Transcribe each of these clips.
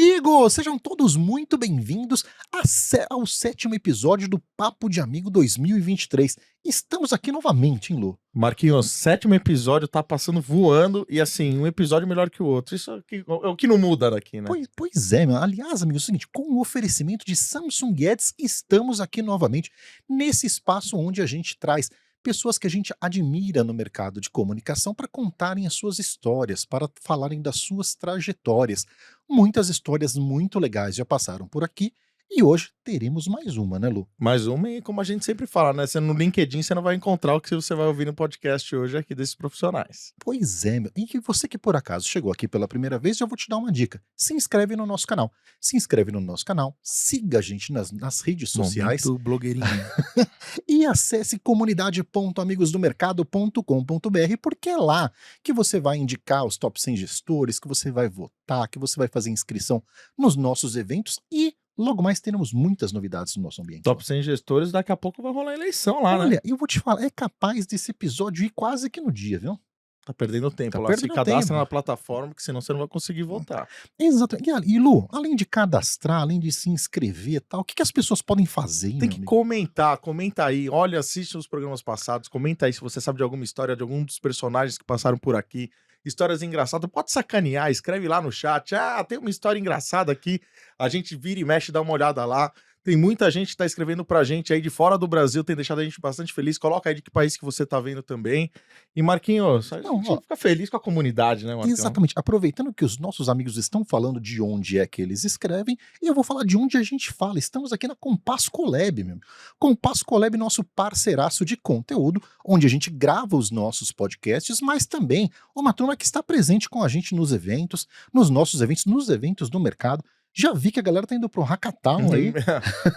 amigos! Sejam todos muito bem-vindos ao 7º episódio do Papo de Amigo 2023. Estamos aqui novamente, hein, Lu? Marquinhos, 7º episódio tá passando voando e assim, um episódio melhor que o outro. Isso é o que não muda daqui, né? Pois é, meu. Aliás, amigos, é o seguinte, com o oferecimento de Samsung Ads, estamos aqui novamente nesse espaço onde a gente traz pessoas que a gente admira no mercado de comunicação para contarem as suas histórias, para falarem das suas trajetórias. Muitas histórias muito legais já passaram por aqui e hoje teremos mais uma, né, Lu? Mais uma e como a gente sempre fala, né? Você no LinkedIn você não vai encontrar o que você vai ouvir no podcast hoje aqui desses profissionais. Pois é, meu. E que você que por acaso chegou aqui pela primeira vez, já vou te dar uma dica. Se inscreve no nosso canal. Se inscreve no nosso canal, siga a gente nas redes sociais. Momento blogueirinho. E acesse comunidade.amigosdomercado.com.br, porque é lá que você vai indicar os top 100 gestores, que você vai votar, que você vai fazer inscrição nos nossos eventos e logo mais teremos muitas novidades no nosso ambiente. Top 100 gestores, daqui a pouco vai rolar eleição lá, né? Olha, eu vou te falar, é capaz desse episódio ir quase que no dia, viu? Tá perdendo tempo Tá lá. perdendo Se cadastra tempo. na plataforma, que senão você não vai conseguir votar. Exatamente. E Lu, além de cadastrar, além de se inscrever e tal, o que as pessoas podem fazer, Tem meu que amigo? comenta aí. Olha, assiste os programas passados, comenta aí se você sabe de alguma história, de algum dos personagens que passaram por aqui. Histórias engraçadas, pode sacanear, escreve lá no chat. Ah, tem uma história engraçada aqui. A gente vira e mexe, dá uma olhada lá. Tem muita gente que tá escrevendo pra gente aí de fora do Brasil, tem deixado a gente bastante feliz. Coloca aí de que país que você tá vendo também. E Marquinhos, a gente fica feliz com a comunidade, né, Marquinhos? Exatamente. Aproveitando que os nossos amigos estão falando de onde é que eles escrevem, eu vou falar de onde a gente fala. Estamos aqui na Compass Collab, meu. Compass Collab, nosso parceiraço de conteúdo, onde a gente grava os nossos podcasts, mas também uma turma que está presente com a gente nos eventos, nos nossos eventos, nos eventos do mercado. Já vi que a galera tá indo pro Hackathon aí.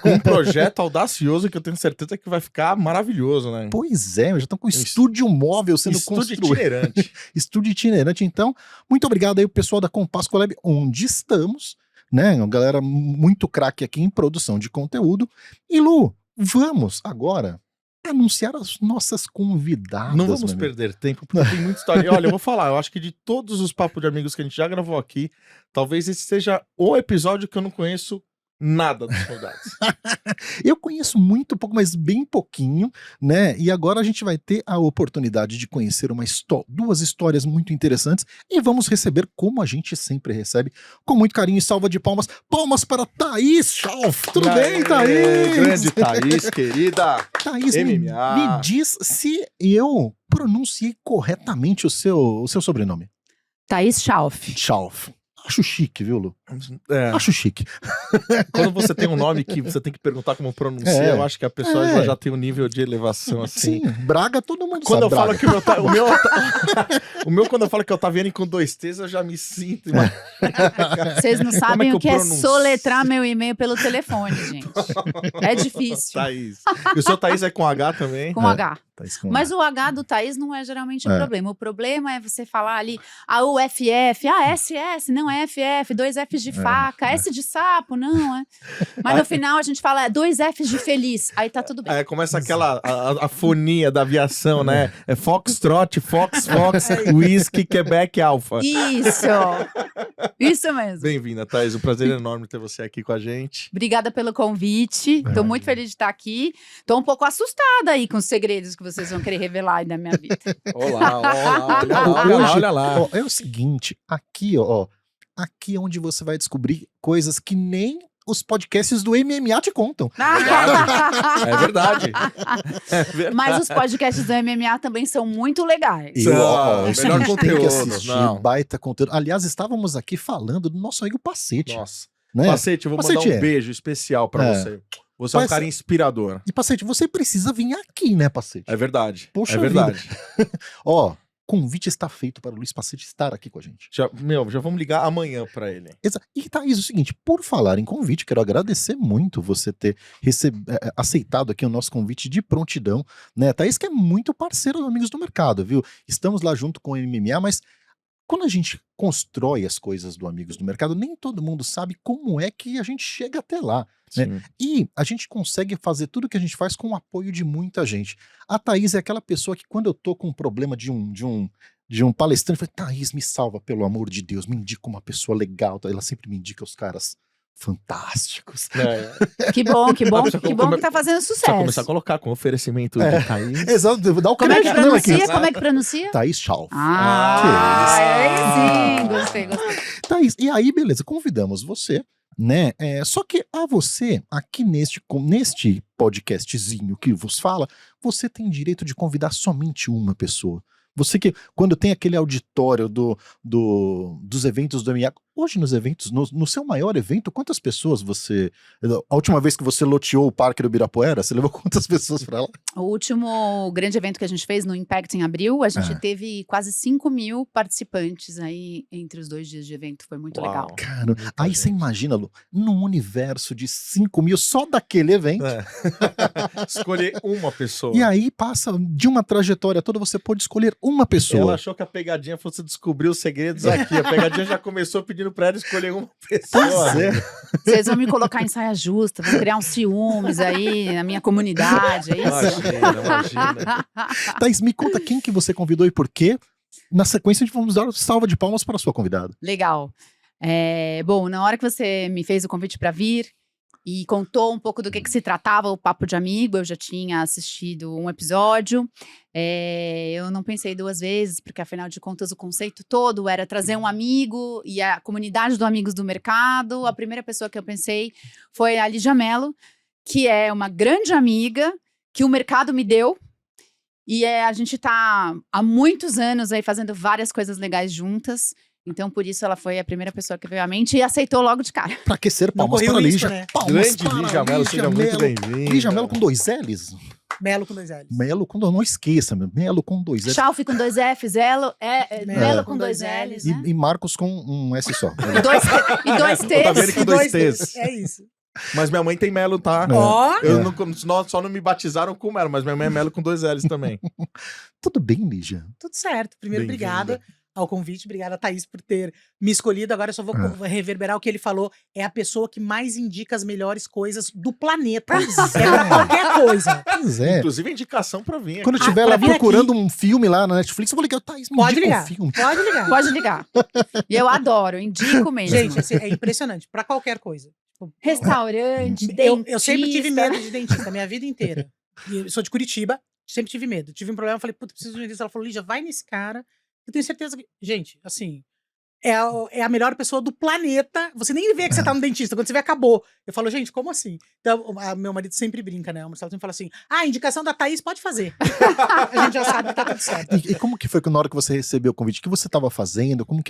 Com um projeto audacioso que eu tenho certeza que vai ficar maravilhoso, né? Pois é, já estão com estúdio móvel sendo Estúdio construído. itinerante. Estúdio itinerante. Então, muito obrigado aí pro pessoal da Compass Collab, onde estamos, né? Uma galera muito craque aqui em produção de conteúdo. E Lu, vamos agora anunciar as nossas convidadas. Não vamos meu amigo. perder tempo, porque tem muita história. E olha, eu vou falar, eu acho que de todos os papos de amigos que a gente já gravou aqui, talvez esse seja o episódio que eu não conheço nada dos convidados. Eu conheço muito pouco, mas bem pouquinho, né? E agora a gente vai ter a oportunidade de conhecer duas histórias muito interessantes e vamos receber, como a gente sempre recebe, com muito carinho e salva de palmas. Palmas para Thaís Schauf. Tudo bem, Thaís? Grande Thaís, querida. Thaís, me MMA. diz se eu pronunciei corretamente o seu sobrenome. Thaís Schauf. Schauf. Acho chique, viu, Lu? É, Acho chique. quando você tem um nome que você tem que perguntar como pronuncia, É. eu acho que a pessoa É. já tem um nível de elevação assim. Sim, Braga todo mundo Quando sabe. eu falo Braga. que o meu, quando eu falo que é Otaviani com 2 T's, eu já me sinto. Vocês não sabem que o que eu é pronuncio? soletrar meu e-mail pelo telefone, gente. É difícil. Thaís. E o seu Thaís é com H também? Com H. Thaís com Mas o H do Thaís não é geralmente o É. problema. O problema é você falar ali a UFF, SS, não é FF, 2 Fs de faca, S de sapo, não é. Mas no final a gente fala 2 Fs de feliz, aí tá tudo bem. É, começa aquela a fonia da aviação, né? É Foxtrot, Fox, Whisky, Quebec, Alpha. Isso mesmo. Bem-vinda, Thaís. Um prazer enorme ter você aqui com a gente. Obrigada pelo convite. Tô muito feliz de estar aqui. Tô um pouco assustada aí com os segredos que vocês vão querer revelar aí da minha vida. Olá, olha lá, Hoje, olha lá. ó, é o seguinte, aqui, ó, aqui é onde você vai descobrir coisas que nem os podcasts do MMA te contam. É verdade. É verdade. Mas os podcasts do MMA também são muito legais. E, Não, ó, melhor a gente tem que conteúdo, assistir, não. baita conteúdo. Aliás, estávamos aqui falando do nosso amigo Pacete, Nossa. né? Pacete, eu vou mandar Pacete, um beijo especial pra É. você. Você é um Mas- cara inspirador. E Pacete, você precisa vir aqui, né, Pacete? É verdade. Poxa é verdade. Ó, convite está feito para o Luiz Pacete estar aqui com a gente. Já vamos ligar amanhã pra ele. E Thaís, é o seguinte, por falar em convite, quero agradecer muito você ter aceitado aqui o nosso convite de prontidão, né? Thaís que é muito parceiro do Amigos do Mercado, viu? Estamos lá junto com o MMA, mas quando a gente constrói as coisas do Amigos do Mercado, nem todo mundo sabe como é que a gente chega até lá. Né? Sim. E a gente consegue fazer tudo que a gente faz com o apoio de muita gente. A Thaís é aquela pessoa que quando eu tô com um problema de um de um palestrante. Falei, Thaís, me salva, pelo amor de Deus, me indica uma pessoa legal. Ela sempre me indica os caras fantásticos. Que bom, que bom, Precisa que bom que tá fazendo Só sucesso. começar a colocar com oferecimento de Thaís. Exato, dá o Como é que crédito, não, aqui. pronuncia? Como é que pronuncia? Thaís Schauf. Aí sim, gostei. Thaís, e aí, beleza, convidamos você, né? Só que a você, aqui neste podcastzinho que vos fala, você tem direito de convidar somente uma pessoa. Você que, quando tem aquele auditório dos eventos do MMA, hoje nos eventos, no seu maior evento, quantas pessoas você... A última vez que você loteou o Parque do Ibirapuera, você levou quantas pessoas pra lá? O último grande evento que a gente fez no Impact em abril, a gente teve quase 5.000 participantes aí entre os 2 dias de evento. Foi muito legal. Cara, aí você imagina, Lu, num universo de 5.000 só daquele evento. Escolher uma pessoa. E aí passa de uma trajetória toda, você pode escolher uma pessoa. Ela achou que a pegadinha fosse descobrir os segredos aqui. A pegadinha já começou pedindo pra ela escolher uma pessoa. Pois é. Vocês vão me colocar em saia justa, vão criar uns ciúmes aí na minha comunidade, é isso? Imagina. Thaís, me conta quem que você convidou e por quê. Na sequência, a gente vamos dar salva de palmas para a sua convidada. Legal. Bom, na hora que você me fez o convite para vir e contou um pouco do que se tratava o Papo de Amigo, eu já tinha assistido um episódio. Eu não pensei 2 vezes, porque afinal de contas o conceito todo era trazer um amigo e a comunidade do Amigos do Mercado. A primeira pessoa que eu pensei foi a Lígia Mello, que é uma grande amiga que o mercado me deu. E a gente tá há muitos anos aí fazendo várias coisas legais juntas. Então, por isso, ela foi a primeira pessoa que veio à mente e aceitou logo de cara. Para aquecer palmas para a Lígia. Né? Palmas Grande para Lígia Mello, seja muito bem-vinda. Lígia Mello com 2 L's? Melo com 2 L's. Melo com... Não esqueça, Melo com 2 L's. Schauf com 2 F's, Melo com 2 L's, né? E Marcos com um S só. E 2 T's. Otavini com 2 T's. É isso. Mas minha mãe tem Melo, tá? Ó. Só não me batizaram com Melo, mas minha mãe é Melo com 2 L's também. Tudo bem, Lígia? Tudo certo. Primeiro, obrigada ao convite. Obrigada, Thaís, por ter me escolhido. Agora eu só vou reverberar o que ele falou. É a pessoa que mais indica as melhores coisas do planeta. Pra qualquer coisa. Pois é. Inclusive a indicação pra vir aqui. Quando eu estiver lá procurando um filme lá na Netflix, eu vou ligar, Thaís, me Pode indica ligar. um filme. Pode ligar. Pode ligar. E eu adoro, indico mesmo. Gente, assim, é impressionante. Pra qualquer coisa. Restaurante, Eu sempre tive medo de dentista, minha vida inteira. E eu sou de Curitiba, sempre tive medo. Tive um problema, falei, puta, preciso de um dentista. Ela falou, Lígia, vai nesse cara. Eu tenho certeza que... Gente, assim... É a melhor pessoa do planeta. Você nem vê que você tá no dentista. Quando você vê, acabou. Eu falo, gente, como assim? Então, meu marido sempre brinca, né? O Marcelo sempre fala assim, a indicação da Thaís pode fazer. A gente já sabe que tá tudo certo. E como que foi que na hora que você recebeu o convite? O que você tava fazendo? Como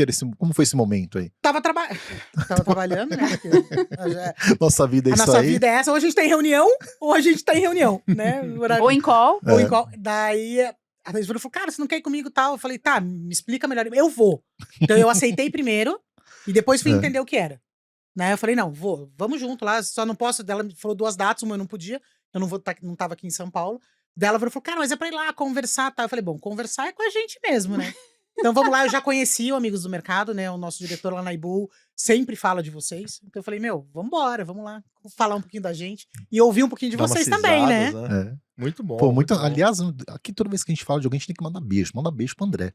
foi esse momento aí? Tava trabalhando, né? Nossa vida é a isso nossa aí. vida é essa. Ou a gente tá em reunião, ou a gente tá em reunião, né? Ou em call. Ou em call. Daí... A Thaís falou, cara, você não quer ir comigo e tal? Eu falei, tá, me explica melhor. Eu vou. Então eu aceitei primeiro e depois fui entender o que era. Né? Eu falei, não, vamos junto lá, só não posso. Ela me falou 2 datas, uma eu não podia, eu não tava aqui em São Paulo. Daí ela falou, cara, mas é pra ir lá conversar e tal. Eu falei, bom, conversar é com a gente mesmo, né? Então vamos lá, eu já conheci o Amigos do Mercado, né? O nosso diretor lá na Ibu sempre fala de vocês. Então eu falei, vambora, vamos lá falar um pouquinho da gente e ouvir um pouquinho de vocês também, né? Muito bom. Pô, muito bom. Aliás, aqui toda vez que a gente fala de alguém, a gente tem que mandar beijo. Manda beijo pro André.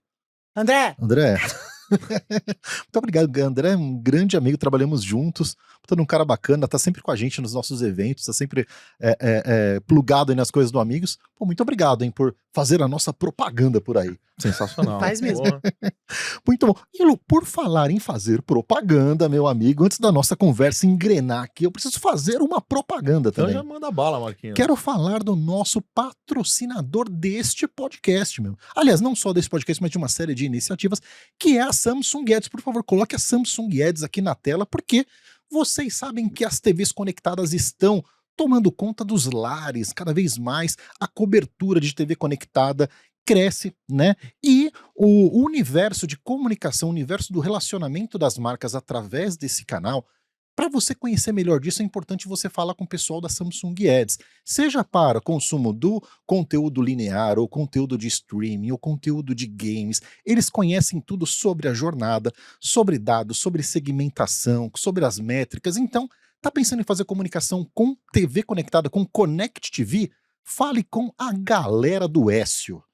André! Muito obrigado, André é um grande amigo, trabalhamos juntos, todo um cara bacana, tá sempre com a gente nos nossos eventos, tá sempre plugado aí nas coisas do Amigos. Pô, muito obrigado, hein, por fazer a nossa propaganda por aí. Sensacional. Faz mesmo. Muito bom. E Lu, por falar em fazer propaganda, meu amigo, antes da nossa conversa engrenar aqui, eu preciso fazer uma propaganda também. Então já manda bala, Marquinhos. Quero falar do nosso patrocinador deste podcast, meu. Aliás, não só desse podcast, mas de uma série de iniciativas, que é a Samsung Ads. Por favor, coloque a Samsung Ads aqui na tela, porque vocês sabem que as TVs conectadas estão tomando conta dos lares, cada vez mais a cobertura de TV conectada cresce, né? E o universo de comunicação, o universo do relacionamento das marcas através desse canal, para você conhecer melhor disso, é importante você falar com o pessoal da Samsung Ads, seja para consumo do conteúdo linear, ou conteúdo de streaming, ou conteúdo de games. Eles conhecem tudo sobre a jornada, sobre dados, sobre segmentação, sobre as métricas. Então, tá pensando em fazer comunicação com TV conectada, com Connect TV? Fale com a galera do Écio.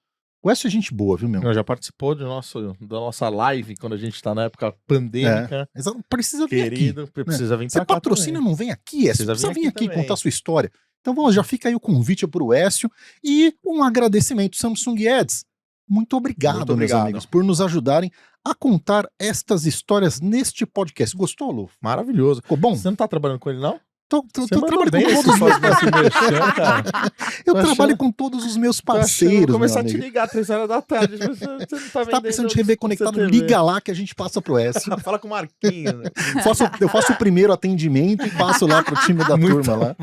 O Écio é gente boa, viu, meu? Já participou da nossa live, quando a gente tá na época pandêmica. Precisa vir aqui. Querido, precisa vir Você pra cá patrocina, também. não vem aqui, Écio. Precisa Precisa vir vir aqui aqui também. contar a sua história. Então, vamos, já fica aí o convite pro Écio e um agradecimento, Samsung Ads. Muito obrigado, Muito meus obrigado. amigos, por nos ajudarem a contar estas histórias neste podcast. Gostou, Lu? Maravilhoso. Ficou bom? Você não tá trabalhando com ele, não? Tô Você manda trabalhando bem com esse todos os meus podcast merchan, cara. Eu Tô trabalho achando- com todos os meus Tô achando- parceiros, Vou começar meu a te amigo. ligar 3 horas da tarde. Você não tá Você tá vendendo precisando de rever conectado? CTV. Liga lá que a gente passa pro Écio. Fala com o Marquinhos. Né? Eu faço o primeiro atendimento e passo lá pro time da Muito turma lá.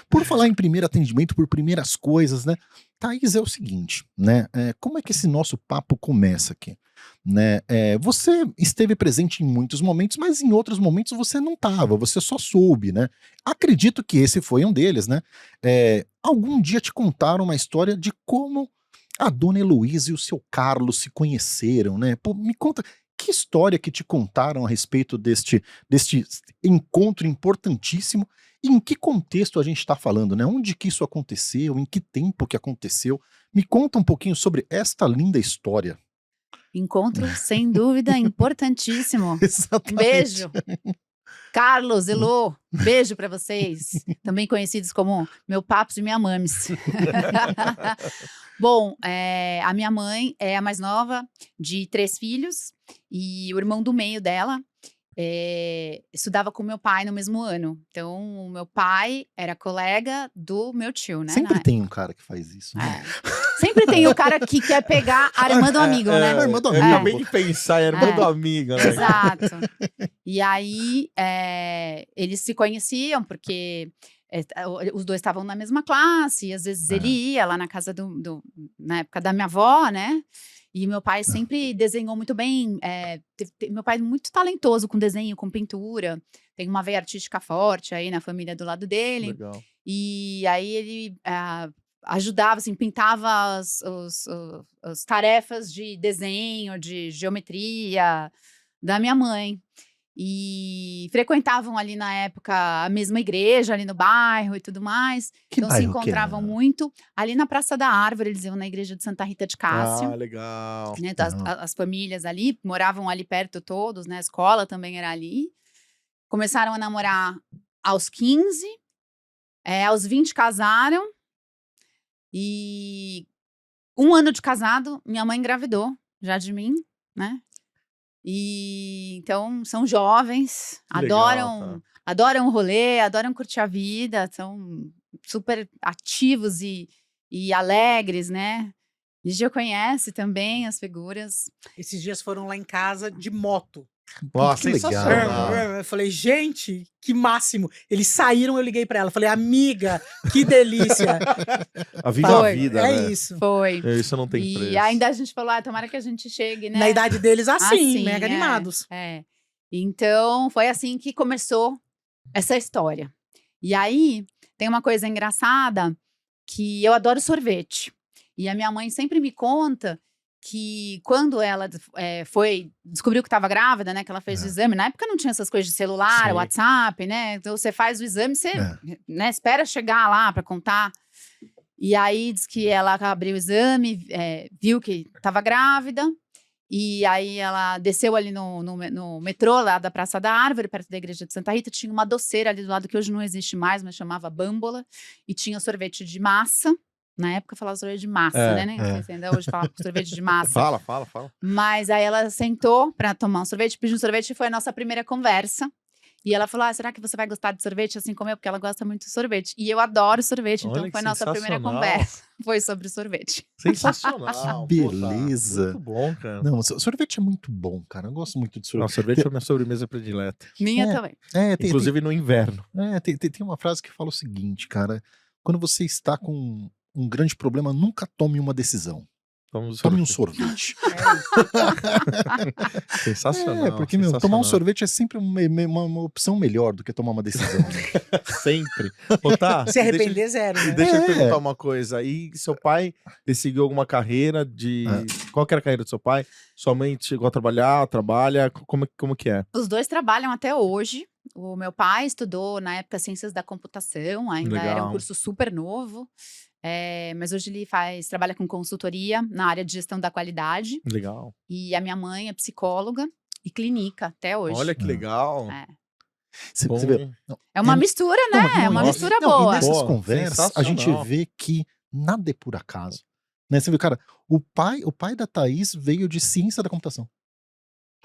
Por falar em primeiro atendimento, por primeiras coisas, né? Thaís, é o seguinte, né? Como é que esse nosso papo começa aqui? Né? Você esteve presente em muitos momentos, mas em outros momentos você não estava, você só soube, né? Acredito que esse foi um deles, né? Algum dia te contaram uma história de como a dona Heloísa e o seu Carlos se conheceram, né? Pô, me conta, que história que te contaram a respeito deste encontro importantíssimo e em que contexto a gente está falando, né? Onde que isso aconteceu, em que tempo que aconteceu? Me conta um pouquinho sobre esta linda história. Encontro, sem dúvida, importantíssimo. Um Exatamente. beijo. Carlos, Elô, beijo pra vocês. Também conhecidos como meu papos e minha mames. Bom, a minha mãe é a mais nova de 3 filhos e o irmão do meio dela estudava com meu pai no mesmo ano. Então, o meu pai era colega do meu tio, né? Sempre tem um cara que faz isso, né? Sempre tem o cara que quer pegar a irmã do amigo, né? a irmã do Eu amigo. acabei de pensar, é a irmã É. do amigo, né? Exato. E aí, eles se conheciam porque os dois estavam na mesma classe, e às vezes ele ia lá na casa na época da minha avó, né? E meu pai sempre desenhou muito bem. Meu pai é muito talentoso com desenho, com pintura. Tem uma veia artística forte aí na família do lado dele. Legal. E aí ele ajudava, assim, pintava as tarefas de desenho, de geometria da minha mãe. E frequentavam ali na época a mesma igreja, ali no bairro e tudo mais. Que Então se bairro que encontravam era? muito. Ali na Praça da Árvore, eles iam na igreja de Santa Rita de Cássio. Ah, legal. Né, então, as famílias ali, moravam ali perto todos, né? A escola também era ali. Começaram a namorar aos 15. Aos 20 casaram. E 1 ano de casado, minha mãe engravidou já de mim, né? E então são jovens, Que legal, adoram o rolê, adoram curtir a vida, são super ativos e alegres, né? Ligia conhece também as figuras. Esses dias foram lá em casa de moto. Nossa, Que legal. sensacional. Eu falei, gente, que máximo. Eles saíram, eu liguei pra ela. Falei, amiga, que delícia. A vida é a Foi. vida, É né? isso. Foi. Isso não tem E preço. ainda a gente falou, tomara que a gente chegue, né? Na idade deles, assim, Assim, mega animados. Então, foi assim que começou essa história. E aí, tem uma coisa engraçada, que eu adoro sorvete. E a minha mãe sempre me conta que quando ela descobriu que estava grávida, né, que ela fez o exame, na época não tinha essas coisas de celular, Sim. WhatsApp, né, então você faz o exame, você É. né, espera chegar lá para contar. E aí diz que ela abriu o exame, viu que estava grávida, e aí ela desceu ali no metrô lá da Praça da Árvore, perto da igreja de Santa Rita, tinha uma doceira ali do lado que hoje não existe mais, mas chamava Bambola, e tinha sorvete de massa. Na época falava sorvete de massa, né? Nem sei se ainda hoje fala sorvete de massa. Fala. Mas aí ela sentou pra tomar um sorvete, pediu um sorvete e foi a nossa primeira conversa. E ela falou: será que você vai gostar de sorvete assim como eu? Porque ela gosta muito de sorvete. E eu adoro sorvete, então Olha foi a que nossa primeira sensacional. conversa. Foi sobre sorvete. Sensacional. Que pô, tá. beleza. Muito bom, cara. Não, sorvete é muito bom, cara. Eu gosto muito de Não, sorvete. sorvete é a minha sobremesa predileta. Minha É. também. Inclusive no inverno. Tem uma frase que fala o seguinte, cara. Quando você está com um grande problema, nunca tome uma decisão. Tome um sorvete. Sensacional. Porque, tomar um sensacional. sorvete é sempre uma opção melhor do que tomar uma decisão. né? Sempre. Ô, tá, Se arrepender, zero, né? Deixa eu É. perguntar uma coisa. E seu pai seguiu alguma carreira de... Qual que era a carreira do seu pai? Sua mãe chegou a trabalhar, trabalha? Como que é? Os dois trabalham até hoje. O meu pai estudou, na época, Ciências da Computação, ainda era um Legal. curso super novo. Mas hoje ele trabalha com consultoria na área de gestão da qualidade. Legal. E a minha mãe é psicóloga e clínica até hoje. Olha que legal. É. Você Bom. vê, É uma mistura, né? Não, É uma nossa. mistura não, boa. e nessas Boa, conversas, a gente sensacional. vê que nada é por acaso. Né? Você vê, cara, o pai da Thaís veio de ciência da computação.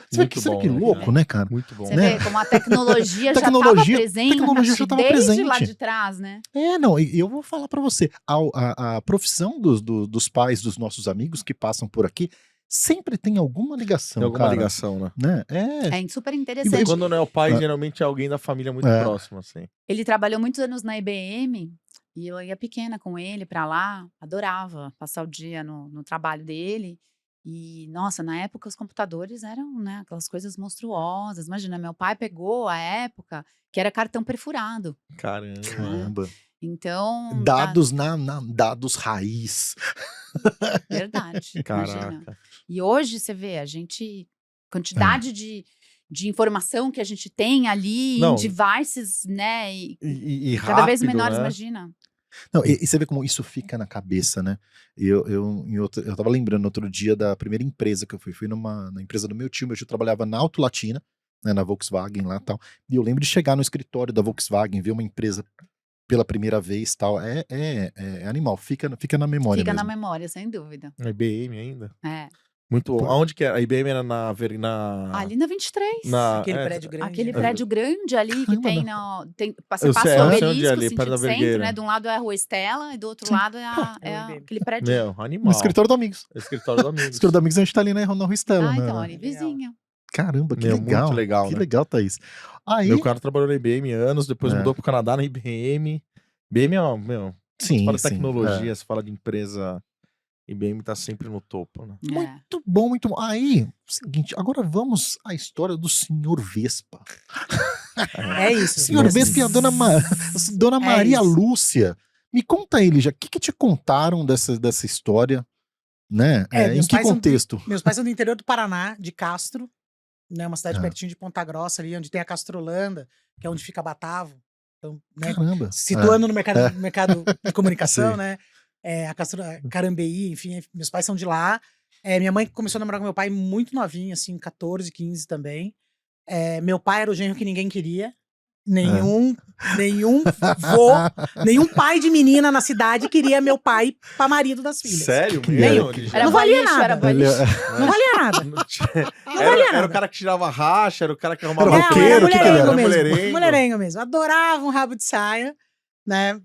Você vê Muito você vê bom, que né, louco, cara? né, cara? Muito bom. Você né? vê como a tecnologia, Tecnologia- já estava presente, tecnologia já tava desde presente. lá de trás, né? Não, e eu vou falar pra você, a profissão dos pais dos nossos amigos que passam por aqui sempre tem alguma ligação, Tem alguma cara. ligação, né? Né? É super E interessante. Quando não é o pai, Ah. geralmente é alguém da família muito É. próximo, assim. Ele trabalhou muitos anos na IBM e eu ia pequena com ele pra lá, adorava passar o dia no trabalho dele. E, nossa, na época os computadores eram, né, aquelas coisas monstruosas. Imagina, meu pai pegou a época que era cartão perfurado. Caramba. Caramba. Então, Dados raiz. verdade, imagina. Caraca. E hoje você vê, quantidade de informação que a gente tem ali Não. em devices, né? E E cada vez rápido, menores, né? imagina. Não, e você vê como isso fica na cabeça, né? Eu tava lembrando outro dia da primeira empresa que eu fui na empresa do meu tio trabalhava na Auto Latina, né, na Volkswagen lá e tal, e eu lembro de chegar no escritório da Volkswagen, ver uma empresa pela primeira vez tal, é animal, fica na memória Fica na mesmo. memória, sem dúvida. A IBM ainda. É. Muito bom. Pô. Aonde que era? A IBM era na... Ali na 23. Aquele é, prédio grande. Aquele né? prédio grande ali que Caramba, tem, você Eu passa sei o onde é obelisco, ali, perto da sentido centro, Vergueira. né? De um lado é a Rua Estela e do outro Sim. lado é, É o IBM. aquele prédio. Meu, No animal. escritório do Amigos. Escritório do No Amigos. escritório do Amigos a gente tá ali na Rua Estela, né? Então, ali vizinho. Caramba, que Meu, legal. muito legal, Que né? legal, Thaís. Aí, Meu cara trabalhou na IBM anos, depois É. mudou pro Canadá na IBM. IBM é, meu, você sim, fala de sim, tecnologia, você fala de empresa, IBM tá sempre no topo, né? É. Muito bom, muito bom. Aí, seguinte, agora vamos à história do Senhor Vespa. É isso. Senhor Mas- Vespa e a Dona É Maria isso. Lúcia. Me conta aí, Lígia, o que te contaram dessa história, né? Em meus que pais são contexto? Meus pais são do interior do Paraná, de Castro, né? Uma cidade Ah. pertinho de Ponta Grossa, ali onde tem a Castrolanda, que é onde fica Batavo. Então, né? Caramba. Situando no mercado, É. no mercado de comunicação, Sim. né? A Carambeí, enfim, meus pais são de lá. Minha mãe começou a namorar com meu pai muito novinha, assim, 14, 15 também. Meu pai era o genro que ninguém queria. Nenhum pai de menina na cidade queria meu pai pra marido das filhas. Sério Que mesmo? legal. Era Não valia boliche, nada. era boliche. Não valia nada. Não tinha- Não valia era o nada. cara que tirava racha, era o cara que arrumava Era roqueiro, o que que ele mulherengo era? mesmo. Mulherengo. Mulherengo mesmo. Adorava um rabo de saia, né?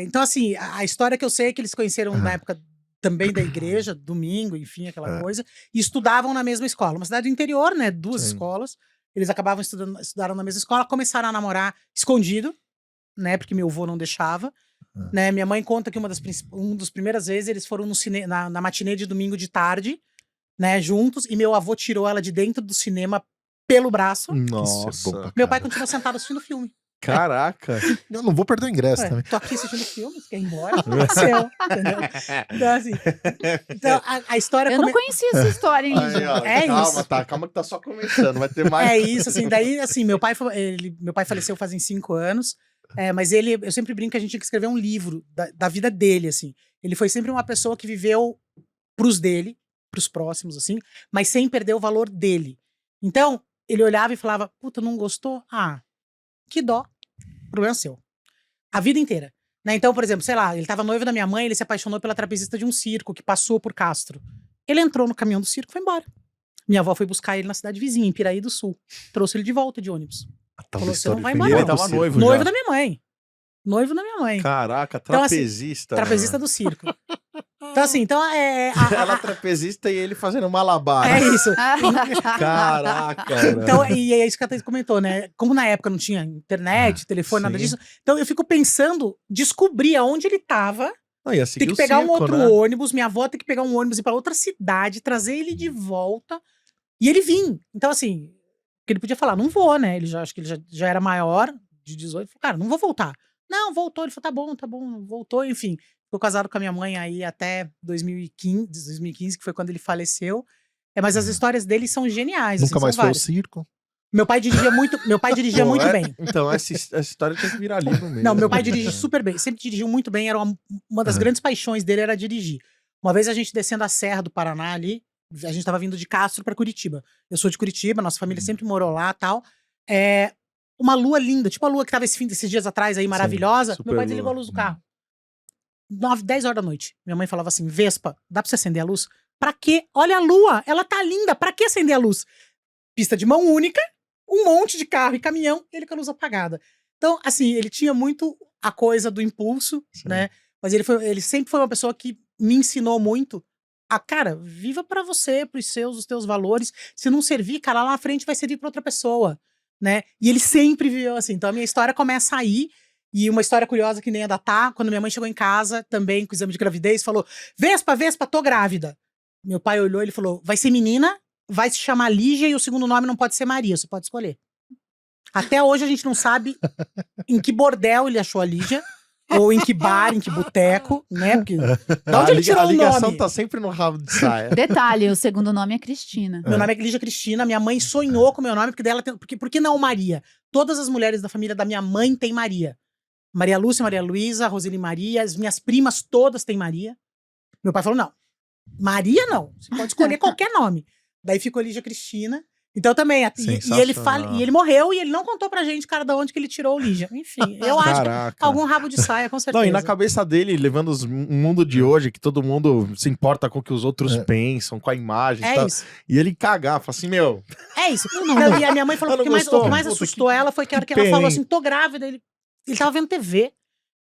Então, assim, a história que eu sei é que eles se conheceram na época também da igreja, domingo, enfim, aquela coisa, e estudavam na mesma escola. Uma cidade do interior, né? Duas Sim. escolas. Eles acabavam estudaram na mesma escola, começaram a namorar escondido, né? Porque meu avô não deixava. Né? Minha mãe conta que uma das primeiras vezes eles foram no na matinê de domingo de tarde, né? Juntos, e meu avô tirou ela de dentro do cinema pelo braço. Nossa. Isso é bom pra Meu pai caramba. continua sentado assistindo o filme. Caraca. Eu não vou perder o ingresso Ué, também. tô aqui assistindo o filme, você quer ir embora? Não aconteceu, entendeu? Então, assim, a história Eu não conhecia essa história, hein, Lígia? É calma, isso. calma que tá só começando, vai ter mais. É isso, assim, daí, assim, meu pai faleceu fazem 5 anos, mas eu sempre brinco que a gente tinha que escrever um livro da vida dele, assim. Ele foi sempre uma pessoa que viveu pros próximos, assim, mas sem perder o valor dele. Então, ele olhava e falava, puta, não gostou? Ah, que dó. Problema seu. A vida inteira. Né? Então, por exemplo, sei lá, ele tava noivo da minha mãe, ele se apaixonou pela trapezista de um circo que passou por Castro. Ele entrou no caminhão do circo e foi embora. Minha avó foi buscar ele na cidade vizinha, em Piraí do Sul. Trouxe ele de volta de ônibus. A tal Falou, da você não história vai foi embora, boa ele tava do circo. noivo. Noivo já. da minha mãe. Noivo da minha mãe. Caraca, Então, assim, trapezista. Trapezista né? do circo. Então, assim, Ela trapezista e ele fazendo malabar. é isso. Caraca. Então, e é isso que a Thaís comentou, né? Como na época não tinha internet, telefone, nada sim. disso. Então eu fico pensando, descobrir aonde ele tava, Não, ia ter seguir que o pegar um circo, outro né? ônibus, minha avó ter que pegar um ônibus e ir pra outra cidade, trazer ele de volta, e ele vir. Então, assim, que ele podia falar, não vou, né? Acho que ele já era maior, de 18, ele falou, cara, não vou voltar. Não, voltou, ele falou, tá bom, voltou, enfim. Ficou casado com a minha mãe aí até 2015, que foi quando ele faleceu. Mas as histórias dele são geniais. Nunca assim, mais são foi ao várias. circo. Meu pai dirigia Pô, muito bem. Então, essa história tinha que virar livro mesmo. Não, meu pai né? dirige super bem. Sempre dirigiu muito bem. Era uma das Aham. grandes paixões dele era dirigir. Uma vez a gente descendo a Serra do Paraná ali, a gente tava vindo de Castro pra Curitiba. Eu sou de Curitiba, nossa família sempre morou lá e tal. Uma lua linda, tipo a lua que tava esses dias atrás aí, maravilhosa. super Meu pai lua. desligou a luz do carro. 9, 10 horas da noite. Minha mãe falava assim: Vespa, dá pra você acender a luz? Pra quê? Olha a lua, ela tá linda, pra que acender a luz? Pista de mão única, um monte de carro e caminhão, ele com a luz apagada. Então, assim, ele tinha muito a coisa do impulso, Sim. né? Mas ele sempre foi uma pessoa que me ensinou muito a, cara, viva pra você, pros os teus valores. Se não servir, cara, lá na frente vai servir pra outra pessoa, né? E ele sempre viveu assim. Então a minha história começa aí. E uma história curiosa que nem a da Tá, quando minha mãe chegou em casa, também com exame de gravidez, falou: Vespa, tô grávida. Meu pai olhou e ele falou: vai ser menina, vai se chamar Lígia e o segundo nome não pode ser Maria, você pode escolher. Até hoje a gente não sabe em que bordel ele achou a Lígia, ou em que bar, em que boteco, né? Porque da onde ele tirou A o ligação nome? tá sempre no rabo de saia. Detalhe, o segundo nome é Cristina. Meu nome é Lígia Cristina, minha mãe sonhou com o meu nome, porque dela tem. Por que não Maria? Todas as mulheres da família da minha mãe têm Maria. Maria Lúcia, Maria Luísa, Roseli Maria, as minhas primas todas têm Maria. Meu pai falou: não, Maria não, você pode escolher qualquer nome. Daí ficou Lígia Cristina. Então também, e ele fala, e ele morreu e ele não contou pra gente, cara, de onde que ele tirou o Lígia. Enfim, eu acho que Caraca. algum rabo de saia, com certeza. Não, e na cabeça dele, levando o mundo de hoje, que todo mundo se importa com o que os outros pensam, com a imagem e É tal. isso. E ele cagar, fala assim, meu... É isso. não. E a minha mãe falou Ela que não o que gostou. mais Puta, assustou ela foi que a hora que ela pena, falou hein? assim: tô grávida. Ele tava vendo TV.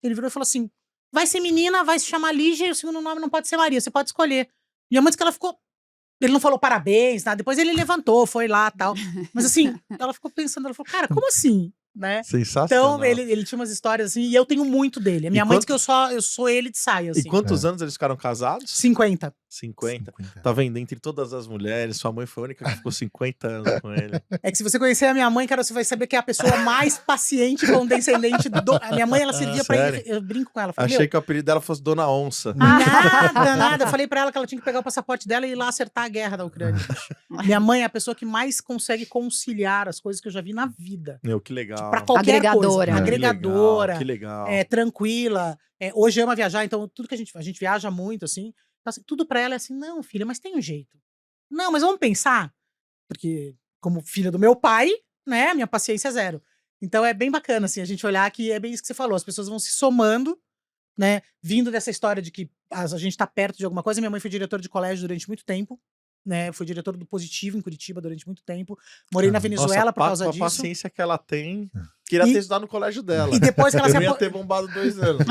Ele virou e falou assim: vai ser menina, vai se chamar Lígia e o segundo nome não pode ser Maria, você pode escolher. Minha mãe disse que ela ficou. Ele não falou parabéns, nada. Depois ele levantou, foi lá e tal. Mas assim, ela ficou pensando, ela falou: cara, como assim? Né? Sensacional. Então, ele tinha umas histórias assim, e eu tenho muito dele. A minha mãe disse que eu sou ele de saia, assim. E quantos anos eles ficaram casados? 50. 50. Tá vendo? Entre todas as mulheres, sua mãe foi a única que ficou 50 anos com ele. É que se você conhecer a minha mãe, cara, você vai saber que é a pessoa mais paciente e condescendente do. A minha mãe, ela servia pra ele. sério? Eu brinco com ela. Falei, Achei que o apelido dela fosse Dona Onça. nada. Eu falei pra ela que ela tinha que pegar o passaporte dela e ir lá acertar a guerra da Ucrânia. Minha mãe é a pessoa que mais consegue conciliar as coisas que eu já vi na vida. Meu, que legal. Pra qualquer Agregadora. coisa. Que Agregadora. Que legal. Tranquila. Hoje ama viajar, então tudo que a gente viaja muito, assim. Então, assim, tudo pra ela é assim: não, filha, mas tem um jeito. Não, mas vamos pensar. Porque, como filha do meu pai, né, minha paciência é zero. Então é bem bacana, assim, a gente olhar que é bem isso que você falou, as pessoas vão se somando, né, vindo dessa história de que a gente tá perto de alguma coisa. Minha mãe foi diretora de colégio durante muito tempo, né, foi diretora do Positivo em Curitiba durante muito tempo. Morei na Venezuela Nossa, por causa com a disso. paciência que ela tem, queria ter estudado no colégio dela. E depois que ela Eu se não ia ter bombado 2 anos.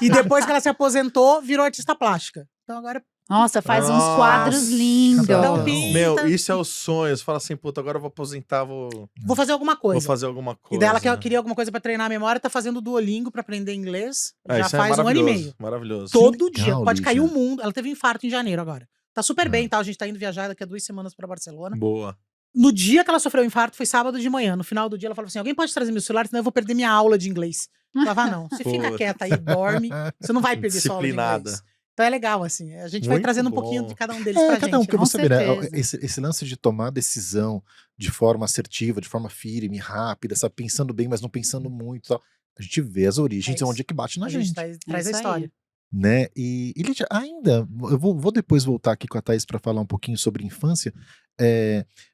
E depois que ela se aposentou, virou artista plástica. Então agora Nossa, faz uns Nossa. quadros lindos. Então, pinta. Meu, isso é o sonho. Você fala assim, puta, agora eu vou aposentar, vou Vou fazer alguma coisa. fazer alguma coisa. E dela que eu queria alguma coisa pra treinar a memória, tá fazendo Duolingo pra aprender inglês. Já isso faz é um ano e maravilhoso, meio. Maravilhoso. Todo Que dia. legal, Pode cair o Lígia. mundo. Ela teve um infarto em janeiro agora. Tá super bem, tá? A gente tá indo viajar daqui a 2 semanas pra Barcelona. Boa. No dia que ela sofreu o infarto, foi sábado de manhã. No final do dia, ela falou assim: alguém pode trazer meu celular, senão eu vou perder minha aula de inglês. Eu falava: não, você fica Putz. quieta aí, dorme. Você não vai perder sua aula de Disciplinada. inglês. Então é legal, assim. A gente vai Muito trazendo um bom. pouquinho de cada um deles pra Cada um, gente. porque Com você vê, né, certeza. esse lance de tomar decisão de forma assertiva, de forma firme, rápida, sabe, pensando bem, mas não pensando muito, tal. A gente vê as origens isso. onde é que bate na A gente gente, traz É a isso aí. história. né? E Lídia, ainda, eu vou depois voltar aqui com a Thaís para falar um pouquinho sobre infância.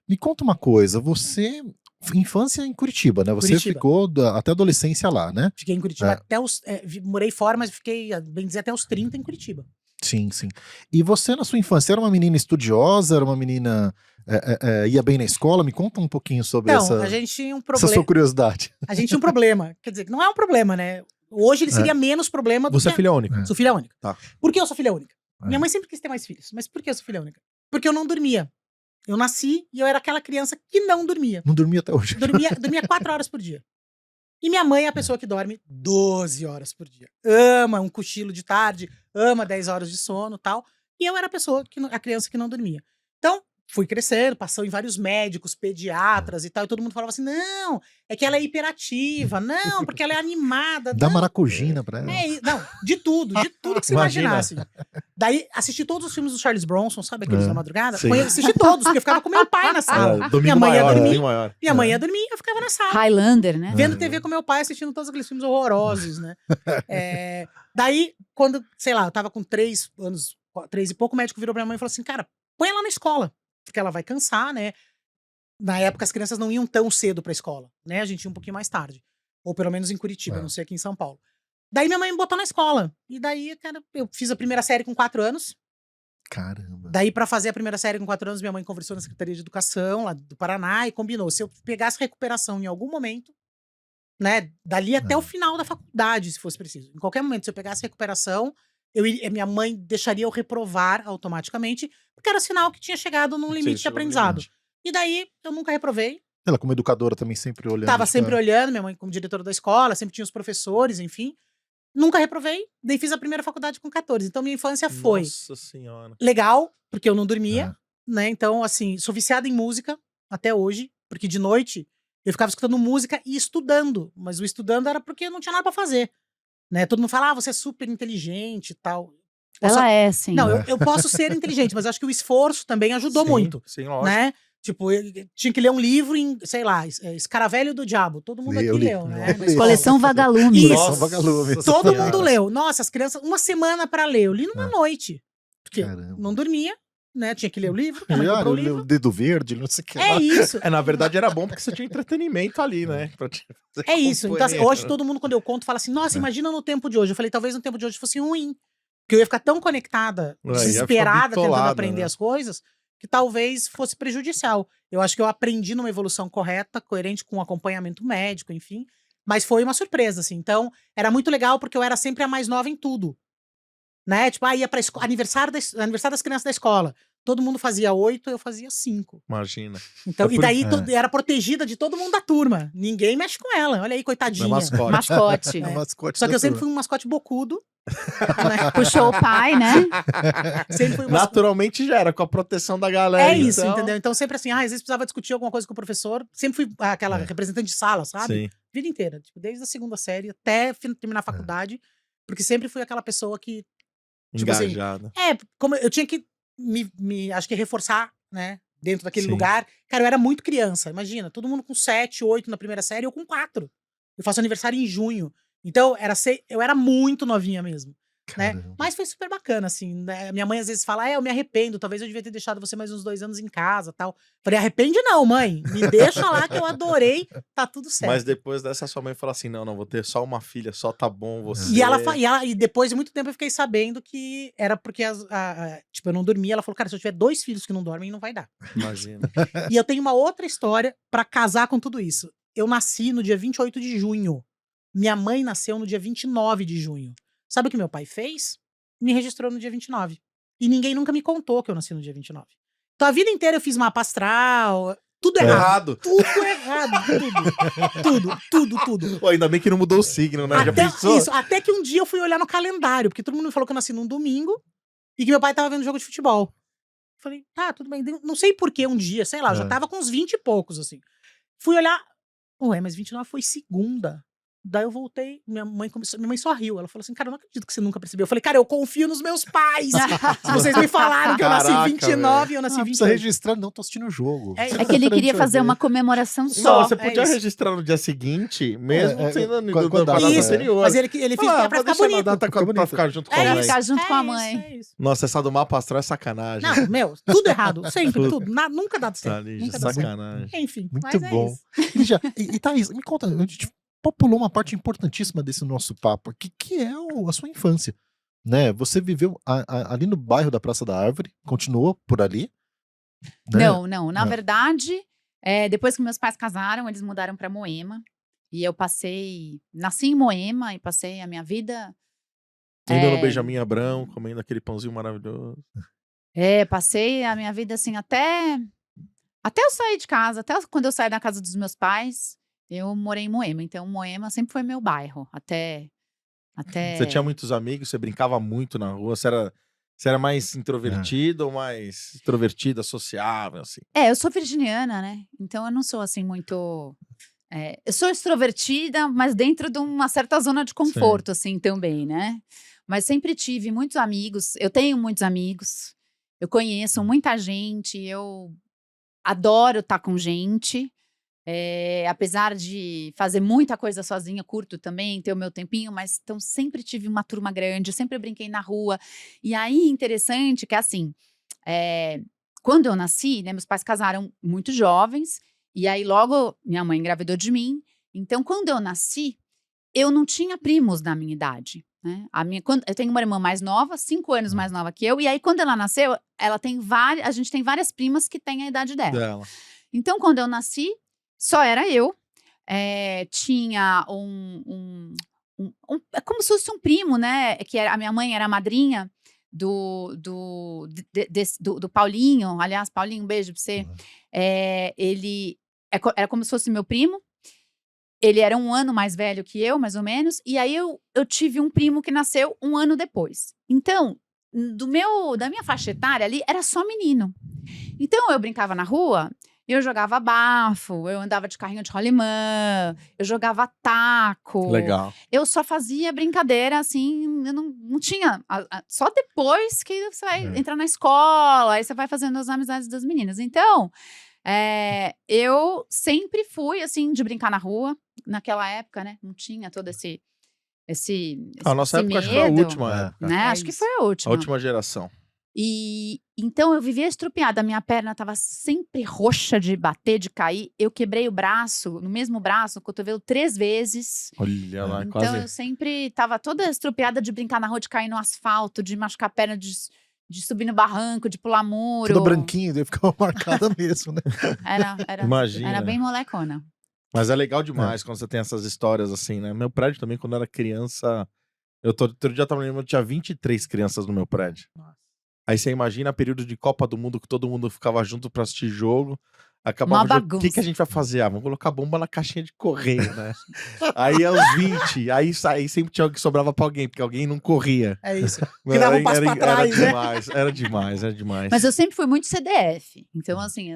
Me conta uma coisa, você, infância em Curitiba, né? Você Curitiba. ficou até a adolescência lá, né? Fiquei em Curitiba É. até os. Morei fora, mas fiquei, bem dizer, até os 30 em Curitiba. Sim, sim. E você, na sua infância, era uma menina estudiosa, era uma menina ia bem na escola? Me conta um pouquinho sobre Então, a gente tinha um essa problema. sua curiosidade. A gente tinha um problema. Quer dizer, que não é um problema, né? Hoje ele seria menos problema do Você é que. filha única. Sou filha única. Tá. Por que eu sou filha única? É. Minha mãe sempre quis ter mais filhos. Mas por que eu sou filha única? Porque eu não dormia. Eu nasci e eu era aquela criança que não dormia. Não dormi até hoje. Dormia 4 horas por dia. E minha mãe é a pessoa que dorme 12 horas por dia. Ama um cochilo de tarde, ama 10 horas de sono e tal. E eu era a criança que não dormia. Então, fui crescendo, passou em vários médicos, pediatras e tal, e todo mundo falava assim, não, é que ela é hiperativa, não, porque ela é animada, Dá não, maracujina pra ela. não, de tudo que você Imagina. imaginasse. Daí, assisti todos os filmes do Charles Bronson, sabe aqueles É, da madrugada? sim. Assisti todos, porque eu ficava com meu pai na sala. Domingo Minha mãe ia maior, dormir. domingo maior. Minha mãe ia dormir, eu ficava na sala. Highlander, né? Vendo TV com meu pai, assistindo todos aqueles filmes horrorosos, né? Daí, quando, sei lá, eu tava com 3 anos, 3 e pouco, o médico virou pra minha mãe e falou assim, cara, põe ela na escola, porque ela vai cansar, né? Na época, as crianças não iam tão cedo pra escola, né? A gente ia um pouquinho mais tarde. Ou pelo menos em Curitiba, não sei aqui em São Paulo. Daí minha mãe me botou na escola. E daí, cara, eu fiz a primeira série com 4 anos. Caramba. Daí, pra fazer a primeira série com 4 anos, minha mãe conversou na Secretaria de Educação, lá do Paraná, e combinou. Se eu pegasse recuperação em algum momento, né, dali até o final da faculdade, se fosse preciso. Em qualquer momento, se eu pegasse recuperação, minha mãe deixaria eu reprovar automaticamente, porque era sinal que tinha chegado num limite de aprendizado. E daí, eu nunca reprovei. Ela, como educadora, também sempre olhando. Tava tipo, sempre olhando, minha mãe como diretora da escola, sempre tinha os professores, enfim. Nunca reprovei, daí fiz a primeira faculdade com 14. Então, minha infância foi Nossa senhora. legal, porque eu não dormia, É. né? Então, assim, sou viciada em música até hoje, porque de noite eu ficava escutando música e estudando. Mas o estudando era porque eu não tinha nada pra fazer, né? Todo mundo fala, você é super inteligente e tal. Ela é, sim. Não, eu posso ser inteligente, mas acho que o esforço também ajudou muito, Sim, lógico. né? Tipo, eu tinha que ler um livro em, sei lá, Escaravelho do Diabo. Todo mundo aqui Eu li. leu, né? Eu na li. escola. Coleção Vagalume. Isso. Coleção Vagalume. Todo Senhora. mundo leu. Nossa, as crianças, uma semana pra ler. Eu li numa noite. Porque Caramba. não dormia, né? Tinha que ler o livro. Minha mãe comprou o livro. O dedo verde, não sei o que. É lá. isso. Na verdade era bom porque você tinha entretenimento ali, né? Pra te fazer É isso. Então, assim, companhia. hoje todo mundo, quando eu conto, fala assim: nossa, imagina no tempo de hoje. Eu falei, talvez no tempo de hoje fosse ruim. Porque eu ia ficar tão conectada, Ia ficar desesperada, tentando bitolada, aprender né? as coisas, que talvez fosse prejudicial. Eu acho que eu aprendi numa evolução correta, coerente com acompanhamento médico, enfim. Mas foi uma surpresa, assim. Então, era muito legal porque eu era sempre a mais nova em tudo. Né? Tipo, ia pra aniversário das crianças da escola. Todo mundo fazia 8, eu fazia 5. Imagina. Então, É e por- daí era protegida de todo mundo da turma. Ninguém mexe com ela. Olha aí, coitadinha. É mascote. Mascote. É mascote Só que da eu sempre turma. fui um mascote bocudo. Né? Puxou o pai, né? Sempre fui um mascote. Naturalmente já era, com a proteção da galera. É isso, então... entendeu? Então sempre assim, às vezes precisava discutir alguma coisa com o professor. Sempre fui aquela representante de sala, sabe? Sim. Vida inteira. Tipo, desde a segunda série até terminar a faculdade. Porque sempre fui aquela pessoa que tipo assim, Engajada. como eu tinha que acho que reforçar, né, dentro daquele Sim. lugar. Cara, eu era muito criança, imagina, todo mundo com 7, 8 na primeira série, eu com 4. Eu faço aniversário em junho. Então, eu era muito novinha mesmo, né? Caramba. Mas foi super bacana, assim, né? Minha mãe às vezes fala, eu me arrependo, talvez eu devia ter deixado você mais uns 2 anos em casa, tal. Falei, arrepende não, mãe, me deixa lá que eu adorei, tá tudo certo. Mas depois dessa, sua mãe fala assim: não, vou ter só uma filha, só tá bom você. E depois de muito tempo eu fiquei sabendo que era porque tipo, eu não dormia. Ela falou, cara, se eu tiver 2 filhos que não dormem, não vai dar. Imagina. E eu tenho uma outra história pra casar com tudo isso. Eu nasci no dia 28 de junho. Minha mãe nasceu no dia 29 de junho. Sabe o que meu pai fez? Me registrou no dia 29. E ninguém nunca me contou que eu nasci no dia 29. Então a vida inteira eu fiz mapa astral, tudo errado. Tudo errado, tudo. Pô, ainda bem que não mudou o signo, né? Já pensou? Até que um dia eu fui olhar no calendário, porque todo mundo me falou que eu nasci num domingo e que meu pai tava vendo jogo de futebol. Falei, tá, tudo bem. Não sei por que um dia, sei lá, eu já tava com uns 20 e poucos, assim. Fui olhar, ué, mas 29 foi segunda. Daí eu voltei, minha mãe só riu. Ela falou assim, cara, eu não acredito que você nunca percebeu. Eu falei, cara, eu confio nos meus pais. Se vocês me falaram que eu nasci Caraca, 29 e eu nasci Não precisa 28. registrar, não, tô assistindo o jogo. É É que ele queria fazer uma comemoração Não, só. você podia isso. registrar no dia seguinte, mesmo sendo no com a data, data Isso, anterior. mas ele fez pra ficar bonito. Data Fica bonito. pra ficar junto com a Pra mãe. ficar junto com a isso, mãe. é isso. Nossa, essa do mapa astral é sacanagem. Não, meu, tudo errado. Sempre, Tudo. tudo. Nunca dá certo. Tá, Nunca dá certo. sacanagem. Enfim, Muito mas é bom. isso. Lígia, e Thaís, me conta, a gente populou uma parte importantíssima desse nosso papo aqui, que é a sua infância. Né? Você viveu ali no bairro da Praça da Árvore, continuou por ali? Né? Não. Na verdade, depois que meus pais casaram, eles mudaram pra Moema. E eu nasci em Moema e passei a minha vida. Indo no Benjamin Abrão, comendo aquele pãozinho maravilhoso. Passei a minha vida assim até eu sair de casa, até quando eu saí da casa dos meus pais, eu morei em Moema. Então, Moema sempre foi meu bairro. Até Você tinha muitos amigos, você brincava muito na rua, você era Você era mais introvertido ou mais extrovertida, sociável, assim? Eu sou virginiana, né? Então eu não sou assim muito. Eu sou extrovertida, mas dentro de uma certa zona de conforto, assim, também, né? Mas sempre tive muitos amigos, eu tenho muitos amigos, eu conheço muita gente, eu adoro estar com gente. Apesar de fazer muita coisa sozinha, curto também, ter o meu tempinho, mas então sempre tive uma turma grande, sempre brinquei na rua. E aí, interessante que assim, quando eu nasci, né, meus pais casaram muito jovens, e aí logo minha mãe engravidou de mim. Então, quando eu nasci, eu não tinha primos da minha idade, né? Eu tenho uma irmã mais nova, 5 anos mais nova que eu, e aí quando ela nasceu, a gente tem várias primas que têm a idade dela. Então, quando eu nasci, só era eu. Tinha é como se fosse um primo, né? Que a minha mãe era a madrinha do Paulinho. Aliás, Paulinho, um beijo pra você. Ele era como se fosse meu primo. Ele era 1 ano mais velho que eu, mais ou menos. E aí eu tive um primo que nasceu 1 ano depois. Então, da minha faixa etária ali, era só menino. Então, eu brincava na rua, eu jogava bafo, eu andava de carrinho de rolimã, eu jogava taco. Legal. Eu só fazia brincadeira, assim, eu não tinha. Só depois que você vai entrar na escola, aí você vai fazendo as amizades das meninas. Então, eu sempre fui, assim, de brincar na rua. Naquela época, né? Não tinha todo esse A nossa época acho que foi a medo, última época. né? Acho que foi a A última. última geração. E então eu vivia estrupiada, a minha perna estava sempre roxa de bater, de cair. Eu quebrei o braço, no mesmo braço, o cotovelo 3 vezes. Olha lá, Então quase. eu sempre estava toda estrupiada de brincar na rua, de cair no asfalto, de machucar a perna, de subir no barranco, de pular muro. Tudo branquinho, daí ficava marcada mesmo, né? Imagina. Era bem molecona. Mas é legal demais quando você tem essas histórias assim, né? Meu prédio também, quando eu era criança. Outro dia eu tava lembrando, tinha 23 crianças no meu prédio. Aí você imagina período de Copa do Mundo que todo mundo ficava junto pra assistir jogo. Acabava Uma o jogo. O bagunça. que a gente vai fazer? Vamos colocar bomba na caixinha de correio, né? Aí aos 20, aí sempre tinha algo que sobrava pra alguém, porque alguém não corria. É isso. Que dava um passo pra trás, né? Era demais. Mas eu sempre fui muito CDF. Então, assim,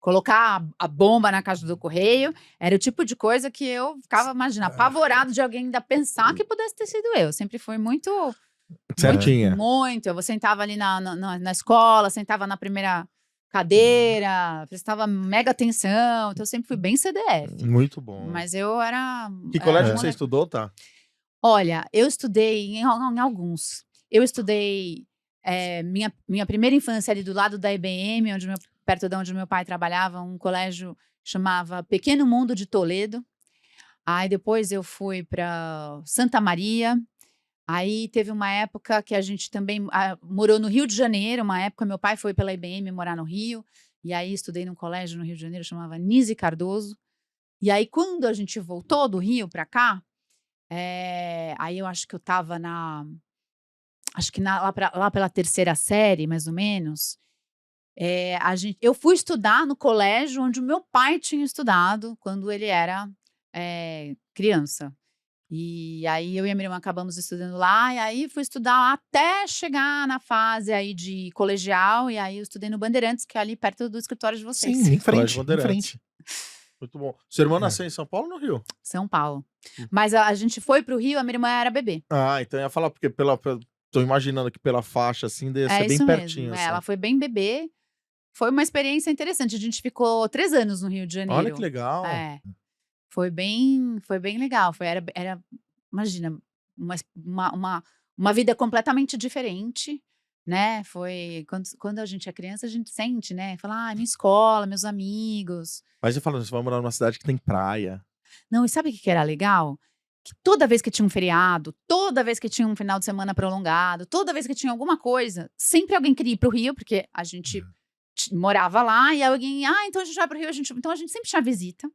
colocar a bomba na caixa do correio era o tipo de coisa que eu ficava, imagina, apavorado de alguém ainda pensar que pudesse ter sido eu. Sempre fui muito. Certinha. Muito. Eu sentava ali na escola, sentava na primeira cadeira, prestava mega atenção. Então, eu sempre fui bem CDF. Muito bom. Mas eu era. Que colégio que você estudou, tá? Olha, eu estudei em alguns. Eu estudei minha primeira infância ali do lado da IBM, perto de onde meu pai trabalhava, um colégio que chamava Pequeno Mundo de Toledo. Aí depois eu fui para Santa Maria. Aí teve uma época que a gente também morou no Rio de Janeiro. Uma época meu pai foi pela IBM morar no Rio. E aí estudei num colégio no Rio de Janeiro, chamava Nise Cardoso. E aí quando a gente voltou do Rio para cá, aí eu acho que eu tava lá pela 3ª série, mais ou menos. Eu fui estudar no colégio onde o meu pai tinha estudado quando ele era criança. E aí eu e a minha irmã acabamos estudando lá, e aí fui estudar lá até chegar na fase aí de colegial, e aí eu estudei no Bandeirantes, que é ali perto do escritório de vocês. Sim, em frente, Colégio em Bandeirantes. frente. Muito bom. Seu irmão nasceu em São Paulo ou no Rio? São Paulo. Mas a gente foi pro Rio, a minha irmã era bebê. Ah, então eu ia falar, porque tô imaginando que pela faixa, assim, deve ser bem isso pertinho. mesmo. Assim. Ela foi bem bebê. Foi uma experiência interessante. A gente ficou 3 anos no Rio de Janeiro. Olha que legal. Foi bem legal. Era imagina, uma vida completamente diferente, né? Foi quando a gente é criança, a gente sente, né? Fala, minha escola, meus amigos. Mas você fala, você vai morar numa cidade que tem praia. Não, e sabe o que era legal? Que toda vez que tinha um feriado, toda vez que tinha um final de semana prolongado, toda vez que tinha alguma coisa, sempre alguém queria ir pro Rio, porque a gente morava lá, e alguém, então a gente vai pro Rio, então a gente sempre tinha visita.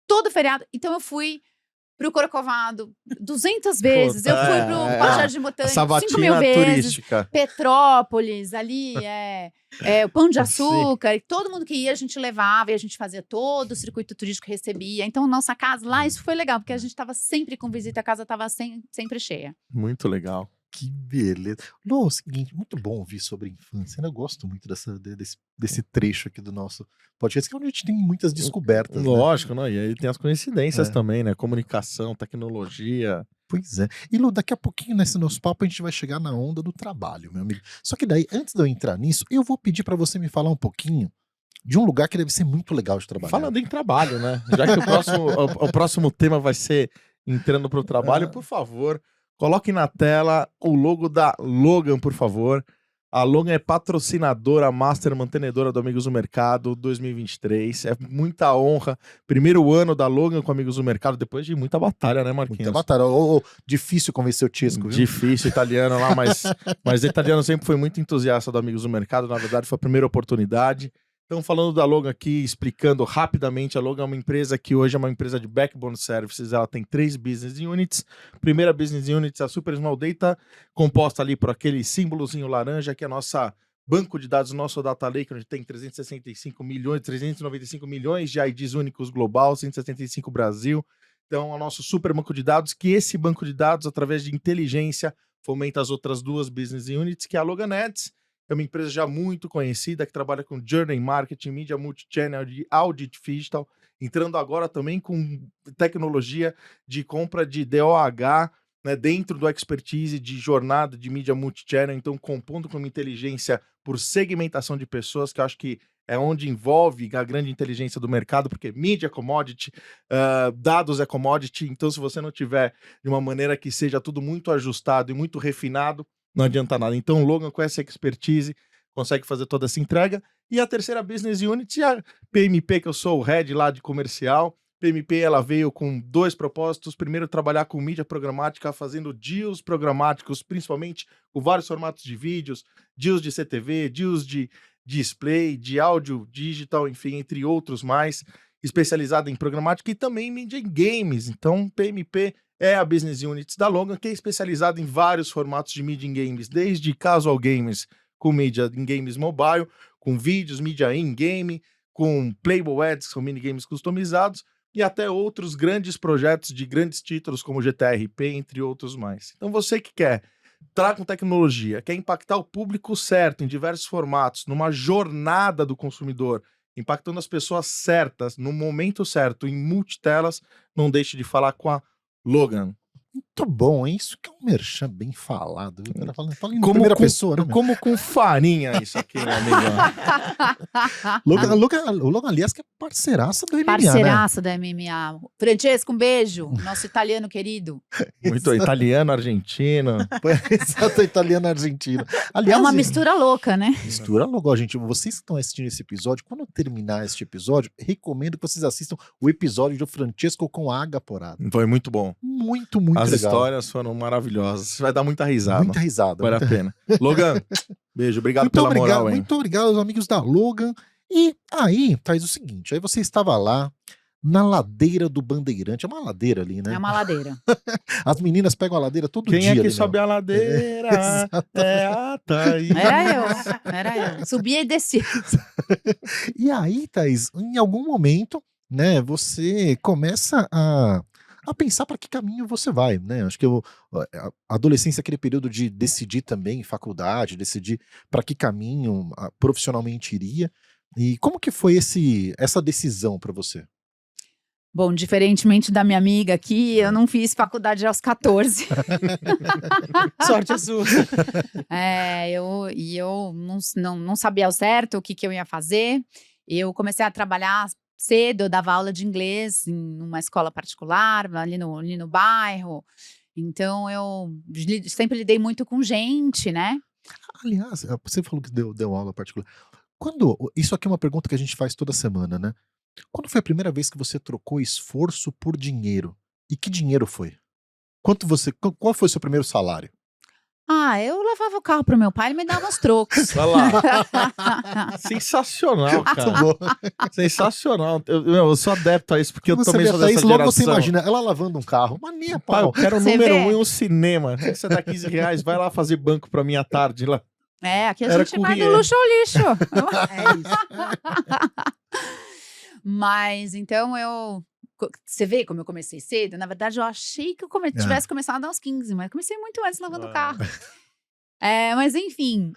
Todo feriado. Então eu fui pro Corcovado 200 vezes. Eu fui pro Parque Jardim Botânico 5.000 vezes. Turística. Petrópolis, ali, o Pão de Açúcar. E todo mundo que ia, a gente levava. E a gente fazia todo o circuito turístico, recebia. Então, nossa casa lá, isso foi legal. Porque a gente tava sempre com visita. A casa tava sempre cheia. Muito legal. Que beleza. Lô, é o seguinte, muito bom ouvir sobre infância, né? Eu gosto muito desse trecho aqui do nosso podcast, que é onde a gente tem muitas descobertas, né? Lógico, não? E aí tem as coincidências É. também, né? Comunicação, tecnologia. Pois é. E Lu, daqui a pouquinho nesse nosso papo a gente vai chegar na onda do trabalho, meu amigo. Só que daí, antes de eu entrar nisso, eu vou pedir pra você me falar um pouquinho de um lugar que deve ser muito legal de trabalhar. Falando em trabalho, né? Já que o próximo tema vai ser entrando pro trabalho, por favor, coloque na tela o logo da Logan, por favor. A Logan é patrocinadora, master mantenedora do Amigos do Mercado 2023. É muita honra. Primeiro ano da Logan com Amigos do Mercado, depois de muita batalha, né, Marquinhos? Muita batalha. Difícil convencer o Tisco, viu? Difícil, italiano lá, mas o italiano sempre foi muito entusiasta do Amigos do Mercado. Na verdade, foi a primeira oportunidade. Então, falando da Logan aqui, explicando rapidamente, a Logan é uma empresa que hoje é uma empresa de backbone services. Ela tem 3 business units. Primeira business unit é a Super Small Data, composta ali por aquele símbolozinho laranja, que é a nossa banco de dados, nosso data lake, onde tem 395 milhões de IDs únicos global, 175 Brasil. Então, é o nosso super banco de dados, que esse banco de dados, através de inteligência, fomenta as outras 2 business units, que é a Logan Ads, é uma empresa já muito conhecida, que trabalha com Journey Marketing, mídia multichannel, de audit digital, entrando agora também com tecnologia de compra de DOH, né, dentro do expertise de jornada de mídia multichannel, então compondo com uma inteligência por segmentação de pessoas, que eu acho que é onde envolve a grande inteligência do mercado, porque mídia é commodity, dados é commodity, então se você não tiver de uma maneira que seja tudo muito ajustado e muito refinado, não adianta nada. Então o Logan, com essa expertise, consegue fazer toda essa entrega. E a terceira business unit, a PMP, que eu sou o head lá de comercial. PMP, ela veio com 2 propósitos. Primeiro, trabalhar com mídia programática, fazendo deals programáticos, principalmente com vários formatos de vídeos, deals de CTV, deals de display, de áudio digital, enfim, entre outros mais, especializada em programática e também em mídia em games. Então, PMP é a business unit da Logan, que é especializada em vários formatos de mídia em games, desde casual games com mídia em games mobile, com vídeos, mídia in-game, com playable ads, com minigames customizados, e até outros grandes projetos de grandes títulos como GTA RP, entre outros mais. Então você que quer entrar com tecnologia, quer impactar o público certo em diversos formatos, numa jornada do consumidor, impactando as pessoas certas, no momento certo, em multitelas, não deixe de falar com a Logan. Muito bom, hein? Isso que é um merchan bem falado. O cara fala em primeira pessoa, né? Como com farinha isso aqui, meu amigo. O Logan, aliás, que é parceiraça do MMA, Parceiraça da MMA. Francesco, um beijo. Nosso italiano querido. Muito italiano, argentino. né? Exato, italiano argentino. Aliás, É uma mistura louca, né? mistura logo, gente. Vocês que estão assistindo esse episódio, quando eu terminar este episódio, recomendo que vocês assistam o episódio do Francesco com a Aga Porada. Foi muito bom. Muito, muito As legal. histórias foram maravilhosas. Você vai dar muita risada. Muita risada. Vale a pena. Logan, beijo. Obrigado Muito pela obrigado, moral, hein? muito obrigado aos amigos da Logan. E aí, Thaís, o seguinte, aí você estava lá na ladeira do Bandeirante, é uma ladeira ali, né? É uma ladeira. As meninas pegam a ladeira todo Quem dia. é que ali, sobe né? a ladeira? Exato. É a Thaís. Era eu. Subia e descia. E aí, Thaís, em algum momento, né, você começa a pensar para que caminho você vai, né? Acho que a adolescência é aquele período de decidir também faculdade, decidir para que caminho profissionalmente iria. E como que foi essa decisão para você? Bom, diferentemente da minha amiga aqui, eu não fiz faculdade aos 14. Sorte a sua. Eu não sabia ao certo o que eu ia fazer. Eu comecei a trabalhar cedo, eu dava aula de inglês em uma escola particular, ali no bairro. Então, eu sempre lidei muito com gente, né? Aliás, você falou que deu aula particular. Isso aqui é uma pergunta que a gente faz toda semana, né? Quando foi a primeira vez que você trocou esforço por dinheiro? E que dinheiro foi? Qual foi o seu primeiro salário? Eu levava o carro pro meu pai, ele me dava uns trocos. Olha lá. Sensacional, cara. Muito bom. Sensacional. Eu sou adepto a isso, porque eu Você também vê a sou dessa Thaís, logo você geração. imagina ela lavando um carro. Mas nem a Pai, eu pau. quero o Você número vê? 1 em um cinema. Você dá R$15, vai lá fazer banco pra minha tarde lá. Aqui a Era gente vai do courrier. luxo ao lixo. É isso. Mas, então, Você vê como eu comecei cedo? Na verdade, eu achei que eu tivesse começado aos 15, mas comecei muito antes lavando o carro. Mas enfim,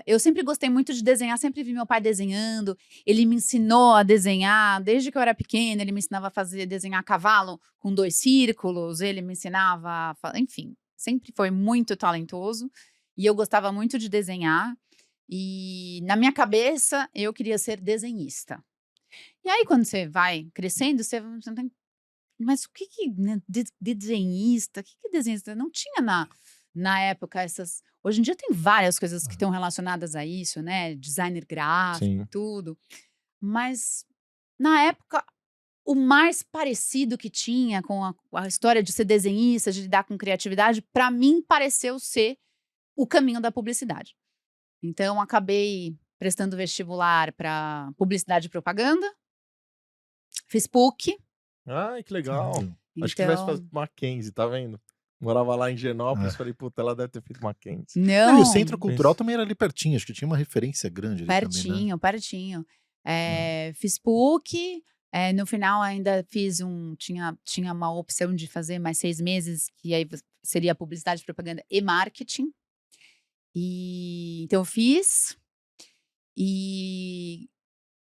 eu sempre gostei muito de desenhar, sempre vi meu pai desenhando. Ele me ensinou a desenhar, desde que eu era pequena, ele me ensinava a desenhar cavalo com 2 círculos, ele me ensinava, enfim, sempre foi muito talentoso. E eu gostava muito de desenhar. E na minha cabeça, eu queria ser desenhista. E aí, quando você vai crescendo, você tem. Mas o que né, desenhista? O que desenhista? Não tinha na época essas. Hoje em dia tem várias coisas que estão relacionadas a isso, né? Designer gráfico, Sim. tudo. Mas na época, o mais parecido que tinha com a história de ser desenhista, de lidar com criatividade, para mim pareceu ser o caminho da publicidade. Então, acabei prestando vestibular para publicidade e propaganda. Fiz PUC. Ai, que legal. Caramba. Acho que tivesse Então, feito Mackenzie, tá vendo? Morava lá em Genópolis, falei, puta, ela deve ter feito Mackenzie. Não, e não, o Centro Cultural também era ali pertinho, acho que tinha uma referência grande ali também, né? pertinho. Fiz PUC. No final ainda fiz tinha uma opção de fazer mais 6 meses, que aí seria publicidade, propaganda e marketing. Então eu fiz. E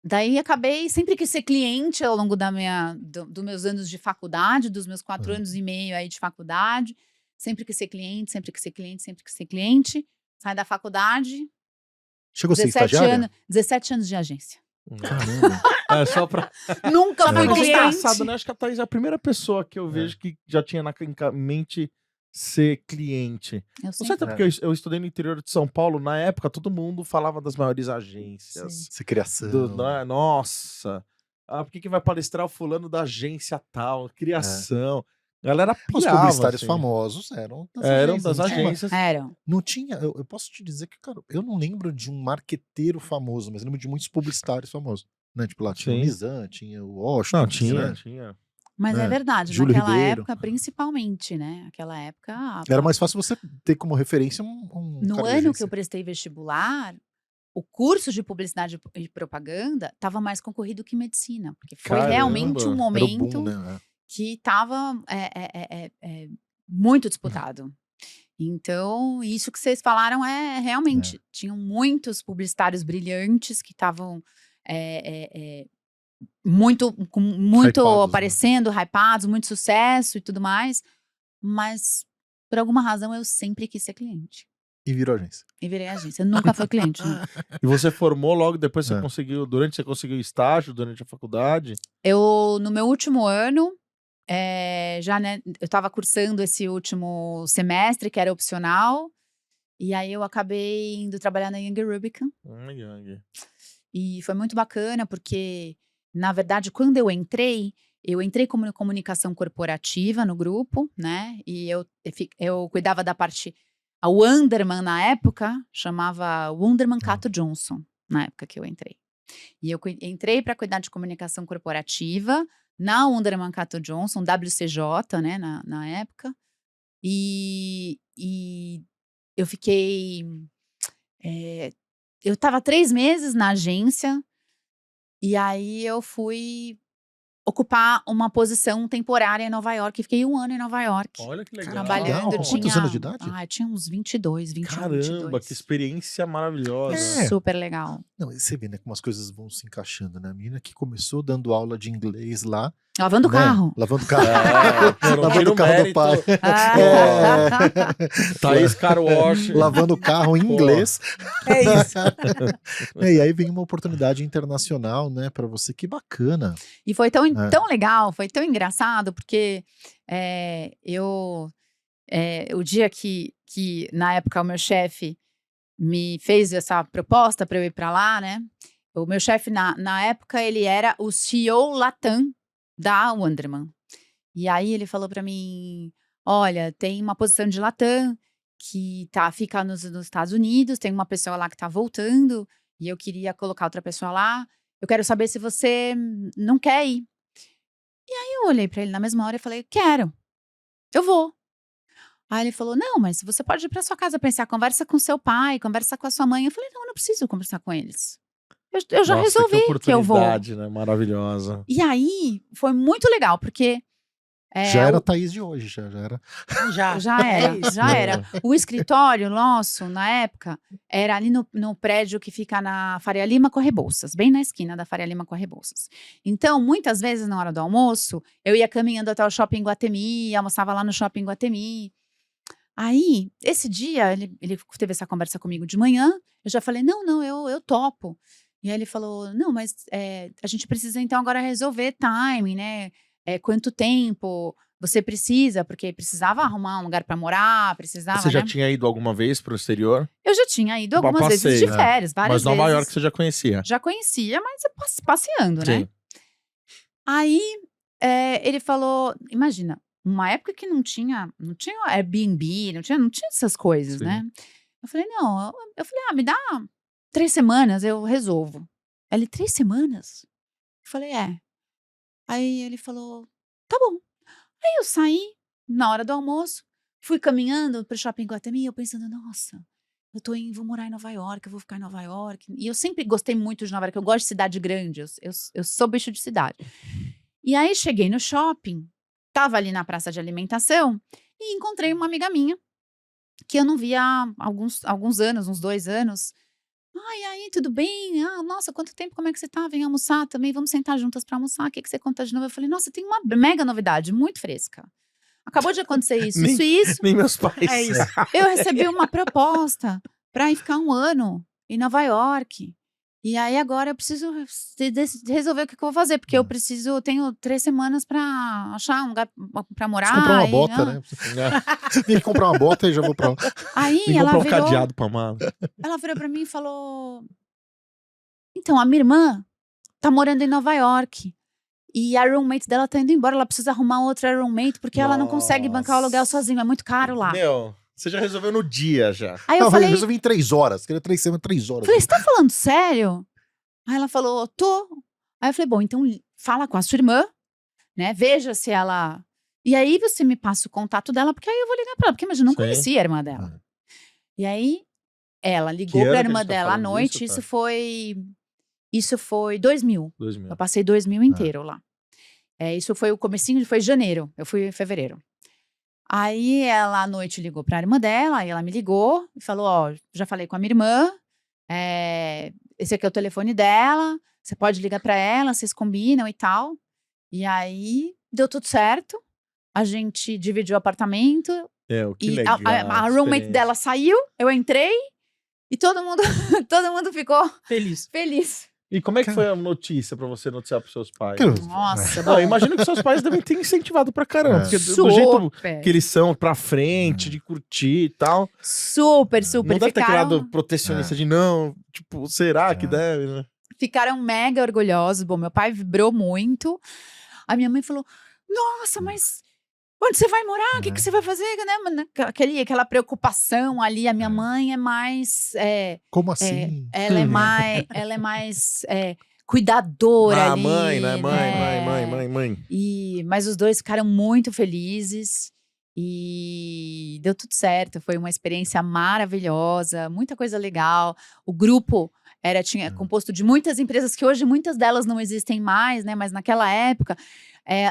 daí acabei, sempre quis ser cliente ao longo dos meus anos de faculdade, dos meus 4 anos e meio aí de faculdade. Sempre quis ser cliente, sempre quis ser cliente, sempre quis ser cliente. Sai da faculdade, Chegou a ser 17 estagiária? anos, 17 anos de agência. Caramba. Só pra. Nunca fui Mas é cliente. engraçado, né? Acho que a Thaís é a primeira pessoa que eu vejo que já tinha na mente ser cliente. Eu Não sei sempre. até porque eu estudei no interior de São Paulo, na época todo mundo falava das maiores agências. Ser criação. Nossa, por que vai palestrar o fulano da agência tal, criação. A galera Os pirava, publicitários assim. famosos eram das Eram agências. das Não tinha uma- agências. Eram. Não tinha, eu posso te dizer que, cara, eu não lembro de um marqueteiro famoso, mas eu lembro de muitos publicitários famosos. Né? Tipo, lá tinha o Sim. Nizam, tinha o Washington. Não, tinha, né? tinha. Mas é verdade, Júlio naquela Ribeiro. época, principalmente, né? Aquela época. Era mais fácil você ter como referência um No cara de ano que agência. eu prestei vestibular, o curso de publicidade e propaganda estava mais concorrido que medicina, porque foi Caramba. realmente um Era o momento boom, né? que estava muito disputado. Então, isso que vocês falaram realmente. Tinham muitos publicitários brilhantes que estavam muito Hypados, né? aparecendo, hypados, muito sucesso e tudo mais. Mas, por alguma razão, eu sempre quis ser cliente. E virou agência. E virei agência. Nunca fui cliente. Não. E você formou logo depois, você É. conseguiu, durante você conseguiu estágio, durante a faculdade? No meu último ano, eu estava cursando esse último semestre, que era opcional. E aí eu acabei indo trabalhar na Young Rubicon. E foi muito bacana, porque, na verdade, quando eu entrei como comunicação corporativa no grupo, né? E eu cuidava da parte. A Wunderman, na época, chamava Wunderman Cato Johnson, na época que eu entrei. E eu entrei para cuidar de comunicação corporativa na Wunderman Cato Johnson, WCJ, né, na época. E eu fiquei. Eu estava 3 meses na agência, e aí eu fui ocupar uma posição temporária em Nova York. Fiquei 1 ano em Nova York. Olha que legal. Trabalhando. Legal. Quantos anos de idade? Eu tinha uns 22, 21, Caramba, 22. que experiência maravilhosa. Super legal. Não, você vê, né, como as coisas vão se encaixando, né? A menina que começou dando aula de inglês lá. Lavando o né? carro. Lavando o carro. Não Lavando tira o carro do mérito. pai. Thaís Car Wash. Lavando o carro em inglês. É isso. E aí vem uma oportunidade internacional, né, pra você. Que bacana. E foi tão legal, foi tão engraçado, porque o dia que na época o meu chefe me fez essa proposta para eu ir para lá, né? O meu chefe na época ele era o CEO Latam da Wunderman. E aí ele falou para mim: olha, tem uma posição de Latam que fica nos Estados Unidos, tem uma pessoa lá que tá voltando e eu queria colocar outra pessoa lá. Eu quero saber se você não quer ir. E aí eu olhei para ele na mesma hora e falei: quero, eu vou. Aí ele falou: não, mas você pode ir para sua casa pensar, conversa com seu pai, conversa com a sua mãe. Eu falei: não, eu não preciso conversar com eles. eu já Nossa, resolvi que eu vou. oportunidade, né? Maravilhosa. E aí, foi muito legal, porque Já era a Thaís de hoje, já era. já era, É isso. já era. O escritório nosso, na época, era ali no prédio que fica na Faria Lima com a Rebouças, bem na esquina da Faria Lima com a Rebouças. Então, muitas vezes, na hora do almoço, eu ia caminhando até o Shopping Guatemi, almoçava lá no Shopping Guatemi. Aí, esse dia, ele teve essa conversa comigo de manhã, eu já falei, não, eu topo. E aí ele falou, não, mas a gente precisa então agora resolver timing, né? Quanto tempo você precisa, porque precisava arrumar um lugar para morar, precisava, Você já né? tinha ido alguma vez pro exterior? Eu já tinha ido Pra algumas vezes de passeio, né? férias, várias Mas Nova vezes. York você já conhecia. Já conhecia, mas passeando, né? Sim. Aí ele falou, imagina, uma época que não tinha Airbnb, não tinha essas coisas, Sim. né? Eu falei, não, eu falei, me dá 3 semanas, eu resolvo. Ele, 3 semanas? Eu falei, Aí ele falou, tá bom. Aí eu saí na hora do almoço, fui caminhando pro Shopping Guatemi, eu pensando, nossa, vou morar em Nova York, eu vou ficar em Nova York. E eu sempre gostei muito de Nova York, eu gosto de cidade grande, eu sou bicho de cidade. E aí cheguei no shopping, tava ali na praça de alimentação e encontrei uma amiga minha, que eu não via há alguns anos, uns 2 anos. Ai, aí, tudo bem? Ah, nossa, quanto tempo, como é que você tá? Vem almoçar também, vamos sentar juntas pra almoçar, o que você conta de novo? Eu falei, nossa, tem uma mega novidade, muito fresca. Acabou de acontecer isso, Nem- isso e isso. Nem meus pais. É isso. Eu recebi uma proposta pra ir ficar 1 ano em Nova York. E aí agora eu preciso resolver o que eu vou fazer, porque eu tenho 3 semanas pra achar um lugar pra morar. Preciso comprar uma e, bota, né? Tem que comprar uma bota e já vou pra lá. Aí Tem que ela comprar um virou, cadeado pra mala. ela virou pra mim e falou, então, a minha irmã tá morando em Nova York. E a roommate dela tá indo embora, ela precisa arrumar outra roommate, porque ela não consegue bancar o aluguel Nossa. sozinha, é muito caro lá. Meu, você já resolveu no dia já. Aí eu Não, falei, resolvi em 3 horas. Queria 3 semanas, 3 horas. você tá falando sério? Aí ela falou, tô. Aí eu falei, bom, então fala com a sua irmã, né? Veja se ela. E aí você me passa o contato dela, porque aí eu vou ligar pra ela, porque imagina, eu não Sim. conhecia a irmã dela. E aí ela ligou Que ano pra que a irmã gente tá dela à falando noite, disso, tá? isso foi 2000. 2000. Eu passei 2000 inteiro lá. Isso foi o comecinho, foi janeiro. Eu fui em fevereiro. Aí ela à noite ligou pra irmã dela, aí ela me ligou e falou, ó, já falei com a minha irmã, esse aqui é o telefone dela, você pode ligar pra ela, vocês combinam e tal. E aí deu tudo certo, a gente dividiu o apartamento Que e legal. a roommate experiência. dela saiu, eu entrei e todo mundo ficou Feliz. feliz. E como é que foi a notícia pra você noticiar pros seus pais? Nossa, Não, bom. eu imagino que seus pais devem ter incentivado pra caramba. É. Porque do jeito Super, que eles são, pra frente, de curtir e tal. super. Não deve ter aquele Ficaram- lado protecionista de não, tipo, será que deve, né? Ficaram mega orgulhosos. Bom, meu pai vibrou muito. A minha mãe falou, nossa, mas onde você vai morar? O que você vai fazer? Né? Aquela preocupação ali. A minha mãe é mais... Como assim? ela é mais cuidadora ali. Mãe, né? né? Mãe. Mas os dois ficaram muito felizes. E deu tudo certo. Foi uma experiência maravilhosa. Muita coisa legal. O grupo... tinha composto de muitas empresas que hoje muitas delas não existem mais, né? Mas naquela época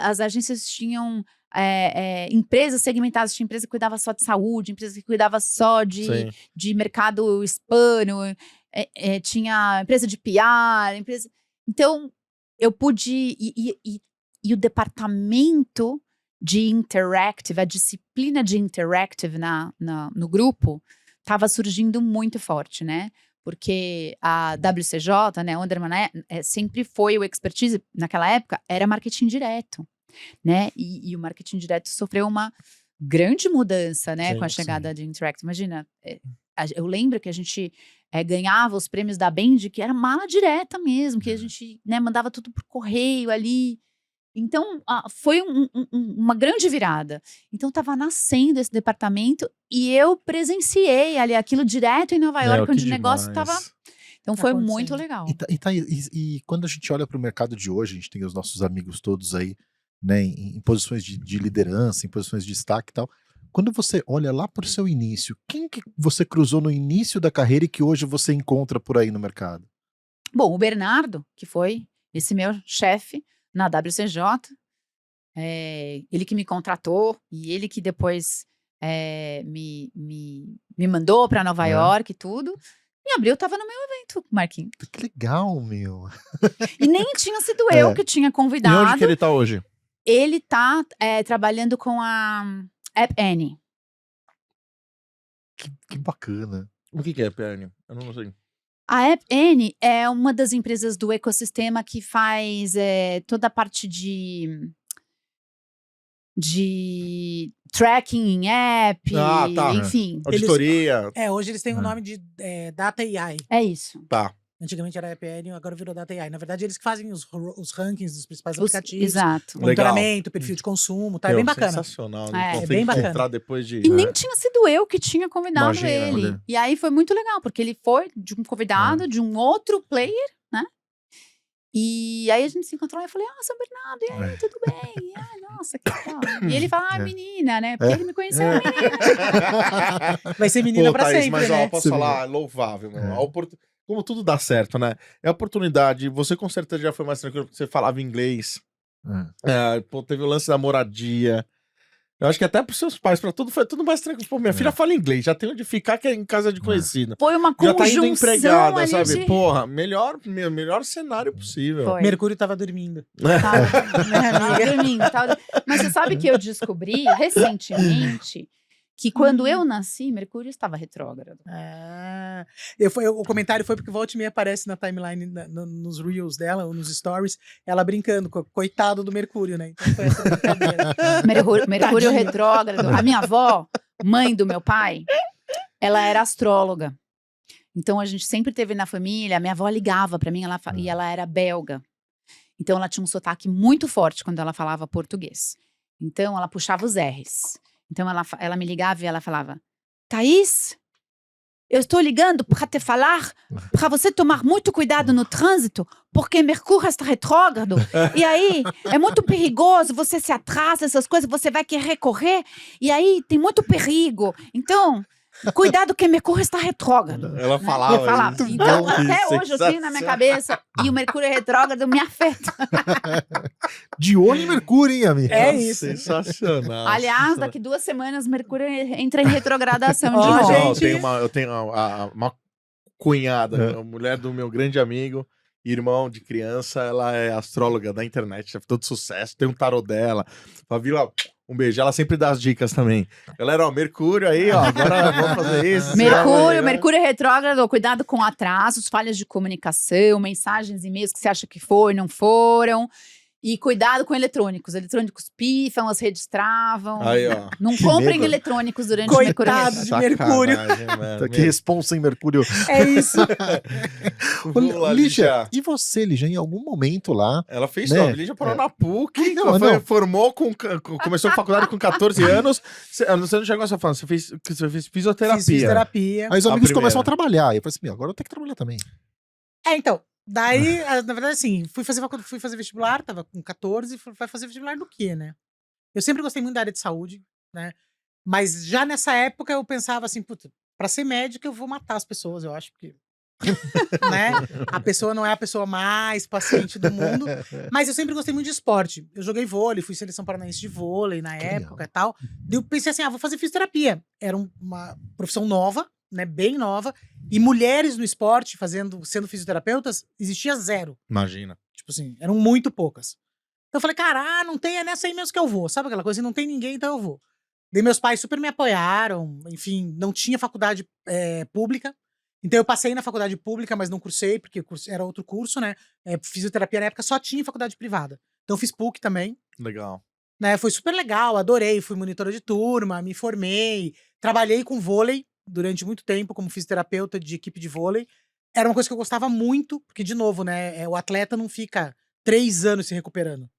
as agências tinham empresas segmentadas, tinha empresa que cuidava só de saúde, empresa que cuidava só Sim. de mercado hispano, tinha empresa de PR, empresa. Então eu pude e o departamento de interactive, a disciplina de interactive no grupo estava surgindo muito forte, né? Porque a WCJ, né, Onderman, sempre foi o expertise, naquela época, era marketing direto, né? E o marketing direto sofreu uma grande mudança, né, Sim, com a chegada de Interact. Imagina, eu lembro que a gente ganhava os prêmios da Band, que era mala direta mesmo, que a gente, né, mandava tudo por correio ali. Então, foi uma grande virada. Então, estava nascendo esse departamento e eu presenciei ali aquilo direto em Nova York, onde o negócio estava... Então, Tá foi acontecendo. muito legal. E quando a gente olha para o mercado de hoje, a gente tem os nossos amigos todos aí, né, em posições de liderança, em posições de destaque e tal. Quando você olha lá para o seu início, quem que você cruzou no início da carreira e que hoje você encontra por aí no mercado? Bom, o Bernardo, que foi esse meu chefe na WCJ, ele que me contratou e ele que depois me mandou para Nova York e tudo. Em abril eu tava no meu evento, Marquinhos. Que legal, meu. E nem tinha sido eu que tinha E convidado. onde que ele tá hoje? Ele tá trabalhando com a App Annie. Que bacana. O que é PN? Eu não sei. A App Annie é uma das empresas do ecossistema que faz toda a parte de tracking em app, tá. enfim. Auditoria. Hoje eles têm o nome de Data AI. É isso. Tá. Antigamente era EPN, agora virou Data AI. Na verdade, eles que fazem os rankings dos principais Os- aplicativos. exato. Monitoramento, perfil de consumo, tá? É Meu, bem bacana. Sensacional. É, Então, é tem bem que bacana. encontrar depois de... E nem tinha sido eu que tinha convidado Imagina, ele. olha. E aí foi muito legal, porque ele foi de um convidado, de um outro player, né? E aí a gente se encontrou e eu falei, São Bernardo, e aí, tudo bem? E, nossa, que legal. E ele fala, menina, né? Porque ele me conheceu, menina. Vai ser menina Pô, pra Thaís, sempre, mas né? ó, posso Sim. falar, louvável, meu. Como tudo dá certo, né? É a oportunidade. Você com certeza já foi mais tranquilo porque você falava inglês. Pô, teve o lance da moradia. Eu acho que até pros seus pais, pra tudo, foi tudo mais tranquilo. Pô, minha filha fala inglês, já tem onde ficar, que é em casa de conhecida. Foi uma Já tá conjunção indo empregada, ali sabe? de... Porra, melhor cenário possível. Foi. Mercúrio tava dormindo. Tava dormindo. Mas você sabe que eu descobri recentemente que quando eu nasci, Mercúrio estava retrógrado. O comentário foi porque volta e meia aparece na timeline, nos reels dela, ou nos stories, ela brincando, coitado do Mercúrio, né? Então foi essa brincadeira. Mercúrio Tadinho. retrógrado. A minha avó, mãe do meu pai, ela era astróloga. Então a gente sempre teve na família, minha avó ligava pra mim, e ela era belga. Então ela tinha um sotaque muito forte quando ela falava português. Então ela puxava os R's. Então ela me ligava e ela falava, Thaís, eu estou ligando para te falar, para você tomar muito cuidado no trânsito, porque Mercúrio está retrógrado, e aí é muito perigoso, você se atrasa, essas coisas, você vai querer correr, e aí tem muito perigo. Então, cuidado que Mercúrio está retrógrado. Ela né? falava. Eu falava. isso. Então, Que até hoje eu tenho na minha cabeça, e o Mercúrio retrógrado me afeta. De olho em Mercúrio, hein, amigo? É Nossa, isso. Sensacional. Aliás, daqui 2 semanas, Mercúrio entra em retrogradação Ó, de Não, novo. gente. eu tenho uma cunhada, a mulher do meu grande amigo, irmão de criança, ela é astróloga da internet, já todo sucesso, tem um tarô dela. Fabíola, um beijo, ela sempre dá as dicas também. Galera, ó, Mercúrio aí, ó, agora vamos fazer isso. Mercúrio retrógrado, cuidado com atrasos, falhas de comunicação, mensagens, e-mails que você acha que foi, não foram. E cuidado com eletrônicos. Eletrônicos pifam, as redes travam. Aí, ó. Não Que comprem medo. eletrônicos durante o Mercúrio Coitado retrógrado. de Mercúrio. Mano. Que responsa em Mercúrio. É isso. Vamos lá, Lígia, Lígia. e você, Lígia, em algum momento lá, Ela fez Né? só, a Lígia parou na PUC, Não, ela não. formou, começou a faculdade com 14 anos. Você não chegou a falar, você fez fisioterapia. Fiz fisioterapia. aí os A amigos primeira. começam a trabalhar. E eu falei assim, meu, agora eu tenho que trabalhar também. Então, daí, na verdade, assim, fui fazer vestibular, tava com 14, vai fazer vestibular do quê, né? Eu sempre gostei muito da área de saúde, né? Mas já nessa época eu pensava assim, puta, pra ser médica eu vou matar as pessoas, eu acho que. Né? A pessoa não é a pessoa mais paciente do mundo, mas eu sempre gostei muito de esporte. Eu joguei vôlei, fui seleção paranaense de vôlei na época e tal. Daí eu pensei assim, vou fazer fisioterapia. Era uma profissão nova, né, bem nova, e mulheres no esporte sendo fisioterapeutas, existia zero. Imagina. Tipo assim, eram muito poucas. Então eu falei, cara, não tem, é nessa aí mesmo que eu vou. Sabe aquela coisa assim, não tem ninguém, então eu vou. Daí meus pais super me apoiaram, enfim, não tinha faculdade pública. Então eu passei na faculdade pública, mas não cursei, porque era outro curso, né? Fisioterapia na época só tinha faculdade privada. Então eu fiz PUC também. Legal. Né, foi super legal, adorei, fui monitora de turma, me formei, trabalhei com vôlei durante muito tempo como fisioterapeuta de equipe de vôlei. Era uma coisa que eu gostava muito, porque, de novo, né, o atleta não fica 3 anos se recuperando.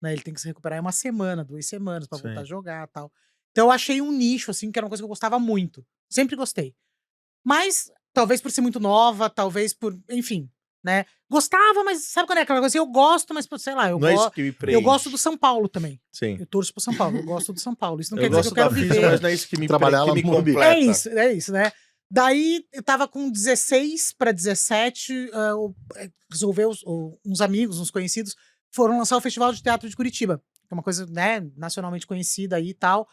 Né, ele tem que se recuperar em 1 semana, 2 semanas pra voltar a jogar e tal. Então eu achei um nicho, assim, que era uma coisa que eu gostava muito. Sempre gostei. Mas, talvez por ser muito nova, talvez por, enfim, né? Gostava, mas sabe quando é aquela coisa assim? Eu gosto, mas, sei lá, Não é isso que me preenche. eu gosto do São Paulo também. Sim. Eu torço pro São Paulo, eu gosto do São Paulo. Isso não Eu quer dizer que gosto eu quero da física, viver. mas não é isso que me, Trabalhar que lá me no Morumbi. completa. É isso, né? Daí, eu tava com 16 para 17, resolveu, uns amigos, uns conhecidos, foram lançar o Festival de Teatro de Curitiba, que é uma coisa, né, nacionalmente conhecida aí e tal.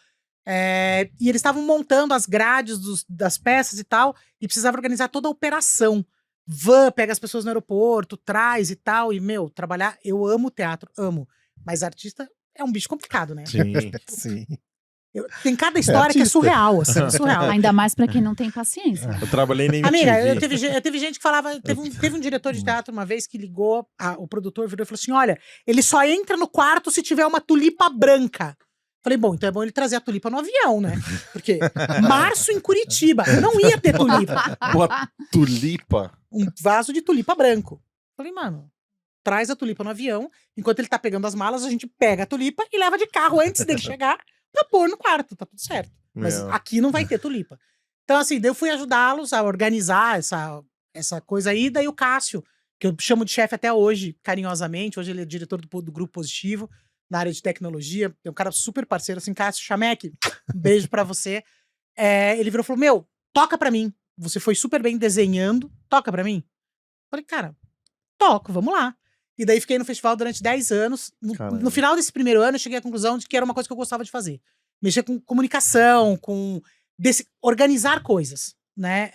E eles estavam montando as grades das peças e tal, e precisava organizar toda a operação. Van, pega as pessoas no aeroporto, traz e tal, e, trabalhar, eu amo teatro, amo, mas artista é um bicho complicado, né? Sim. Sim. Tem cada história que é artista. surreal, assim, surreal. Ainda mais pra quem não tem paciência. Eu trabalhei na MTV. Amiga, teve gente que falava. Teve um diretor de teatro uma vez que ligou, o produtor virou e falou assim: olha, ele só entra no quarto se tiver uma tulipa branca. Falei, bom, então é bom ele trazer a tulipa no avião, né? Porque março em Curitiba, não ia ter tulipa. Uma tulipa. Um vaso de tulipa branco. Falei, mano, traz a tulipa no avião. Enquanto ele tá pegando as malas, a gente pega a tulipa e leva de carro antes dele chegar pra pôr no quarto, tá tudo certo. Mas Meu. aqui não vai ter tulipa. Então, assim, daí eu fui ajudá-los a organizar essa coisa aí. Daí o Cássio, que eu chamo de chefe até hoje, carinhosamente, hoje ele é diretor do Grupo Positivo, na área de tecnologia, é um cara super parceiro, assim, Cássio Chamek, um beijo pra você. Ele virou e falou, toca pra mim, você foi super bem desenhando, toca pra mim. Falei, cara, toco, vamos lá. E daí fiquei no festival durante 10 anos. No final desse primeiro ano, eu cheguei à conclusão de que era uma coisa que eu gostava de fazer. Mexer com comunicação, organizar coisas, né,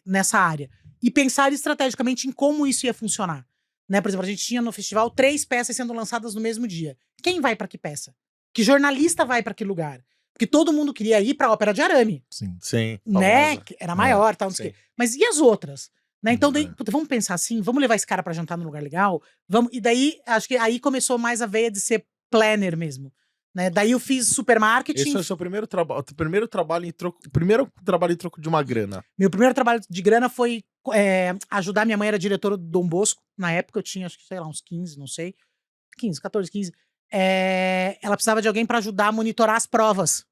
nessa área. E pensar estrategicamente em como isso ia funcionar. Né? Por exemplo, a gente tinha no festival 3 peças sendo lançadas no mesmo dia. Quem vai pra que peça? Que jornalista vai pra que lugar? Porque todo mundo queria ir pra Ópera de Arame. Sim. Né? Famosa. Que era maior, tal, não sei o quê. Mas e as outras? Né? Então, daí, É. puta, vamos pensar assim, vamos levar esse cara pra jantar num lugar legal? Vamos. E daí, acho que aí começou mais a veia de ser planner mesmo. Né? Daí eu fiz supermarketing. Esse é o seu primeiro trabalho. Primeiro trabalho em troco de uma grana. Meu primeiro trabalho de grana foi ajudar. Minha mãe era diretora do Dom Bosco. Na época eu tinha, acho que, sei lá, uns 15, não sei. 14, 15. Ela precisava de alguém pra ajudar a monitorar as provas.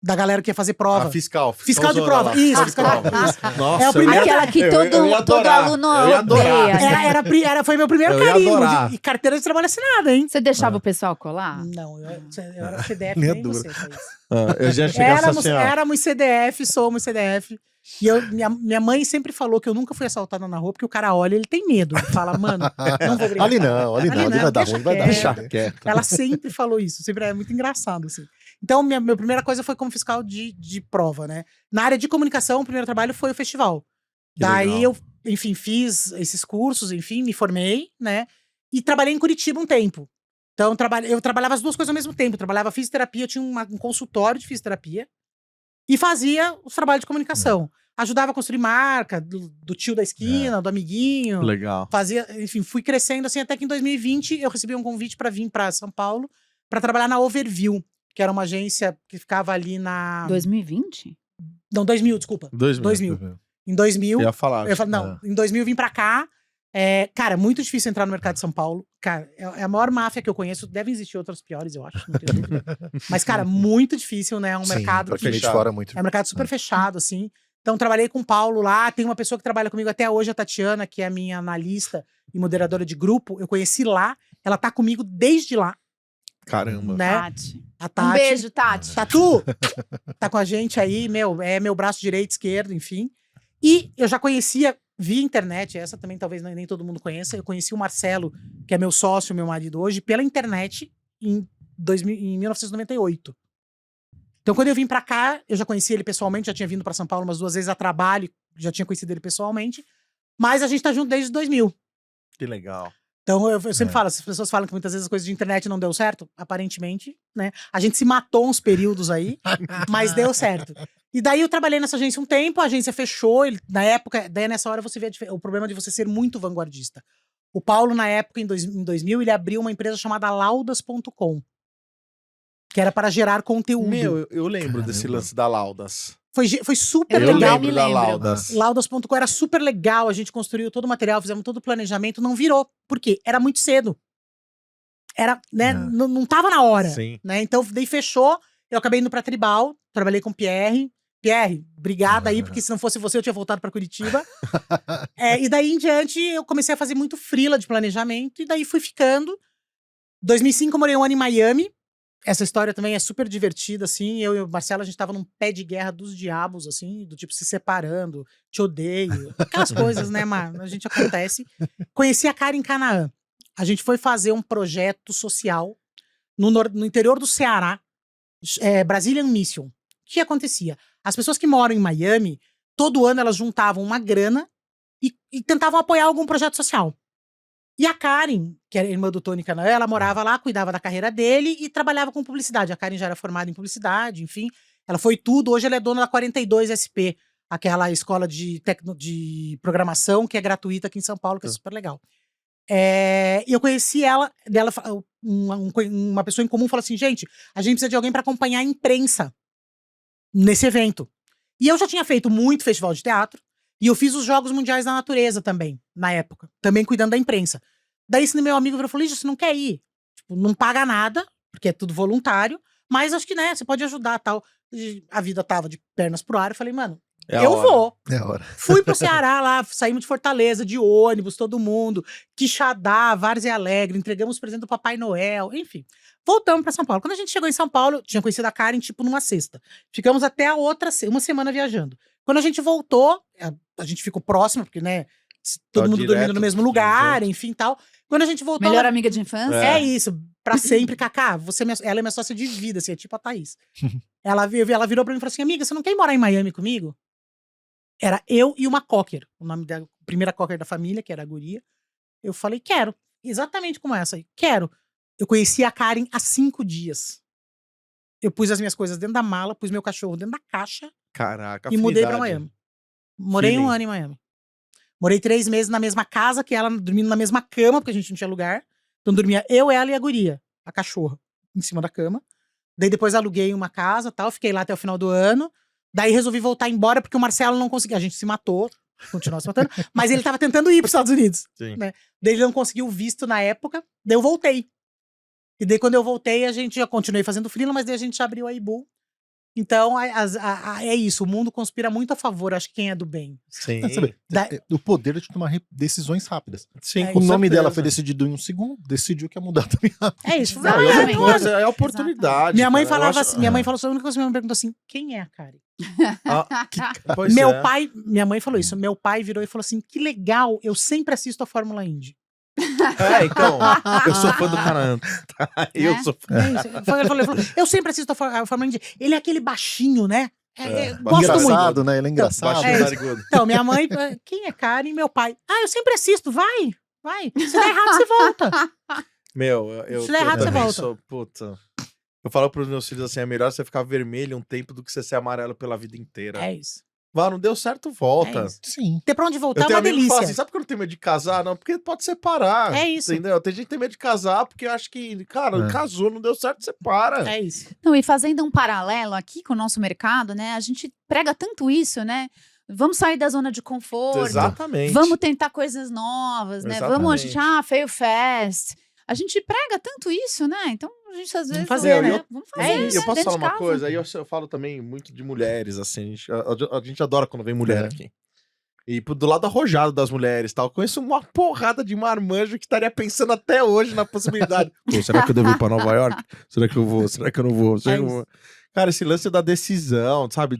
Da galera que ia fazer prova. Ah, fiscal. Fiscal de prova. Lá. Isso, Fiscal de fiscal de prova. Nossa, É o primeiro- Aquela que eu todo ia adorar, aluno eu ia adorar. odeia. Foi meu primeiro Eu ia carimbo. adorar. E carteira de trabalho assinada, hein? Você deixava o pessoal colar? Não, eu era CDF, Nem é nem duro. você, Thaís. Eu já chegasse assim, ó. Éramos CDF, somos CDF. E minha mãe sempre falou que eu nunca fui assaltada na rua, porque o cara olha e ele tem medo. Ele fala, mano, não vou brigar. Ali não, ali vai dar deixa ruim, vai dar quieto. ruim. Deixa quieto. Ela sempre falou isso, sempre é muito engraçado, assim. Então, minha primeira coisa foi como fiscal de prova, né? Na área de comunicação, o primeiro trabalho foi o festival. Que Daí legal. eu, enfim, fiz esses cursos, enfim, me formei, né? E trabalhei em Curitiba um tempo. Então, eu trabalhava as duas coisas ao mesmo tempo. Eu trabalhava fisioterapia, eu tinha um consultório de fisioterapia e fazia os trabalhos de comunicação. Ajudava a construir marca do tio da esquina, do amiguinho. Legal. Fazia, enfim, fui crescendo assim até que em 2020 eu recebi um convite para vir para São Paulo para trabalhar na Overview, que era uma agência que ficava ali na 2020? Não, 2000, desculpa. 2000. Em 2000, Eu ia falar. eu falei, não, em 2000 eu vim pra cá. Cara, muito difícil entrar no mercado de São Paulo. Cara, é a maior máfia que eu conheço. Devem existir outras piores, eu acho, não tenho dúvida. Mas, cara, muito difícil, né? É um mercado pra que quem é de fora é muito. é um mercado super fechado, assim. Então, trabalhei com o Paulo lá. Tem uma pessoa que trabalha comigo até hoje, a Tatiana, que é a minha analista e moderadora de grupo. Eu conheci lá. Ela tá comigo desde lá, Caramba. né? Tati. A Tati. Um beijo, Tati. Tatu! Tá com a gente aí, é meu braço direito, esquerdo, enfim. E eu já conhecia via internet, essa também talvez nem todo mundo conheça. Eu conheci o Marcelo, que é meu sócio, meu marido hoje, pela internet em 1998. Então, quando eu vim pra cá, eu já conheci ele pessoalmente, já tinha vindo pra São Paulo umas 2 vezes a trabalho, já tinha conhecido ele pessoalmente. Mas a gente tá junto desde 2000. Que legal. Então, eu sempre falo, as pessoas falam que muitas vezes as coisas de internet não deu certo, aparentemente, né? A gente se matou uns períodos aí, mas deu certo. E daí eu trabalhei nessa agência um tempo, a agência fechou, na época, daí nessa hora você vê o problema de você ser muito vanguardista. O Paulo, na época, em 2000, ele abriu uma empresa chamada Laudas.com, que era para gerar conteúdo. Meu, eu lembro desse lance da Laudas. Foi super Eu legal. lembro da Laudas. Laudas.com era super legal, a gente construiu todo o material, fizemos todo o planejamento, não virou. Por quê? Era muito cedo. Era, né, não tava na hora. Sim. Né? Então, daí fechou, eu acabei indo pra Tribal, trabalhei com o Pierre. Pierre, obrigada aí, porque se não fosse você eu tinha voltado pra Curitiba. E daí em diante eu comecei a fazer muito freela de planejamento, e daí fui ficando. 2005 eu morei um ano em Miami, Essa história também é super divertida, assim. Eu e o Marcelo, a gente tava num pé de guerra dos diabos, assim, do tipo se separando, te odeio. Aquelas coisas, né, mano? A gente acontece. Conheci a Karen em Canaã. A gente foi fazer um projeto social no interior do Ceará, Brazilian Mission. O que acontecia? As pessoas que moram em Miami, todo ano elas juntavam uma grana e tentavam apoiar algum projeto social. E a Karen, que era irmã do Tony Canaã, ela morava lá, cuidava da carreira dele e trabalhava com publicidade. A Karen já era formada em publicidade, enfim. Ela foi tudo. Hoje ela é dona da 42SP, aquela escola de programação que é gratuita aqui em São Paulo, que é super legal. E eu conheci ela, uma pessoa em comum falou assim, gente, a gente precisa de alguém para acompanhar a imprensa nesse evento. E eu já tinha feito muito festival de teatro, e eu fiz os Jogos Mundiais da Natureza também, na época. Também cuidando da imprensa. Daí esse meu amigo virou e falou, Lígia, você não quer ir? Tipo, não paga nada, porque é tudo voluntário, mas acho que, né, você pode ajudar tal. E a vida tava de pernas pro ar, eu falei, mano, eu vou. É a hora. Fui pro Ceará lá, saímos de Fortaleza, de ônibus, todo mundo, Quixadá, Várzea Alegre, entregamos presente do Papai Noel, enfim. Voltamos pra São Paulo. Quando a gente chegou em São Paulo, tinha conhecido a Karen, tipo, numa sexta. Ficamos até uma semana viajando. Quando a gente voltou, a gente ficou próximo, porque, né, todo mundo dormindo no mesmo lugar, enfim, tal. Quando a gente voltou... Melhor amiga de infância? É isso, pra sempre, Cacá. Ela é minha sócia de vida, assim, é tipo a Thaís. Ela virou pra mim e falou assim, amiga, você não quer ir morar em Miami comigo? Era eu e uma cocker, o nome da primeira cocker da família, que era a guria. Eu falei, quero. Exatamente como essa aí. Quero. Eu conheci a Karen há 5 dias. Eu pus as minhas coisas dentro da mala, pus meu cachorro dentro da caixa. Caraca, E mudei pra afinidade. Miami. Morei Feeling. 1 ano em Miami. Morei 3 meses na mesma casa que ela, dormindo na mesma cama, porque a gente não tinha lugar. Então dormia eu, ela e a guria, a cachorra, em cima da cama. Daí depois aluguei uma casa e tal, fiquei lá até o final do ano. Daí resolvi voltar embora porque o Marcelo não conseguia. A gente se matou, continuou se matando, mas ele tava tentando ir pros Estados Unidos. Sim. Né? Daí ele não conseguiu visto na época, daí eu voltei. E daí quando eu voltei, a gente já continuei fazendo freela, mas daí a gente abriu a Ibu. Então é isso, o mundo conspira muito a favor, acho que quem é do bem. Sim. Sabe, Da- o poder de tomar decisões rápidas. Sim, É, com O nome certeza. dela foi decidido em 1 segundo, decidiu que ia mudar também rápido. É isso. Não, e outra Exatamente. coisa, é a oportunidade. Minha mãe cara. Eu falava acho- assim, minha mãe falou assim, a única coisa que minha mãe me perguntou assim, quem é a Karen? Ah, pois Meu é. pai, minha mãe falou isso, meu pai virou e falou assim, que legal, eu sempre assisto a Fórmula Indy. Então, eu sou fã do Canaã. Eu Né? sou fã. É isso. Ele falou, eu sempre assisto a Fórmula Indy. Ele é aquele baixinho, né? Gosto muito. Engraçado, né? Ele é engraçado. Baixinho É isso. narigudo. Então, minha mãe, quem é Karen? Meu pai. Eu sempre assisto, vai. Se der errado, você volta. Meu, eu Se der errado, você também volta. sou, puta. Eu falo pros meus filhos assim, é melhor você ficar vermelho um tempo do que você ser amarelo pela vida inteira. É isso. Vá, não deu certo, volta. É isso. Sim. Ter pra onde voltar Eu é tenho uma amigo que fala assim, delícia. sabe por que eu não tenho medo de casar? Não, porque pode separar. É isso. Entendeu? Tem gente que tem medo de casar porque acha que, cara, É. casou, não deu certo, separa. É isso. Não, e fazendo um paralelo aqui com o nosso mercado, né? A gente prega tanto isso, né? Vamos sair da zona de conforto. Exatamente. Vamos tentar coisas novas, né? Vamos, a gente, fail fast. A gente prega tanto isso, né? Então, a gente às vezes... fazer, né? Vamos fazer, É né? isso. Eu posso Dentro falar de uma casa. coisa? Aí eu falo também muito de mulheres, assim. A gente adora quando vem mulher É. aqui. E do lado arrojado das mulheres, tal. Conheço uma porrada de marmanjo que estaria pensando até hoje na possibilidade. Pô, será que eu devo ir pra Nova York? Será que eu vou? Será que eu não vou? Será que eu vou? Cara, esse lance da decisão, sabe?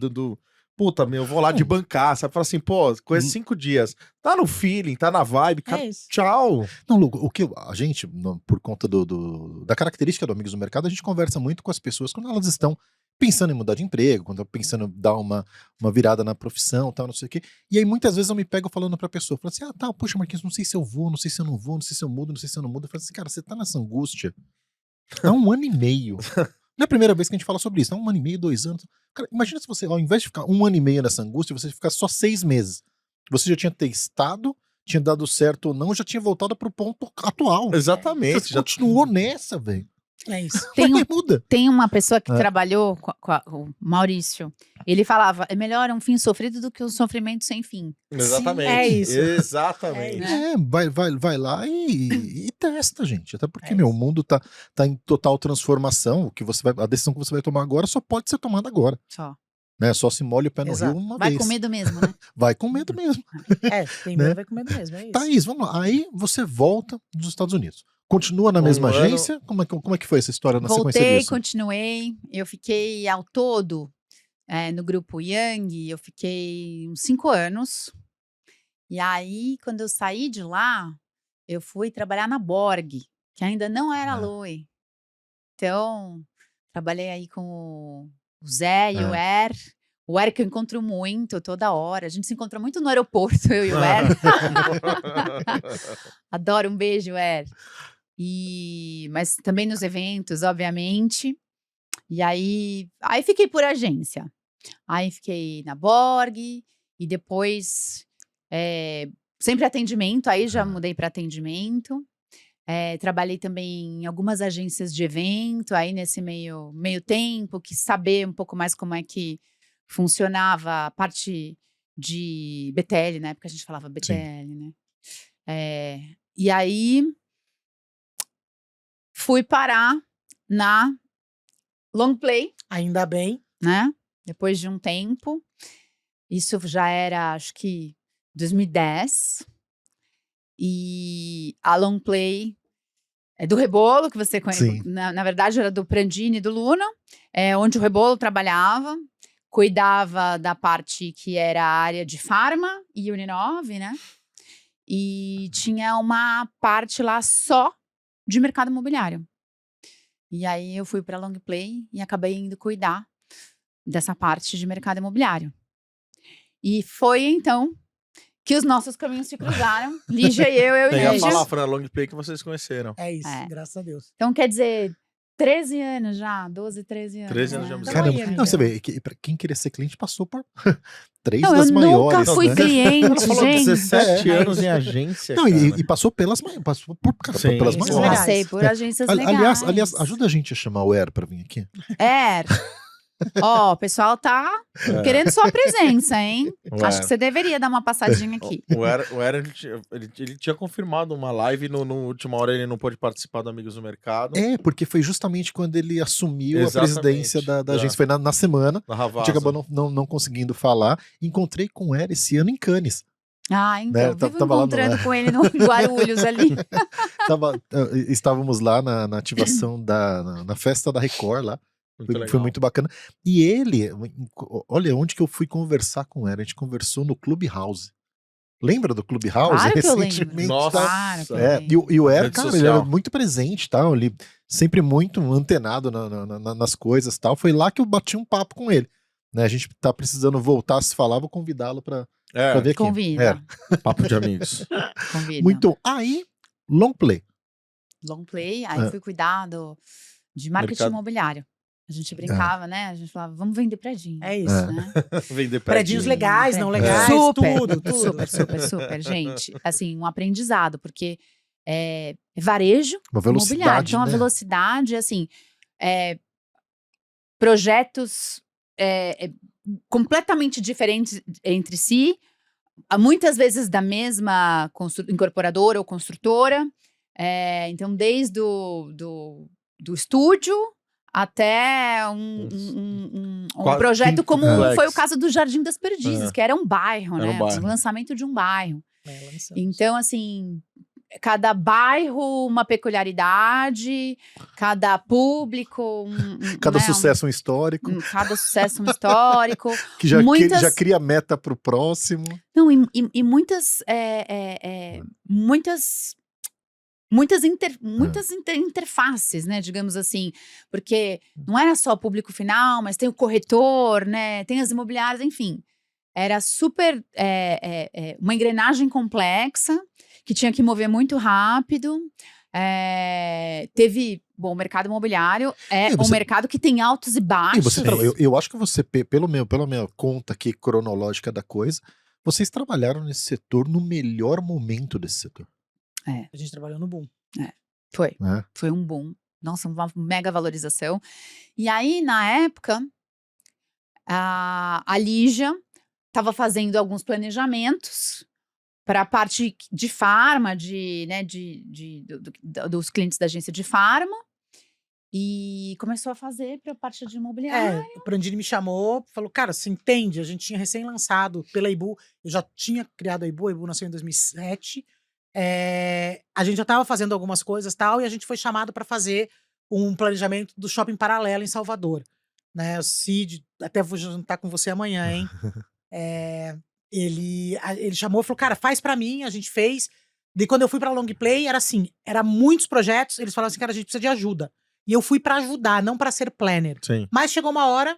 Puta, meu, eu vou lá de bancar, sabe? Fala assim, pô, conheço 5 dias. Tá no feeling, tá na vibe. Cara, É isso. tchau. Não, Lugo, o que a gente, por conta da característica do Amigos do Mercado, a gente conversa muito com as pessoas quando elas estão pensando em mudar de emprego, quando estão pensando em dar uma virada na profissão, tal, não sei o quê. E aí muitas vezes eu me pego falando pra pessoa, falo assim, tá, poxa, Marquinhos, não sei se eu vou, não sei se eu não vou, não sei se eu mudo, não sei se eu não mudo. Eu falo assim, cara, você tá nessa angústia há 1 ano e meio. Não é a primeira vez que a gente fala sobre isso, há 1 ano e meio, 2 anos. Cara, imagina se você, ao invés de ficar 1 ano e meio nessa angústia, você ficar só 6 meses. Você já tinha testado, tinha dado certo ou não, já tinha voltado pro ponto atual. Exatamente. Você continuou nessa, velho. É isso. Tem um- Aí muda. Tem uma pessoa que É. trabalhou o Maurício. Ele falava, é melhor um fim sofrido do que um sofrimento sem fim. Exatamente. é isso. Exatamente. É Vai lá e testa, gente. Até porque, É meu, o isso. mundo tá em total transformação. A decisão que você vai tomar agora só pode ser tomada agora. Só. Né? Só se molha o pé no Exato. rio uma Vai vez. com medo mesmo, né? Vai com medo mesmo. Tem Né? medo, vai com medo mesmo. É isso. Thaís, vamos lá. Aí você volta dos Estados Unidos. Continua na mesma ano. agência? Como é que foi essa história na sequência Voltei, disso? continuei. Eu fiquei ao todo, no grupo Young, eu fiquei uns 5 anos. E aí, quando eu saí de lá, eu fui trabalhar na Borg, que ainda não era a Ah. Lui. Então, trabalhei aí com o Zé e o Ah. Er. O Er que eu encontro muito, toda hora. A gente se encontra muito no aeroporto, eu e o Er. Adoro, um beijo, Er. Mas também nos eventos, obviamente. E aí fiquei por agência. Aí fiquei na Borg e depois sempre atendimento, aí já mudei para atendimento. Trabalhei também em algumas agências de evento, aí nesse meio tempo, quis saber um pouco mais como é que funcionava a parte de BTL, na época a gente falava BTL, né? E aí fui parar na Longplay, Ainda bem. né? Depois de um tempo. Isso já era, acho que, 2010. E a Longplay é do Rebolo, que você conhece. Sim. Na verdade, era do Prandini e do Luna, onde o Rebolo trabalhava. Cuidava da parte que era a área de Farma e Uninove, né? E tinha uma parte lá só de mercado imobiliário. E aí eu fui para a Longplay e acabei indo cuidar dessa parte de mercado imobiliário. E foi então que os nossos caminhos se cruzaram. Lígia e eu e Ia Lígia. falar, foi na Longplay que vocês conheceram. É isso, É. graças a Deus. Então quer dizer, 13 anos já, 12, 13 anos. 13 anos de né? amizade. Caramba, Amiga. não, você vê, pra quem queria ser cliente passou por três Não, das eu maiores. nunca fui né? cliente, Ela falou gente. 17 É. anos em agência, Não, cara. e passou pelas passou por, cara, Sim, pelas isso é maiores. legais. Passei por agências Aliás, legais. ajuda a gente a chamar o Er pra vir aqui. Ó, o pessoal tá querendo sua presença, hein? O Acho Er. que você deveria dar uma passadinha aqui. O Era, ele tinha confirmado uma live no última hora ele não pôde participar do Amigos do Mercado. É, porque foi justamente quando ele assumiu Exatamente, a presidência da tá. agência. Foi na semana. Na A Ravasa. gente acabou não conseguindo falar. Encontrei com o Er esse ano em Cannes. Ah, então, Né, vivo tava lá no- encontrando com ele no Guarulhos ali. Estávamos lá na ativação na festa da Record lá. Muito Foi legal. muito bacana. E ele, olha onde que eu fui conversar com ele. A gente conversou no Clubhouse. Lembra do Clubhouse? Claro que eu lembro. Recentemente. Nossa. Claro que eu É, lembro. e o Er, Rede cara, ele social. era muito presente, tal, ele sempre muito antenado nas coisas, tal. Foi lá que eu bati um papo com ele. Né, a gente tá precisando voltar a se falar, vou convidá-lo pra ver aqui. Convida. Papo de amigos. Convida. Muito. Aí, Longplay. Longplay, aí fui cuidar de marketing Mercado. imobiliário. A gente brincava, né? A gente falava, vamos vender prédinho. É isso. Né? Vender Prédios legais, não legais, Super, tudo. super, gente. Assim, um aprendizado, porque é varejo Uma imobiliário. velocidade, Então, a né? velocidade, assim, projetos completamente diferentes entre si, muitas vezes da mesma incorporadora ou construtora. Então, desde do estúdio até um Quase projeto como quinto foi o duplex. caso do Jardim das Perdizes, que era um bairro, Era né? um bairro. O lançamento de um bairro. Lançamos. Então, assim, cada bairro uma peculiaridade, cada público Cada né, sucesso um histórico, cada sucesso um histórico. que já, muitas- já cria meta pro próximo. Não, e muitas interfaces, né, digamos assim, porque não era só o público final, mas tem o corretor, né, tem as imobiliárias, enfim. Era super uma engrenagem complexa, que tinha que mover muito rápido. Teve, bom, o mercado imobiliário é um mercado que tem altos e E baixos. você, eu acho que você, pela minha conta aqui cronológica da coisa, vocês trabalharam nesse setor no melhor momento desse setor. A gente trabalhou no boom. Foi. Né? Foi um boom. Nossa, uma mega valorização. E aí, na época, a Lígia estava fazendo alguns planejamentos para a parte de farma, dos clientes da agência de farma. E começou a fazer para a parte de imobiliário. O Prandini me chamou, falou, cara, você entende? A gente tinha recém-lançado pela Ibu, eu já tinha criado a Ibu nasceu em 2007, a gente já tava fazendo algumas coisas e tal, e a gente foi chamado para fazer um planejamento do Shopping Paralelo em Salvador. Né? O Cid, até vou jantar com você amanhã, hein? Ele chamou e falou, cara, faz pra mim, a gente fez. Daí quando eu fui pra Long Play, era assim, era muitos projetos, eles falaram assim, cara, a gente precisa de ajuda. E eu fui pra ajudar, não pra ser planner. Sim. Mas chegou uma hora,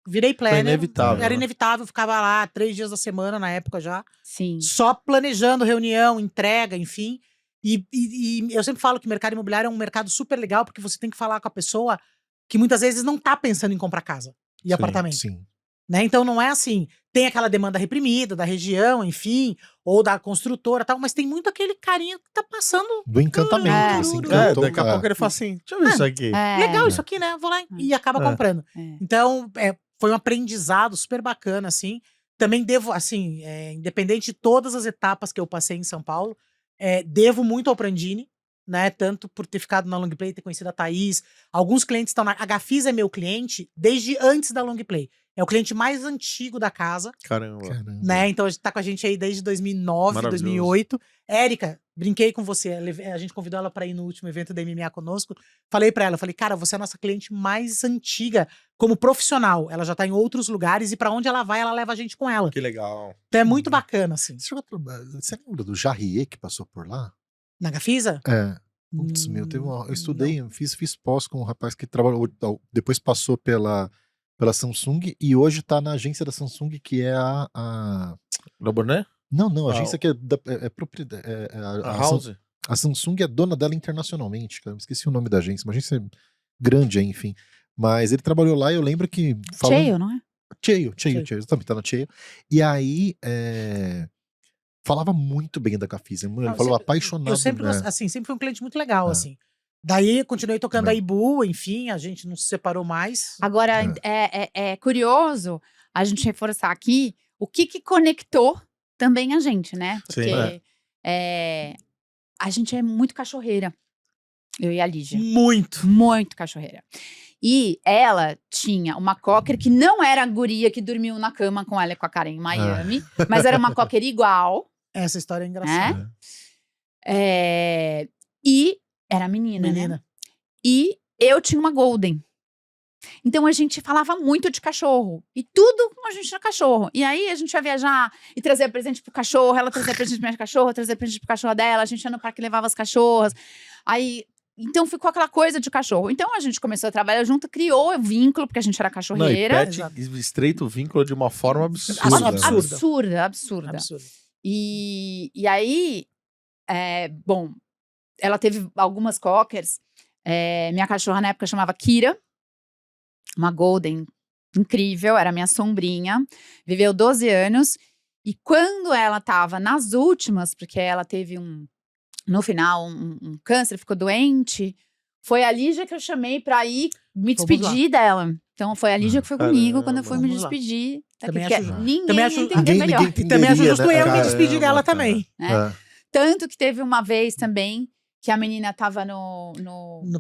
virei planner. inevitável, Era né? inevitável, ficava lá 3 dias da semana, na época já. Sim. Só planejando reunião, entrega, enfim. E eu sempre falo que o mercado imobiliário é um mercado super legal, porque você tem que falar com a pessoa que muitas vezes não tá pensando em comprar casa e Sim, apartamento. Sim. Né? Então não é assim, tem aquela demanda reprimida da região, enfim, ou da construtora e tal, mas tem muito aquele carinha que tá passando. Do encantamento, É. assim. Daqui a pouco ele fala assim, deixa eu ver isso aqui. Legal isso aqui, né? Vou lá e acaba comprando. É. Então, foi um aprendizado super bacana, assim. Também devo, assim, independente de todas as etapas que eu passei em São Paulo, devo muito ao Prandini, né? Tanto por ter ficado na Long Play, ter conhecido a Thaís. Alguns clientes estão a Gafisa é meu cliente desde antes da Long Play. É o cliente mais antigo da casa, Caramba. né? Então, tá com a gente aí desde 2009, Maravilhoso. 2008. Érica, brinquei com você. A gente convidou ela pra ir no último evento da MMA conosco. Falei pra ela, falei, cara, você é a nossa cliente mais antiga como profissional. Ela já tá em outros lugares e pra onde ela vai, ela leva a gente com ela. Que legal. Então é muito bacana, assim. Você lembra do Jarrier que passou por lá? Na Gafisa? Putz, meu, eu estudei, fiz pós com um rapaz que trabalhou, depois passou pela Samsung e hoje tá na agência da Samsung, que é a... Loborné? Não, a agência que é propriedade. A House? A Samsung é dona dela internacionalmente, cara. Eu esqueci o nome da agência, uma agência grande, enfim. Mas ele trabalhou lá e eu lembro que... Cheio, não é? Cheio, exatamente, tá na Cheio. E aí, falava muito bem da Gafisa. Ele falou apaixonado. Eu sempre, né? assim, sempre fui um cliente muito legal, assim. Daí, continuei tocando a Ibu, enfim, a gente não se separou mais. Agora, é curioso a gente reforçar aqui o que conectou também a gente, né? Porque a gente é muito cachorreira. Eu e a Lígia. Muito cachorreira. E ela tinha uma cocker que não era a guria que dormiu na cama com ela e com a Karen em Miami, mas era uma cocker igual. Essa história é engraçada. E era menina, né? E eu tinha uma golden. Então a gente falava muito de cachorro. E tudo a gente tinha cachorro. E aí a gente ia viajar e trazer presente pro cachorro, ela trazia presente pro meu cachorro, trazia presente pro cachorro dela, a gente ia no parque e levava as cachorras. Aí... Então ficou aquela coisa de cachorro. Então a gente começou a trabalhar junto, criou o vínculo, porque a gente era cachorreira. Não, e pet estreita o vínculo de uma forma absurda. Absurda. E aí, bom, ela teve algumas cockers. Minha cachorra na época chamava Kira, uma golden incrível, era minha sombrinha. Viveu 12 anos. E quando ela tava nas últimas, porque ela teve no final, um câncer, ficou doente. Foi a Lígia que eu chamei pra ir me despedir dela. Então, foi a Lígia que foi comigo quando eu fui me despedir. Também porque acho ninguém entendeu melhor. E também acho justo eu me despedir dela também. Tanto que teve uma vez também que a menina tava no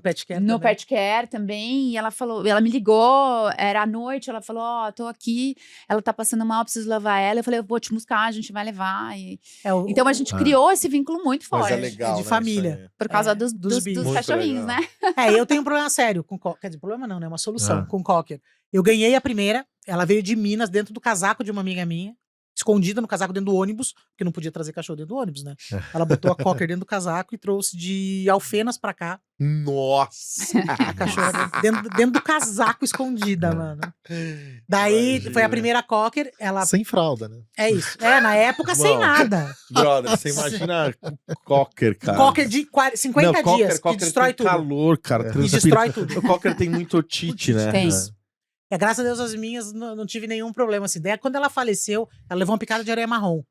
Pet Care no Pet Care também, e ela falou, ela me ligou, era à noite, ela falou, tô aqui, ela tá passando mal, preciso levar ela. Eu falei, eu vou te buscar, a gente vai levar. Então a gente criou esse vínculo muito forte. Mas é legal, de né, família. Por causa dos cachorrinhos, legal. né? Eu tenho um problema sério com cocker. Quer dizer, problema não, né? Uma solução com cocker. Eu ganhei a primeira, ela veio de Minas, dentro do casaco de uma amiga minha. Escondida no casaco dentro do ônibus, porque não podia trazer cachorro dentro do ônibus, né? Ela botou a cocker dentro do casaco e trouxe de Alfenas pra cá. Nossa! A cachorra dentro do casaco, escondida, mano. Daí, foi a primeira cocker, ela... Sem fralda, né? É isso. Na época, sem nada. Brother, você imagina cocker, cara. Cocker de 50 dias, que destrói tudo. Calor, cara. E destrói tudo. O cocker tem muito otite, né? Tem. Graças a Deus, as minhas não tive nenhum problema assim. Daí, quando ela faleceu, ela levou uma picada de areia marrom.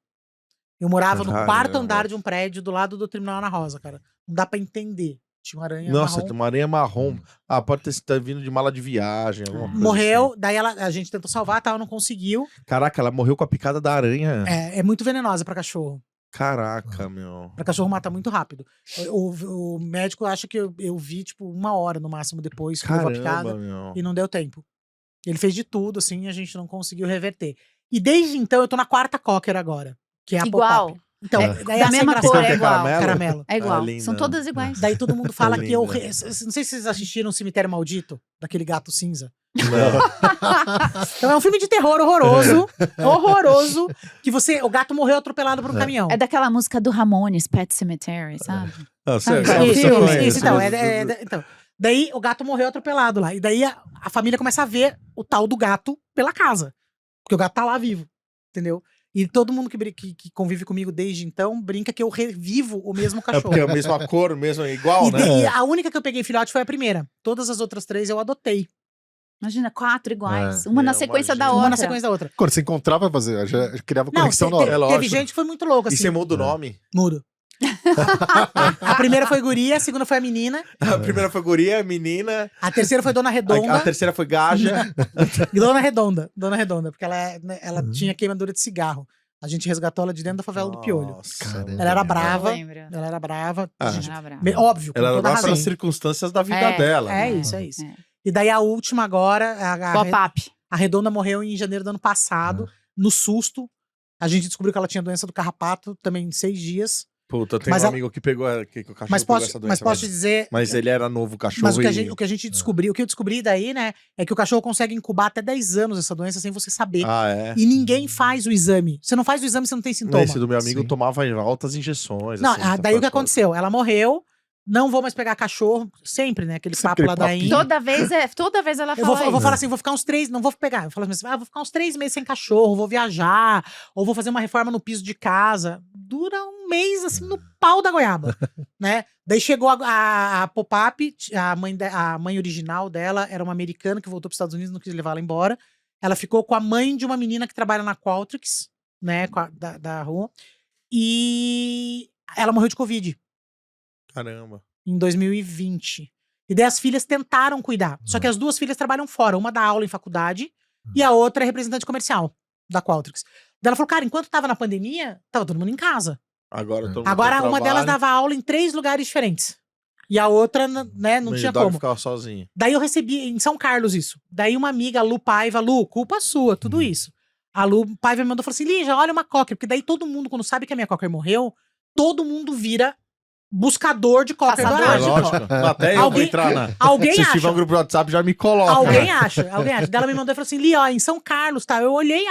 Eu morava no quarto andar de um prédio do lado do Terminal Ana Rosa, cara. Não dá pra entender. Tinha uma aranha marrom. Nossa, uma aranha marrom. Pode ter vindo de mala de viagem, alguma coisa morreu, assim. daí a gente tentou salvar, tal, não conseguiu. Caraca, ela morreu com a picada da aranha. É muito venenosa pra cachorro. Caraca, meu. Pra cachorro mata muito rápido. O médico acha que eu vi, tipo, 1 hora no máximo depois que levou a picada. Meu. E não deu tempo. Ele fez de tudo, assim, e a gente não conseguiu reverter. E desde então, eu tô na 4ª cocker agora. Que é a Igual. Pop-Up. Então, É, daí da essa é mesma engraçada. cor, é igual. Caramelo. É igual. linda. São todas iguais. Daí todo mundo fala que eu. Linda. Não sei se vocês assistiram Cemitério Maldito, daquele gato cinza. Não. Então é um filme de terror horroroso. Horroroso. Que o gato morreu atropelado por um caminhão. É daquela música do Ramones, Pet Cemetery, sabe? Não, Sabe você- qual é o você filme? conhece, Isso, então, mas- então. Daí o gato morreu atropelado lá. E daí a família começa a ver o tal do gato pela casa. Porque o gato tá lá vivo. Entendeu? E todo mundo que convive comigo desde então brinca que eu revivo o mesmo É cachorro. porque é a mesma cor, mesmo igual, E, né? e a única que eu peguei filhote foi a primeira. Todas as outras 3 eu adotei. Imagina, 4 iguais. É. Uma na Não, sequência da imagina. outra. Uma na sequência da outra. Quando você encontrava, já criava Não, conexão na hora. É lógico. teve gente que foi muito louca, E assim. você muda o nome? Mudo. A primeira foi guria, a segunda foi a menina, A primeira foi guria, menina. a terceira foi Dona Redonda. A terceira foi gaja. E Dona Redonda, porque ela tinha queimadura de cigarro. A gente resgatou ela de dentro da favela do Piolho. Nossa, Caramba. muito Ela era legal. brava. Eu lembro. Ela era brava. Ah. a gente- Era brava. óbvio, com Ela era toda brava razão. pelas circunstâncias da vida É, dela. É né? isso, é isso. É. E daí a última agora, Pop-up. a Redonda morreu em janeiro do ano passado, no susto. A gente descobriu que ela tinha doença do carrapato também em 6 dias. Puta, eu tenho Mas um a- amigo que pegou que o cachorro Mas pegou posso, essa mas doença. posso te dizer. Mas ele era novo, o cachorro. Mas o que, e- o que a gente descobriu, o que eu descobri daí, né, é que o cachorro consegue incubar até 10 anos essa doença sem você saber. Ah, é? E ninguém faz o exame. Você não faz o exame, você não tem sintoma. Esse do meu amigo Sim. tomava altas injeções. Não, assim, daí o que tá- aconteceu? Ela morreu, não vou mais pegar cachorro, sempre, né? Aquele Sempre papo lá da papinho. Índia. Toda vez ela Eu fala vou isso. falar assim, vou ficar uns 3, não vou pegar. Eu falo assim, vou ficar uns 3 meses sem cachorro, vou viajar, ou vou fazer uma reforma no piso de casa. Dura um mês, assim, no pau da goiaba, né? Daí chegou a Pop-Up, a mãe original dela era uma americana que voltou para os Estados Unidos, não quis levar ela embora. Ela ficou com a mãe de uma menina que trabalha na Qualtrics, né, da rua. E ela morreu de Covid Caramba. em 2020. E daí as filhas tentaram cuidar. Só que as 2 filhas trabalham fora. Uma dá aula em faculdade e a outra é representante comercial da Qualtrics. Daí ela falou, cara, enquanto tava na pandemia, tava todo mundo em casa. Agora todo mundo Agora tem uma delas trabalho, dava aula em 3 lugares diferentes. E a outra, né, não tinha dá pra como. ficar sozinho. Daí eu recebi, em São Carlos isso. Daí uma amiga, a Lu Paiva, Lu, culpa sua, tudo isso. A Lu Paiva me mandou e falou assim, Lígia, olha uma cocker. Porque daí todo mundo, quando sabe que a minha cocker morreu, todo mundo vira buscador de cocker Caçador É dourado. lógico. Até eu vou Alguém- entrar na... Alguém Se acha. tiver um grupo de WhatsApp, já me coloca. Alguém acha. Daí ela me mandou e falou assim, Li, ó, em São Carlos, tá? Eu olhei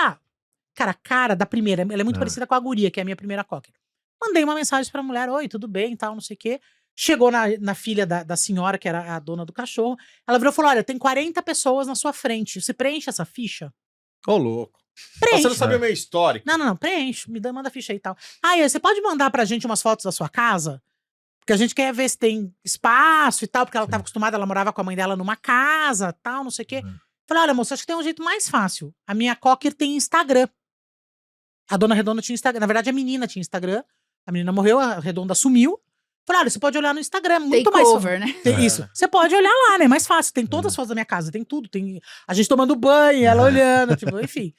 Cara, a cara da primeira, ela é muito parecida com a guria, que é a minha primeira cocker. Mandei uma mensagem pra mulher, oi, tudo bem e tal, não sei o quê. Chegou na filha da senhora, que era a dona do cachorro. Ela virou e falou, olha, tem 40 pessoas na sua frente. Você preenche essa ficha? Ô, louco. Preenche. Você não sabia o meu histórico. Não, preenche. Manda a ficha aí e tal. Aí, você pode mandar pra gente umas fotos da sua casa? Porque a gente quer ver se tem espaço e tal, porque ela estava acostumada, ela morava com a mãe dela numa casa, tal, não sei o quê. Falei, olha, moça, acho que tem um jeito mais fácil. A minha cocker tem Instagram. A Dona Redonda tinha Instagram. Na verdade, a menina tinha Instagram. A menina morreu, a Redonda sumiu. Falei, olha, você pode olhar no Instagram, muito mais fácil. Takeover, né? Isso. Você pode olhar lá, né? Mais fácil. Tem todas as fotos da minha casa, tem tudo. Tem a gente tomando banho, ela olhando, tipo, enfim.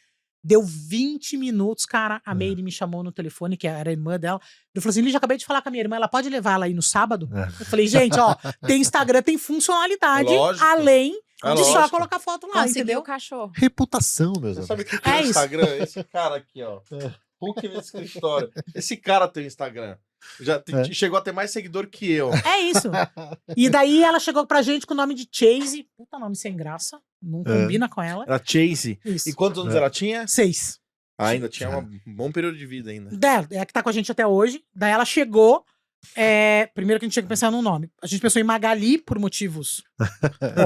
Deu 20 minutos, cara. A Meire me chamou no telefone, que era a irmã dela. Eu falei assim, Lígia, acabei de falar com a minha irmã, ela pode levar ela aí no sábado? Eu falei, gente, ó, tem Instagram, tem funcionalidade, É lógico. além É de só lógico. colocar foto lá, Conseguiu entendeu? o cachorro. Reputação, meus Você amigos. sabe o que É tem no isso. Instagram? Esse cara aqui, ó. Hulk nesse escritório. Esse cara tem Instagram. Chegou a ter mais seguidor que eu. É isso. E daí ela chegou pra gente com o nome de Chase. Puta nome sem graça. Não combina com ela. Era Chase. Isso. E quantos anos ela tinha? 6. Ainda tinha um bom período de vida ainda. É a que tá com a gente até hoje. Daí ela chegou. Primeiro que a gente tinha que pensar no nome. A gente pensou em Magali por motivos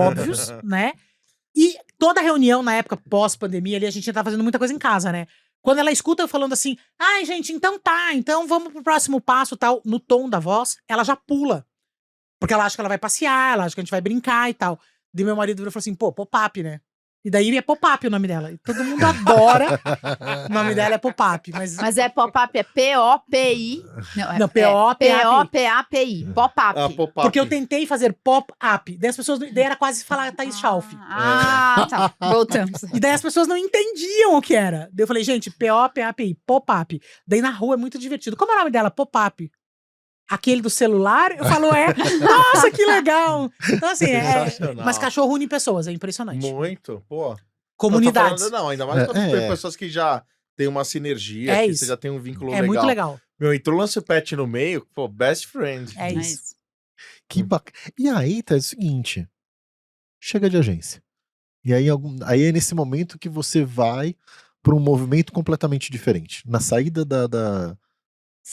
óbvios, né? E toda reunião na época pós-pandemia ali, a gente tava fazendo muita coisa em casa, né? Quando ela escuta eu falando assim, ai, gente, então tá, então vamos pro próximo passo tal, no tom da voz, ela já pula. Porque ela acha que ela vai passear, ela acha que a gente vai brincar e tal. Daí meu marido virou e falou assim, pô, Pop-Up, né? E daí é Pop-Up o nome dela. E todo mundo adora. O nome dela é Pop-Up. Mas é pop-up, é P-O-P-I. Não, P-O-P-A-P-I. P-O-P-A-P-I. Pop-up. Pop-up. Porque eu tentei fazer pop-up. Daí as pessoas. Daí era quase falar Thaís Schalf. Tá. Voltamos. E daí as pessoas não entendiam o que era. Daí eu falei, gente, P-O-P-A-P-I, pop-up. Daí na rua é muito divertido. Como é o nome dela? Pop-up. Aquele do celular, eu falo, nossa, que legal. Então, assim, Sensacional. mas cachorro une pessoas, é impressionante. Muito, pô. Comunidades. Não, ainda mais quando tem pessoas que já tem uma sinergia, É aqui isso. você já tem um vínculo É legal. muito legal. Meu, entrou o Lance Pet no meio, pô, best friend. É É isso. isso. Que bacana. E aí, tá, é o seguinte, chega de agência. E aí, aí é nesse momento que você vai para um movimento completamente diferente. Na saída da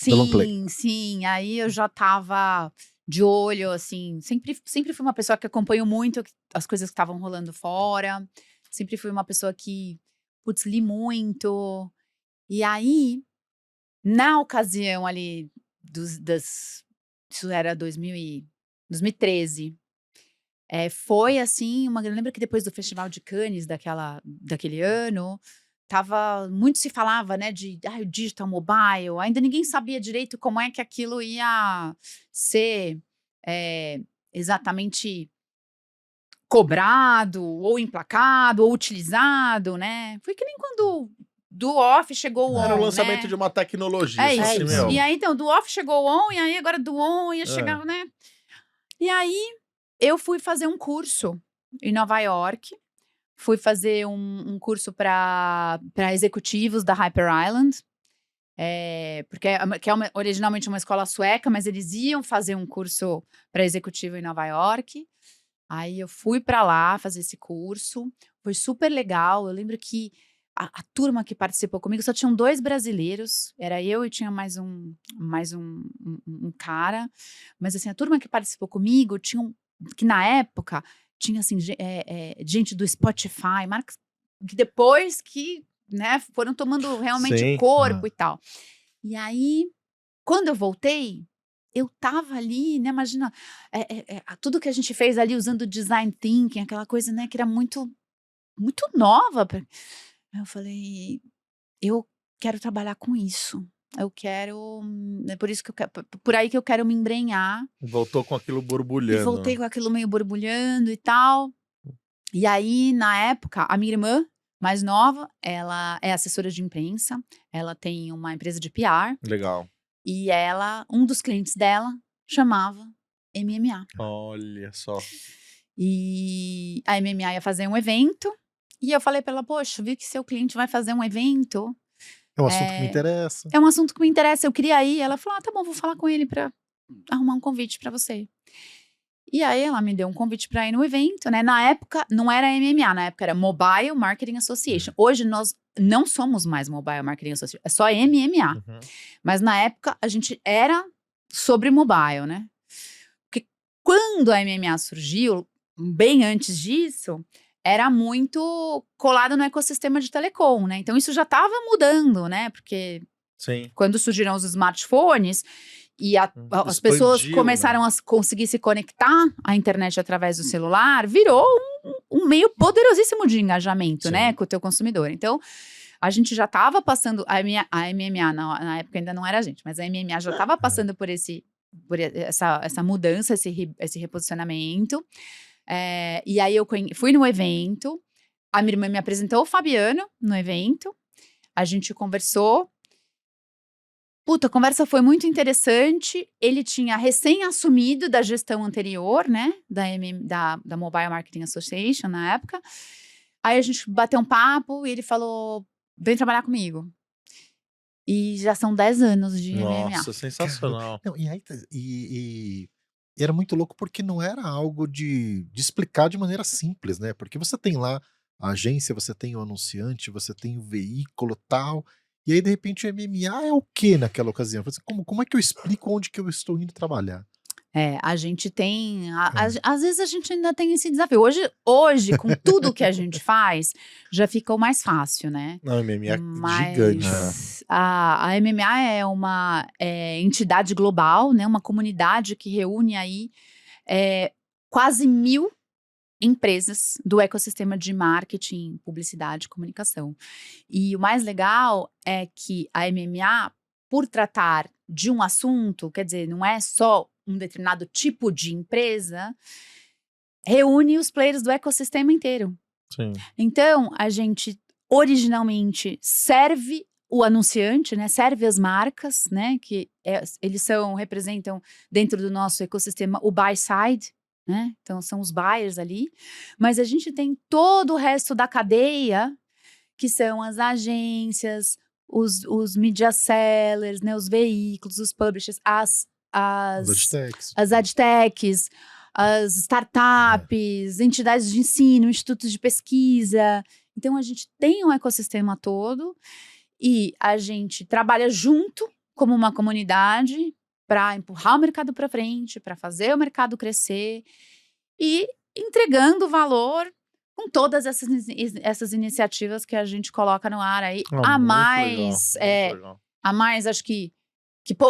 long play. Sim, sim. Aí eu já tava de olho, assim. Sempre fui uma pessoa que acompanho muito as coisas que estavam rolando fora. Sempre fui uma pessoa que, putz, li muito. E aí, na ocasião ali isso era 2013. Foi assim, eu lembro que depois do Festival de Cannes daquele ano, muito se falava, né, de o digital mobile, ainda ninguém sabia direito como é que aquilo ia ser exatamente cobrado, ou emplacado, ou utilizado, né? Foi que nem quando do off chegou o Era o on, lançamento né? de uma tecnologia. É assim, isso. meu. E aí, então, do off chegou o on, e aí agora do on ia chegar, né? E aí, eu fui fazer um curso em Nova York. Fui fazer um curso para executivos da Hyper Island. Porque que é originalmente uma escola sueca, mas eles iam fazer um curso para executivo em Nova York. Aí eu fui para lá fazer esse curso. Foi super legal. Eu lembro que a turma que participou comigo só tinham 2 brasileiros. Era eu e tinha mais um cara. Mas assim, a turma que participou comigo que na época tinha assim, gente do Spotify, marcas que depois que, né, foram tomando realmente Sim. corpo e tal. E aí, quando eu voltei, eu tava ali, né, imagina, tudo que a gente fez ali usando design thinking, aquela coisa, né, que era muito, muito nova. Aí eu falei, eu quero trabalhar com isso. Eu quero, é por isso que por aí que eu quero me embrenhar. Voltou com aquilo E borbulhando. voltei com aquilo meio borbulhando e tal. E aí, na época, a minha irmã mais nova, ela é assessora de imprensa, ela tem uma empresa de PR, Legal. e um dos clientes dela chamava MMA. Olha só. E a MMA ia fazer um evento, e eu falei pra ela, poxa, vi que seu cliente vai fazer um evento, É um assunto que me interessa. é um assunto que me interessa, eu queria ir. Ela falou, tá bom, vou falar com ele pra arrumar um convite pra você. E aí ela me deu um convite para ir no evento, né? Na época não era MMA, na época era Mobile Marketing Association. Hoje nós não somos mais Mobile Marketing Association, é só MMA. Uhum. Mas na época a gente era sobre mobile, né? Porque quando a MMA surgiu, bem antes disso, era muito colado no ecossistema de telecom, né? Então isso já estava mudando, né? Porque Sim. quando surgiram os smartphones e as pessoas Expandiu, começaram a conseguir se conectar à internet através do celular, virou um meio poderosíssimo de engajamento, Sim. né, com o teu consumidor. Então, a gente já estava passando, a MMA na época ainda não era a gente, mas a MMA já estava passando por essa mudança, esse reposicionamento. E aí eu fui no evento, a minha irmã me apresentou o Fabiano no evento, a gente conversou. Puta, a conversa foi muito interessante. Ele tinha recém-assumido da gestão anterior, né? Da Mobile Marketing Association, na época. Aí a gente bateu um papo e ele falou, vem trabalhar comigo. E já são 10 anos de MMA. Nossa, sensacional. Não, e aí, e era muito louco porque não era algo de explicar de maneira simples, né? Porque você tem lá a agência, você tem o anunciante, você tem o veículo tal. E aí, de repente, o MMA é o que naquela ocasião? Eu falei assim, como é que eu explico onde que eu estou indo trabalhar? A gente tem. Às vezes a gente ainda tem esse desafio. Hoje, com tudo que a gente faz, já ficou mais fácil, né? Não, MMA é Mas gigante. a MMA é uma entidade global, né? Uma comunidade que reúne aí quase 1000 empresas do ecossistema de marketing, publicidade e comunicação. E o mais legal é que a MMA, por tratar de um assunto, quer dizer, não é só um determinado tipo de empresa, reúne os players do ecossistema inteiro. Sim. Então, a gente originalmente serve o anunciante, né? Serve as marcas, né? Que eles representam dentro do nosso ecossistema o buy side, né? Então, são os buyers ali. Mas a gente tem todo o resto da cadeia, que são as agências, os media sellers, né, os veículos, os publishers, Os as adtechs. as adtechs, as startups, entidades de ensino, institutos de pesquisa. Então, a gente tem um ecossistema todo e a gente trabalha junto como uma comunidade para empurrar o mercado para frente, para fazer o mercado crescer e entregando valor com todas essas iniciativas que a gente coloca no ar aí. A mais, acho que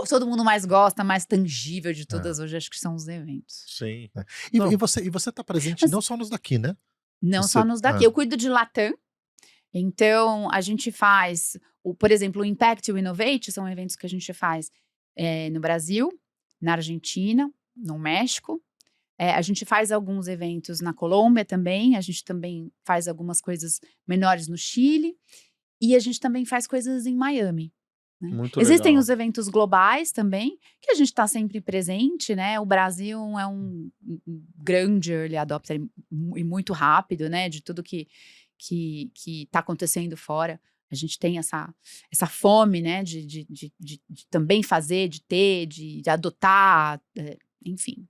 todo mundo mais gosta, mais tangível de todas hoje, acho que são os eventos. Sim. E você tá presente Mas- não só nos daqui, né? Não Você- só nos daqui. Eu cuido de Latam. Então, a gente faz, por exemplo, o Impact e o Innovate são eventos que a gente faz no Brasil, na Argentina, no México. A gente faz alguns eventos na Colômbia também. A gente também faz algumas coisas menores no Chile. E a gente também faz coisas em Miami. Né? Muito Existem legal. os eventos globais também, que a gente está sempre presente, né? O Brasil é um grande early adopter e muito rápido, né? De tudo que está acontecendo fora. A gente tem essa fome, né? De também fazer, de ter, de adotar, enfim.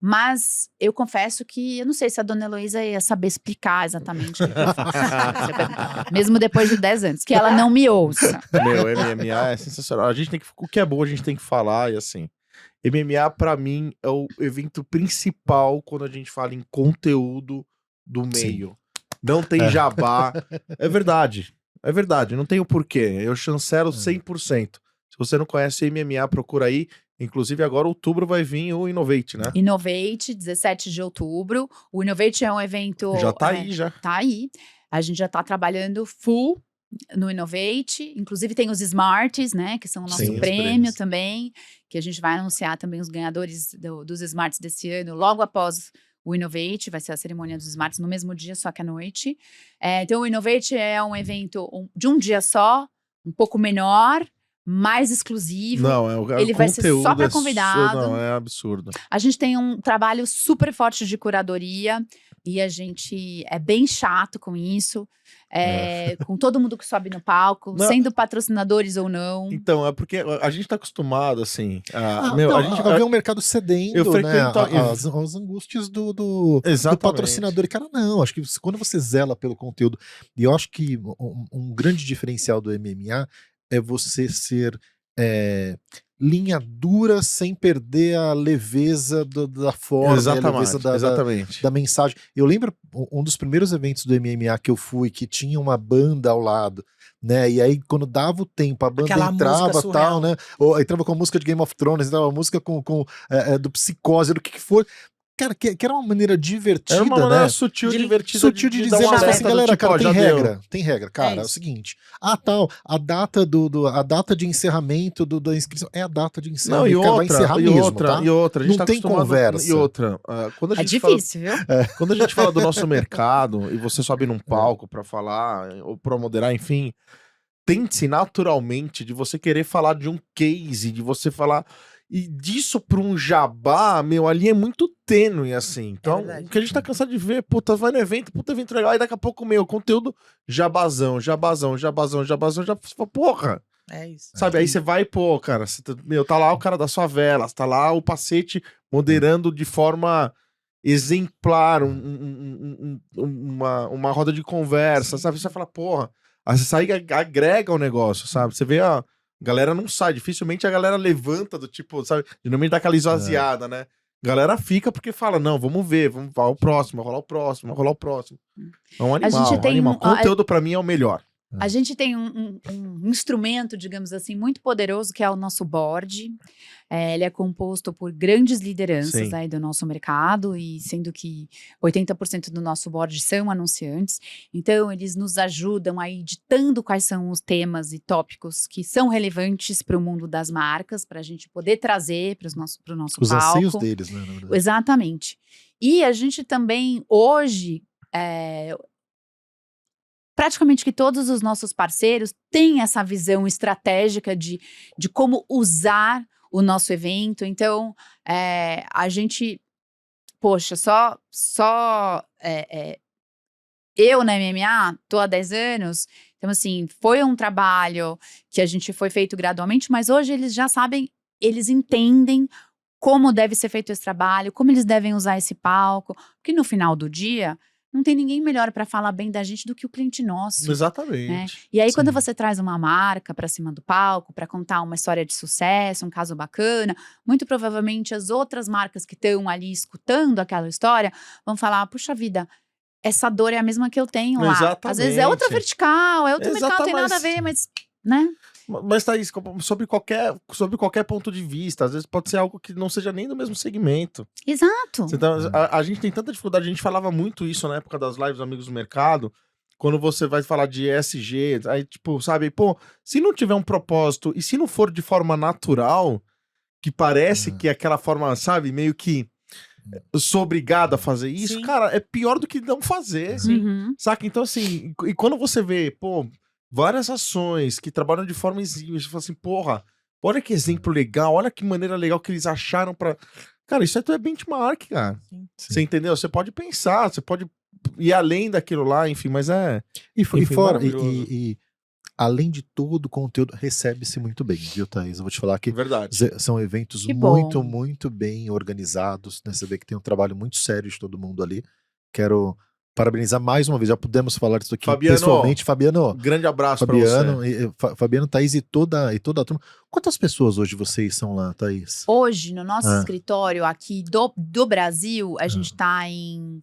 Mas eu confesso que eu não sei se a dona Heloísa ia saber explicar exatamente o que eu faço. Mesmo depois de 10 anos, que ela não me ouça. Meu, MMA é sensacional. A gente tem que, o que é bom a gente tem que falar, e assim, MMA pra mim é o evento principal quando a gente fala em conteúdo do meio. Não tem jabá. É verdade, não tem o porquê. Eu chancelo 100%. Se você não conhece o MMA, procura aí. Inclusive, agora outubro vai vir o Innovate, né? Innovate, 17 de outubro. O Innovate é um evento... Já tá aí, já. Tá aí. A gente já tá trabalhando full no Innovate. Inclusive, tem os Smarts, né? Que são o nosso Sim, os prêmio prêmios. também. Que a gente vai anunciar também os ganhadores dos Smarts desse ano, logo após o Innovate. Vai ser a cerimônia dos Smarts no mesmo dia, só que à noite. Então, o Innovate é um evento de um dia só, um pouco menor, mais exclusivo. Não, Ele vai ser só para convidado. Não, é absurdo. A gente tem um trabalho super forte de curadoria e a gente é bem chato com isso, com todo mundo que sobe no palco, Não. sendo patrocinadores ou não. Então, é porque a gente tá acostumado, assim. A ver um mercado cedendo, eu né? frequento- As angústias do Exatamente. patrocinador. E, cara, não, acho que quando você zela pelo conteúdo, e eu acho que um grande diferencial do MMA é você ser linha dura sem perder a leveza da forma, a leveza Exatamente. da mensagem. Eu lembro um dos primeiros eventos do MMA que eu fui, que tinha uma banda ao lado, né? E aí, quando dava o tempo, a banda Aquela entrava música surreal. tal, né? Ou entrava com a música de Game of Thrones, entrava a música do Psicose, do que for. Cara, que era uma maneira divertida, Era uma maneira né? sutil, divertida. Sutil de dar dizer, um mas alerta assim, do galera, tipo, cara, ó, tem já deu. regra. Tem regra, cara. É o isso. seguinte. A data de encerramento da inscrição é a data de encerramento. Não, e Cara, vai encerrar mesmo, tá? outra, a gente Não tá tem acostumado- conversa. E outra, quando a É gente fala, difícil, viu? quando a gente fala do nosso mercado e você sobe num palco pra falar ou pra moderar, enfim, tem-se naturalmente de você querer falar de um case, de você falar. E disso pra um jabá, meu, ali é muito tênue, assim. Então, verdade. o que a gente tá cansado de ver, puta, vai no evento, puta evento legal, e daqui a pouco, meu, conteúdo jabazão, já você fala, porra. É isso. Sabe, aí você vai, pô, cara, tá lá o cara das favelas, tá lá o Pacete moderando de forma exemplar uma roda de conversa, sabe? Você fala, porra, aí você sai e agrega o negócio, sabe? Você vê a galera não sai, dificilmente a galera levanta do tipo, sabe? Geralmente dá aquela esvaziada, né? A galera fica porque fala, não, vamos ver, vamos vai o próximo, vai rolar o próximo, vai rolar o próximo. É um animal, gente tem animal. um- Conteúdo pra mim é o melhor. A gente tem um instrumento, digamos assim, muito poderoso, que é o nosso board. Ele é composto por grandes lideranças Sim. aí do nosso mercado, e sendo que 80% do nosso board são anunciantes. Então, eles nos ajudam aí ditando quais são os temas e tópicos que são relevantes para o mundo das marcas, para a gente poder trazer para o nosso Os palco. anseios deles, né? na verdade. Exatamente. E a gente também, hoje, praticamente que todos os nossos parceiros têm essa visão estratégica de como usar o nosso evento. Então, a gente, poxa, eu na MMA tô há 10 anos, Então, assim, foi um trabalho que a gente foi feito gradualmente, mas hoje eles já sabem, eles entendem como deve ser feito esse trabalho, como eles devem usar esse palco, porque no final do dia, não tem ninguém melhor para falar bem da gente do que o cliente nosso. Exatamente. E aí, quando Sim. você traz uma marca para cima do palco, para contar uma história de sucesso, um caso bacana, muito provavelmente as outras marcas que estão ali escutando aquela história vão falar: puxa vida, essa dor é a mesma que eu tenho lá. Às vezes é outra Exatamente. vertical, é outro mercado, tem nada a Exatamente. ver, mas, né? Mas, Thaís, sobre qualquer ponto de vista, às vezes pode ser algo que não seja nem do mesmo segmento. Exato. A gente tem tanta dificuldade, a gente falava muito isso na época das lives Amigos do Mercado, quando você vai falar de ESG, aí tipo, sabe, pô, se não tiver um propósito e se não for de forma natural, que parece que é aquela forma, sabe, meio que sou obrigado a fazer isso, Sim. cara, é pior do que não fazer. Uhum. Saca? Então, assim, e quando você vê, pô, várias ações que trabalham de forma exímia, você fala assim, porra, olha que exemplo legal, olha que maneira legal que eles acharam pra. Cara, isso aí é benchmark, cara. Sim. Você entendeu? Você pode pensar, você pode ir além daquilo lá, enfim, mas é. E Enfim, fora, maravilhoso. além de todo o conteúdo, recebe-se muito bem, viu, Thaís? Eu vou te falar que Verdade. são eventos Que bom. muito, muito bem organizados, né? Você vê que tem um trabalho muito sério de todo mundo ali. Quero parabenizar mais uma vez, já pudemos falar disso aqui Fabiano, pessoalmente. Fabiano, Grande abraço Fabiano, pra você. Fabiano, Thaís e toda a turma. Quantas pessoas hoje vocês são lá, Thaís? Hoje, no nosso Ah. escritório aqui do Brasil, a gente tá em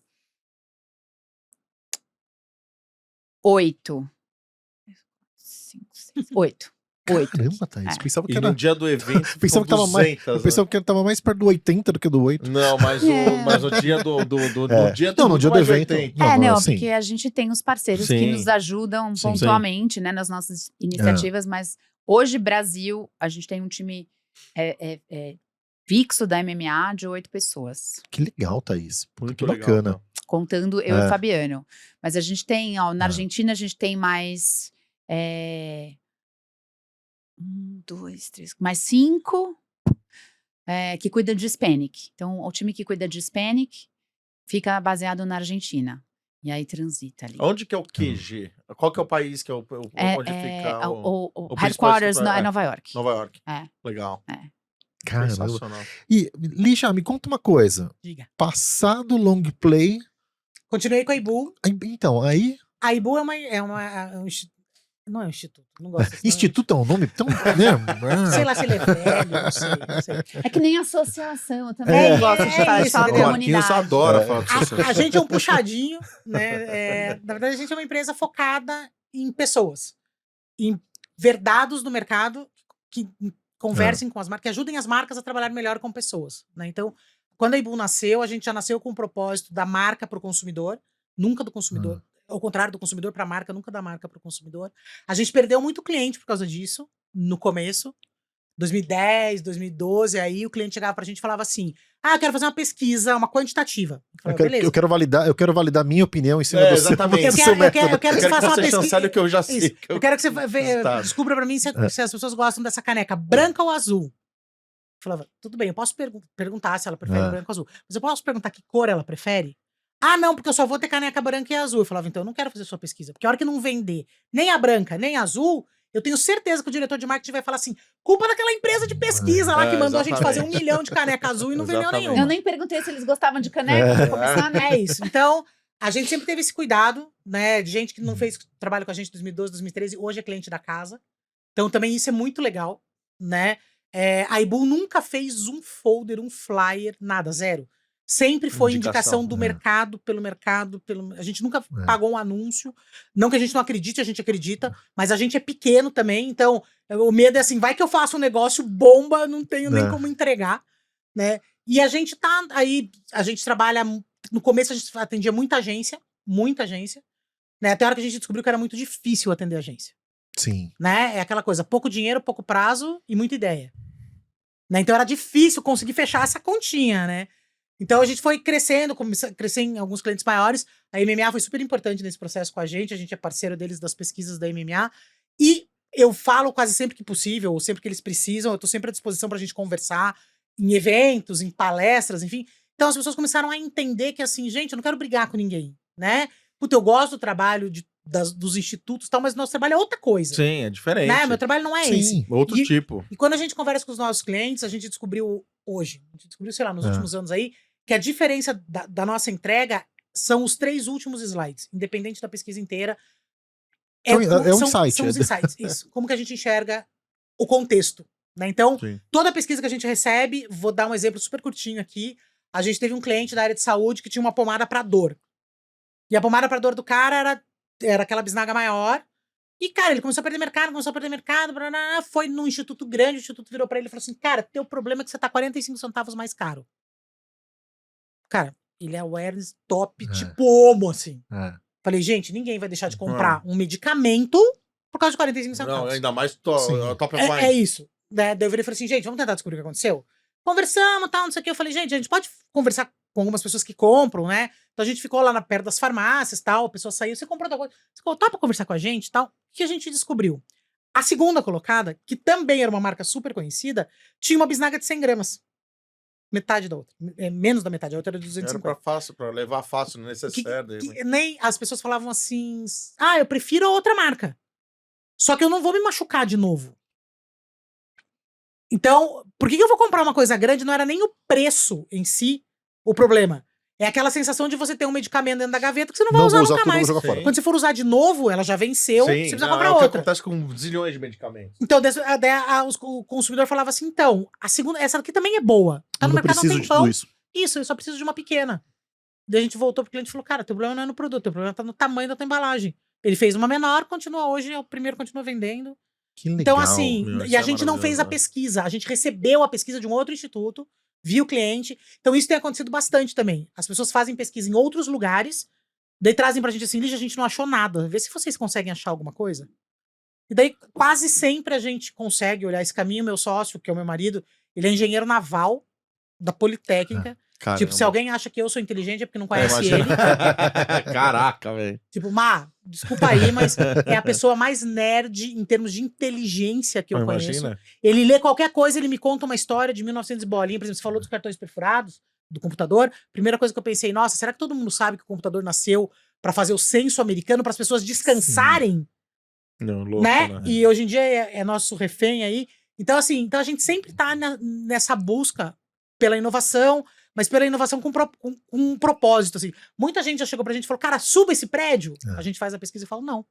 8. 8. Caramba, Thaís. É. Pensava que E era. no dia do evento, Pensava que tava mais. 200, Eu pensava que tava mais perto do 80 do que do 8. Não, mas, É. no dia do É. dia Não, no muito dia do mais de evento. 80. Não, Não, assim, porque a gente tem os parceiros que Sim. nos ajudam Sim. pontualmente, né, nas nossas iniciativas, mas hoje, Brasil, a gente tem um time fixo da MMA de 8 pessoas, que legal, Thaís. Puta, Muito que legal, bacana. tá? contando eu e Fabiano. Mas a gente tem, ó, na É. Argentina, a gente tem mais 5 que cuidam de Hispanic. Então, o time que cuida de Hispanic fica baseado na Argentina. E aí transita ali. Onde que é o QG? Qual que é o país que é onde fica o principal headquarters escritório? é Nova York. Nova York. É. Legal. Caramba. Sensacional. E, Lígia, me conta uma coisa. Diga. Passado o long play. Continuei com a Ibu. Então, aí. A Ibu não é um instituto. Não gosto desse nome. Instituto é um nome tão. Né? Sei lá se ele é velho, não sei. É que nem associação, eu também É. gosto de falar isso, de falar entendeu? O Marquinhos comunidade. adora falar de A sucesso. gente é um puxadinho, né? Na verdade, a gente é uma empresa focada em pessoas, em verdados do mercado que conversem com as marcas, que ajudem as marcas a trabalhar melhor com pessoas, né? Então, quando a Ibu nasceu, a gente já nasceu com o propósito da marca para o consumidor, nunca do consumidor. Ao contrário do consumidor para a marca, nunca da marca para o consumidor. A gente perdeu muito cliente por causa disso, no começo. 2010, 2012, aí o cliente chegava pra gente e falava assim: eu quero fazer uma pesquisa, uma quantitativa. Eu falava, beleza. Eu quero validar minha opinião em cima É, do seu, exatamente. do seu método. Eu quero que você faça uma você pesquisa. chancele o que eu já sei. Isso. Eu quero que você Resultado. descubra pra mim se as pessoas gostam dessa caneca branca ou azul. Eu falava, tudo bem, eu posso perguntar se ela prefere branco ou azul. Mas eu posso perguntar que cor ela prefere? Não, porque eu só vou ter caneca branca e azul. Eu falava, então eu não quero fazer sua pesquisa. Porque a hora que não vender nem a branca, nem a azul, eu tenho certeza que o diretor de marketing vai falar assim: culpa daquela empresa de pesquisa lá que mandou a gente fazer 1 milhão de caneca azul e não vendeu Exatamente. nenhuma. Eu nem perguntei se eles gostavam de caneca pra começar, né? É isso. Então, a gente sempre teve esse cuidado, né? De gente que não fez trabalho com a gente em 2012, 2013, hoje é cliente da casa. Então, também isso é muito legal, né? A Ibu nunca fez um folder, um flyer, nada, zero. Sempre foi indicação do mercado, pelo mercado. A gente nunca pagou um anúncio. Não que a gente não acredite, a gente acredita, mas a gente é pequeno também, então o medo é assim, vai que eu faço um negócio bomba, não tenho nem como entregar, né? E a gente tá aí, a gente trabalha, no começo a gente atendia muita agência, né? Até a hora que a gente descobriu que era muito difícil atender agência. Sim. Né? É aquela coisa, pouco dinheiro, pouco prazo e muita ideia. Né? Então era difícil conseguir fechar essa continha, né? Então a gente foi crescendo, crescer em alguns clientes maiores. A MMA foi super importante nesse processo com a gente é parceiro deles das pesquisas da MMA. E eu falo quase sempre que possível, ou sempre que eles precisam, eu tô sempre à disposição pra gente conversar em eventos, em palestras, enfim. Então as pessoas começaram a entender que assim, gente, eu não quero brigar com ninguém, né? Puta, eu gosto do trabalho dos institutos e tal, mas nosso trabalho é outra coisa. Sim, é diferente. Né? Meu trabalho não é esse. Sim. Outro E- tipo. E quando a gente conversa com os nossos clientes, a gente descobriu hoje, sei lá, nos últimos anos aí, que a diferença da nossa entrega são os 3 últimos slides, independente da pesquisa inteira. É um insight. São os insights, isso. Como que a gente enxerga o contexto, né? Então, Sim. toda pesquisa que a gente recebe, vou dar um exemplo super curtinho aqui, a gente teve um cliente da área de saúde que tinha uma pomada para dor. E a pomada para dor do cara era aquela bisnaga maior. E, cara, ele começou a perder mercado, foi num instituto grande, o instituto virou pra ele e falou assim, cara, teu problema é que você tá 45 centavos mais caro. Cara, ele é awareness top, tipo homo, assim. Falei, gente, ninguém vai deixar de comprar um medicamento por causa de 45 centavos. Não, ainda mais Sim. top of mind. É isso. Né? Daí eu virei e falei assim, gente, vamos tentar descobrir o que aconteceu? Conversamos, tal, não sei o que. Eu falei, gente, a gente pode conversar com algumas pessoas que compram, né? Então a gente ficou lá perto das farmácias, tal, a pessoa saiu, você comprou outra coisa. Você falou, tá pra conversar com a gente, tal. O que a gente descobriu? A segunda colocada, que também era uma marca super conhecida, tinha uma bisnaga de 100 gramas. Metade da outra. Menos da metade, a outra era de Era 250. pra levar fácil, necessário. Que nem as pessoas falavam assim, eu prefiro a outra marca. Só que eu não vou me machucar de novo. Então, por que eu vou comprar uma coisa grande? Não era nem o preço em si o problema. É aquela sensação de você ter um medicamento dentro da gaveta que você não vai usar nunca mais. Jogar fora. Sim. Quando você for usar de novo, ela já venceu, Sim, você precisa não, comprar é o que outra. acontece com zilhões de medicamentos. Então, o consumidor falava assim, então, a segunda, essa aqui também é boa. Tá Eu no não mercado há um preciso de tempão. tudo isso. Isso, eu só preciso de uma pequena. Daí a gente voltou pro cliente e falou, cara, teu problema não é no produto, teu problema tá no tamanho da tua embalagem. Ele fez uma menor, continua hoje, é o primeiro continua vendendo. Que legal. Então, assim, meu, e isso a é gente não fez a maravilhoso. pesquisa, a gente recebeu a pesquisa de um outro instituto, viu o cliente. Então, isso tem acontecido bastante também. As pessoas fazem pesquisa em outros lugares, daí trazem pra gente assim, Lígia, a gente não achou nada. Vê se vocês conseguem achar alguma coisa. E daí, quase sempre a gente consegue olhar esse caminho. Meu sócio, que é o meu marido, ele é engenheiro naval da Politécnica. Caramba. Tipo, se alguém acha que eu sou inteligente é porque não conhece imagina. ele. Caraca, velho. Tipo, desculpa aí, mas é a pessoa mais nerd em termos de inteligência que eu conheço. Imagina. Ele lê qualquer coisa, ele me conta uma história de 1900 e bolinha. Por exemplo, você falou dos cartões perfurados do computador. Primeira coisa que eu pensei, nossa, será que todo mundo sabe que o computador nasceu pra fazer o censo americano, para as pessoas descansarem, Não, louco, né? E hoje em dia é nosso refém aí. Então, assim, a gente sempre tá nessa busca pela inovação, mas pela inovação com um propósito, assim. Muita gente já chegou pra gente e falou, cara, suba esse prédio. A gente faz a pesquisa e fala, não.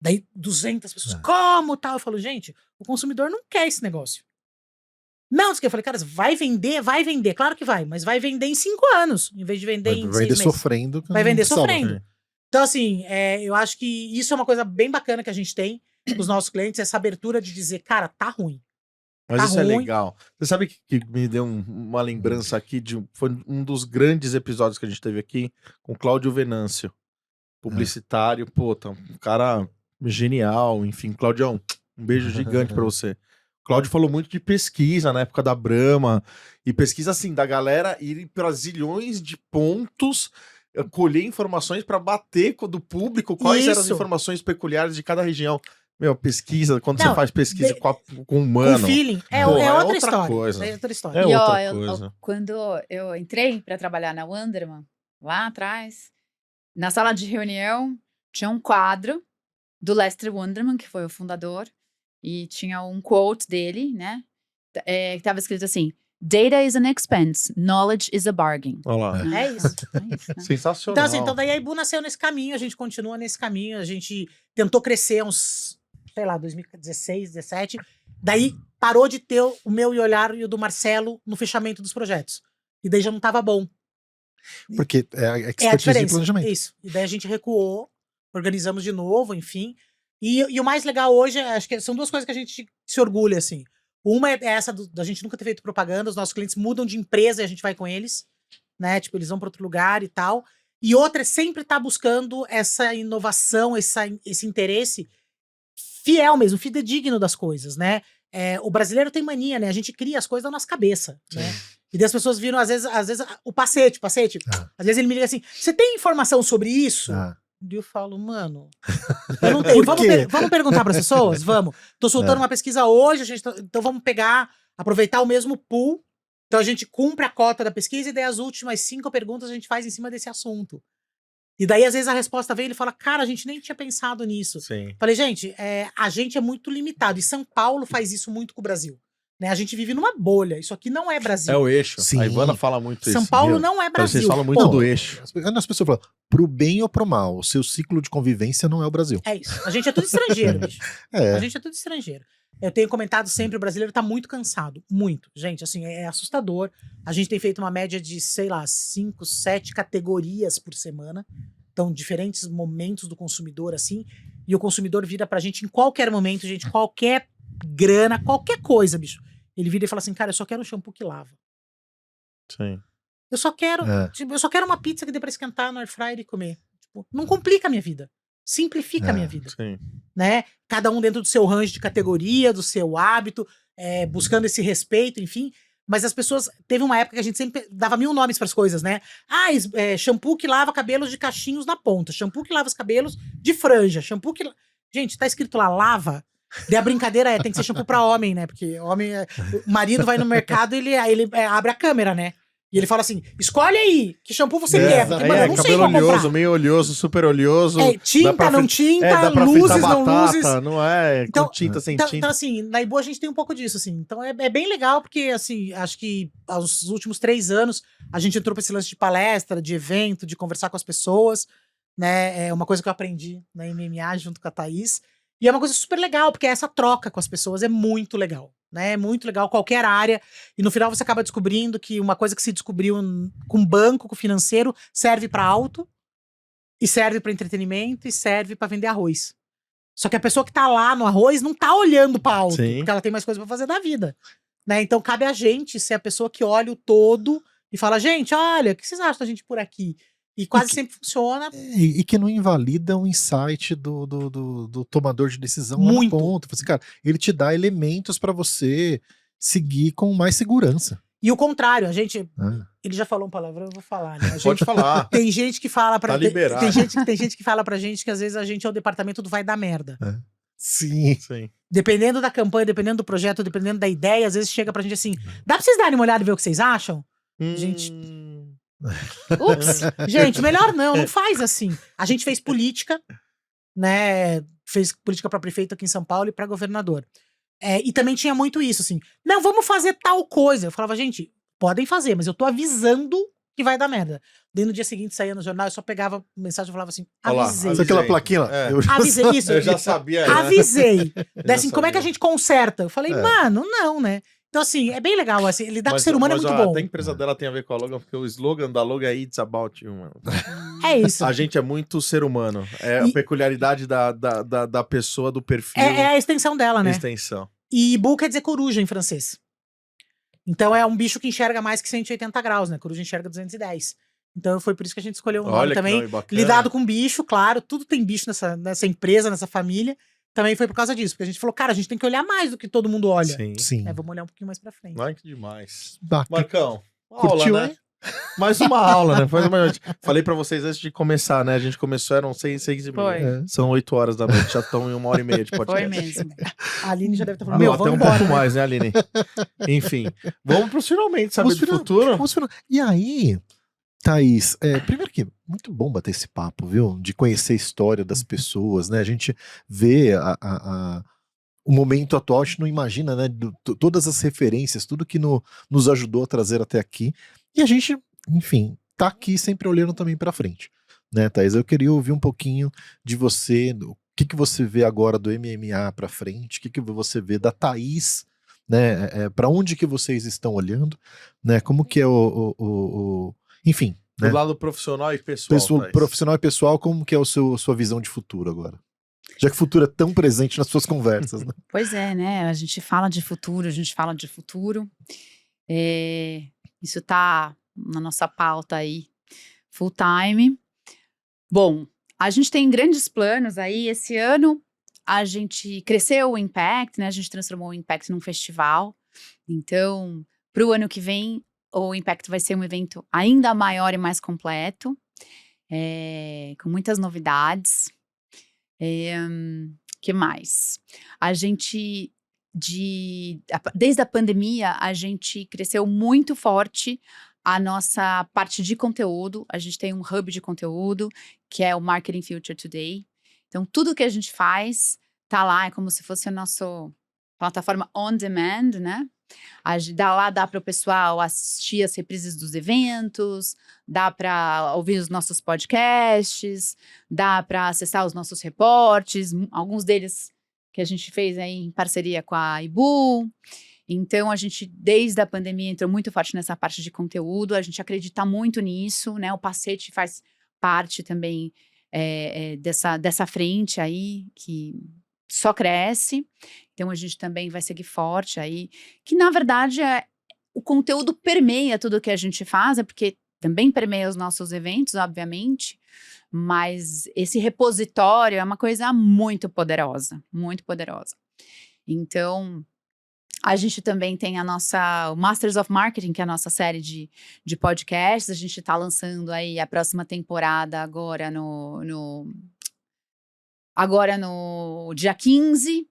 Daí 200 pessoas, como tal? Eu falo, gente, o consumidor não quer esse negócio. Não, eu falei, cara, vai vender, claro que vai, mas vai vender em 5 anos, em vez de vender em 6 Vai vender meses. sofrendo. Vai vender não precisava. sofrendo. Então, assim, eu acho que isso é uma coisa bem bacana que a gente tem com os nossos clientes, essa abertura de dizer, cara, tá ruim. Mas Tá isso é ruim. legal. Você sabe que me deu uma lembrança aqui foi um dos grandes episódios que a gente teve aqui com Cláudio Venâncio, publicitário, pô, tá um cara genial, enfim, Claudião, um beijo gigante pra você. Cláudio falou muito de pesquisa na época da Brahma, e pesquisa assim, da galera ir para zilhões de pontos, colher informações para bater do público quais eram as Isso. informações peculiares de cada região. Meu, pesquisa, quando Não, você faz pesquisa com o Com humano. feeling. É Pô, outra outra história. coisa. É outra história. É E outra ó, coisa. quando eu entrei para trabalhar na Wunderman, lá atrás, na sala de reunião, tinha um quadro do Lester Wunderman, que foi o fundador, e tinha um quote dele, né? Que estava escrito assim: Data is an expense, knowledge is a bargain. Olha lá. É isso. Sensacional. Então, assim, daí a Ibu nasceu nesse caminho, a gente continua nesse caminho, a gente tentou crescer uns, sei lá, 2016, 2017, daí parou de ter o meu olhar e o do Marcelo no fechamento dos projetos. E daí já não tava bom. Porque é a É a expertise de diferença. planejamento. Isso. E daí a gente recuou, organizamos de novo, enfim. E o mais legal hoje, acho que são 2 coisas que a gente se orgulha, assim. Uma é essa da gente nunca ter feito propaganda, os nossos clientes mudam de empresa e a gente vai com eles, né? Tipo, eles vão para outro lugar e tal. E outra é sempre estar buscando essa inovação, esse interesse fiel mesmo, fidedigno das coisas, né? O brasileiro tem mania, né? A gente cria as coisas na nossa cabeça, né? E daí as pessoas viram, às vezes o pacete. Às vezes ele me liga assim, você tem informação sobre isso? E eu falo, mano, eu não tenho. Por quê? Vamos perguntar para as pessoas? Vamos. Tô soltando uma pesquisa hoje, então vamos aproveitar o mesmo pool. Então a gente cumpre a cota da pesquisa e daí as últimas 5 perguntas a gente faz em cima desse assunto. E daí, às vezes, a resposta vem e ele fala, cara, a gente nem tinha pensado nisso. Sim. Falei, gente, a gente é muito limitado. E São Paulo faz isso muito com o Brasil. Né? A gente vive numa bolha. Isso aqui não é Brasil. É o eixo. Sim. A Ivana fala muito São isso. Paulo Meu, não é Brasil. Vocês falam muito Pô, do eixo. As pessoas falam, pro bem ou pro mal, o seu ciclo de convivência não é o Brasil. É isso. A gente é tudo estrangeiro, bicho. A É. gente é tudo estrangeiro. Eu tenho comentado sempre, o brasileiro tá muito cansado. Muito. Gente, assim, é assustador. A gente tem feito uma média de, sei lá, 5, 7 categorias por semana. Então, diferentes momentos do consumidor, assim. E o consumidor vira pra gente em qualquer momento, gente, qualquer grana, qualquer coisa, bicho. Ele vira e fala assim, cara, eu só quero um shampoo que lava. Sim. Eu só quero, tipo, eu só quero uma pizza que dê pra esquentar no air fryer e comer. Tipo, não complica a minha vida. Simplifica a minha vida. Sim. Né? Cada um dentro do seu range de categoria, do seu hábito, buscando esse respeito, enfim. Mas as pessoas... Teve uma época que a gente sempre dava 1000 nomes para as coisas, né? Shampoo que lava cabelos de cachinhos na ponta. Shampoo que lava os cabelos de franja. Shampoo que... Gente, tá escrito lá, lava. Daí a brincadeira tem que ser shampoo pra homem, né? Porque homem... O marido vai no mercado e ele abre a câmera, né? E ele fala assim, escolhe aí, que shampoo você quer. Porque, mano, eu não sei cabelo qual comprar. oleoso, meio oleoso, super oleoso. Tinta, não tinta, dá pra luzes, fritar não batata, luzes. não é Então- com tinta, sem Então, tinta. assim, na Ibu a gente tem um pouco disso, assim. Então é bem legal, porque, assim, acho que aos últimos 3 anos a gente entrou pra esse lance de palestra, de evento, de conversar com as pessoas, né? É uma coisa que eu aprendi na MMA junto com a Thaís. E é uma coisa super legal, porque essa troca com as pessoas é muito legal, né? É muito legal, qualquer área. E no final você acaba descobrindo que uma coisa que se descobriu com banco, com financeiro, serve pra auto, e serve pra entretenimento, e serve pra vender arroz. Só que a pessoa que tá lá no arroz não tá olhando pra alto, Sim. porque ela tem mais coisa pra fazer da vida. Né? Então cabe a gente ser a pessoa que olha o todo e fala, gente, olha, o que vocês acham da gente por aqui? E quase sempre funciona. E que não invalida o insight do tomador de decisão lá no Muito. ponto. Assim, cara, ele te dá elementos pra você seguir com mais segurança. E o contrário, a gente... Né? Ele já falou um palavrão, eu vou falar, né? A gente, Pode falar. tem gente que fala pra... Tá liberado. Tem gente que fala pra gente que às vezes a gente é o departamento do vai dar merda. Sim. Sim. Dependendo da campanha, dependendo do projeto, dependendo da ideia, às vezes chega pra gente assim, dá pra vocês darem uma olhada e ver o que vocês acham? Gente. Ups! Gente, melhor não faz assim. A gente fez política, né? Fez política pra prefeito aqui em São Paulo e pra governador. E também tinha muito isso, assim. Não, vamos fazer tal coisa. Eu falava, gente, podem fazer, mas eu tô avisando que vai dar merda. Daí no dia seguinte saía no jornal, eu só pegava mensagem e falava assim, Olha lá, avisei. Sabe aquela Avisei. plaquinha lá? É. Eu já Avisei isso. Eu já sabia. né? Avisei. Eu Daí assim, já como é que a sabia. gente conserta? Eu falei, É. mano, não, né? Então, assim, é bem legal, assim, lidar com o ser humano é muito bom. Até a empresa dela tem a ver com a Logan, porque o slogan da Logan é It's About You, mano. É isso. A gente é muito ser humano. É E- a peculiaridade da pessoa, do perfil. É a extensão dela, né? Extensão. E bull quer dizer coruja em francês. Então é um bicho que enxerga mais que 180 graus, né? Coruja enxerga 210. Então foi por isso que a gente escolheu o nome Olha que também. nome bacana. Lidado com bicho, claro. Tudo tem bicho nessa empresa, nessa família. Também foi por causa disso. Porque a gente falou, cara, a gente tem que olhar mais do que todo mundo olha. Sim. Sim. Vamos olhar um pouquinho mais pra frente. Ai, que demais. Bacana. Marcão, Curtiu, aula, né? Mais uma aula, né? Falei pra vocês antes de começar, né? A gente começou, eram 6h30. Foi. É. São 8 horas da noite, já estão em 1h30 de podcast. Foi mesmo. A Aline já deve estar falando, Ah, meu, não, até vamos um embora. pouco né? mais, né, Aline? Enfim, vamos pros finalmente, saber Vamos do final- futuro. Vamos final- E aí, Thaís, primeiro que muito bom bater esse papo, viu? De conhecer a história das pessoas, né? A gente vê o momento atual, a gente não imagina, né? Todas as referências, tudo que nos ajudou a trazer até aqui. E a gente, enfim, tá aqui sempre olhando também pra frente, né, Thaís? Eu queria ouvir um pouquinho de você, o que você vê agora do MMA pra frente, o que você vê da Thaís, né? Para onde que vocês estão olhando, né? Como que é enfim, Do né? lado profissional e pessoal. Thaís. Profissional e pessoal, como que é sua visão de futuro agora? Já que o futuro é tão presente nas suas conversas, né? Pois é, né? A gente fala de futuro, a gente fala de futuro. Isso tá na nossa pauta aí, full time. Bom, a gente tem grandes planos aí. Esse ano a gente cresceu o Impact, né? A gente transformou o Impact num festival. Então, para o ano que vem, o Impact vai ser um evento ainda maior e mais completo, com muitas novidades. Que mais? A gente, desde a pandemia, a gente cresceu muito forte a nossa parte de conteúdo. A gente tem um hub de conteúdo, que é o Marketing Future Today. Então, tudo que a gente faz tá lá, é como se fosse a nossa plataforma on demand, né? Lá dá para o pessoal assistir as reprises dos eventos, dá para ouvir os nossos podcasts, dá para acessar os nossos reportes, alguns deles que a gente fez aí em parceria com a Ibu. Então, a gente, desde a pandemia, entrou muito forte nessa parte de conteúdo, a gente acredita muito nisso, né? O Pacete faz parte também dessa frente aí, que só cresce. Então, a gente também vai seguir forte aí, que na verdade o conteúdo permeia tudo que a gente faz, porque também permeia os nossos eventos, obviamente, mas esse repositório é uma coisa muito poderosa, muito poderosa. Então, a gente também tem o Masters of Marketing, que é a nossa série de podcasts. A gente está lançando aí a próxima temporada agora no dia 15.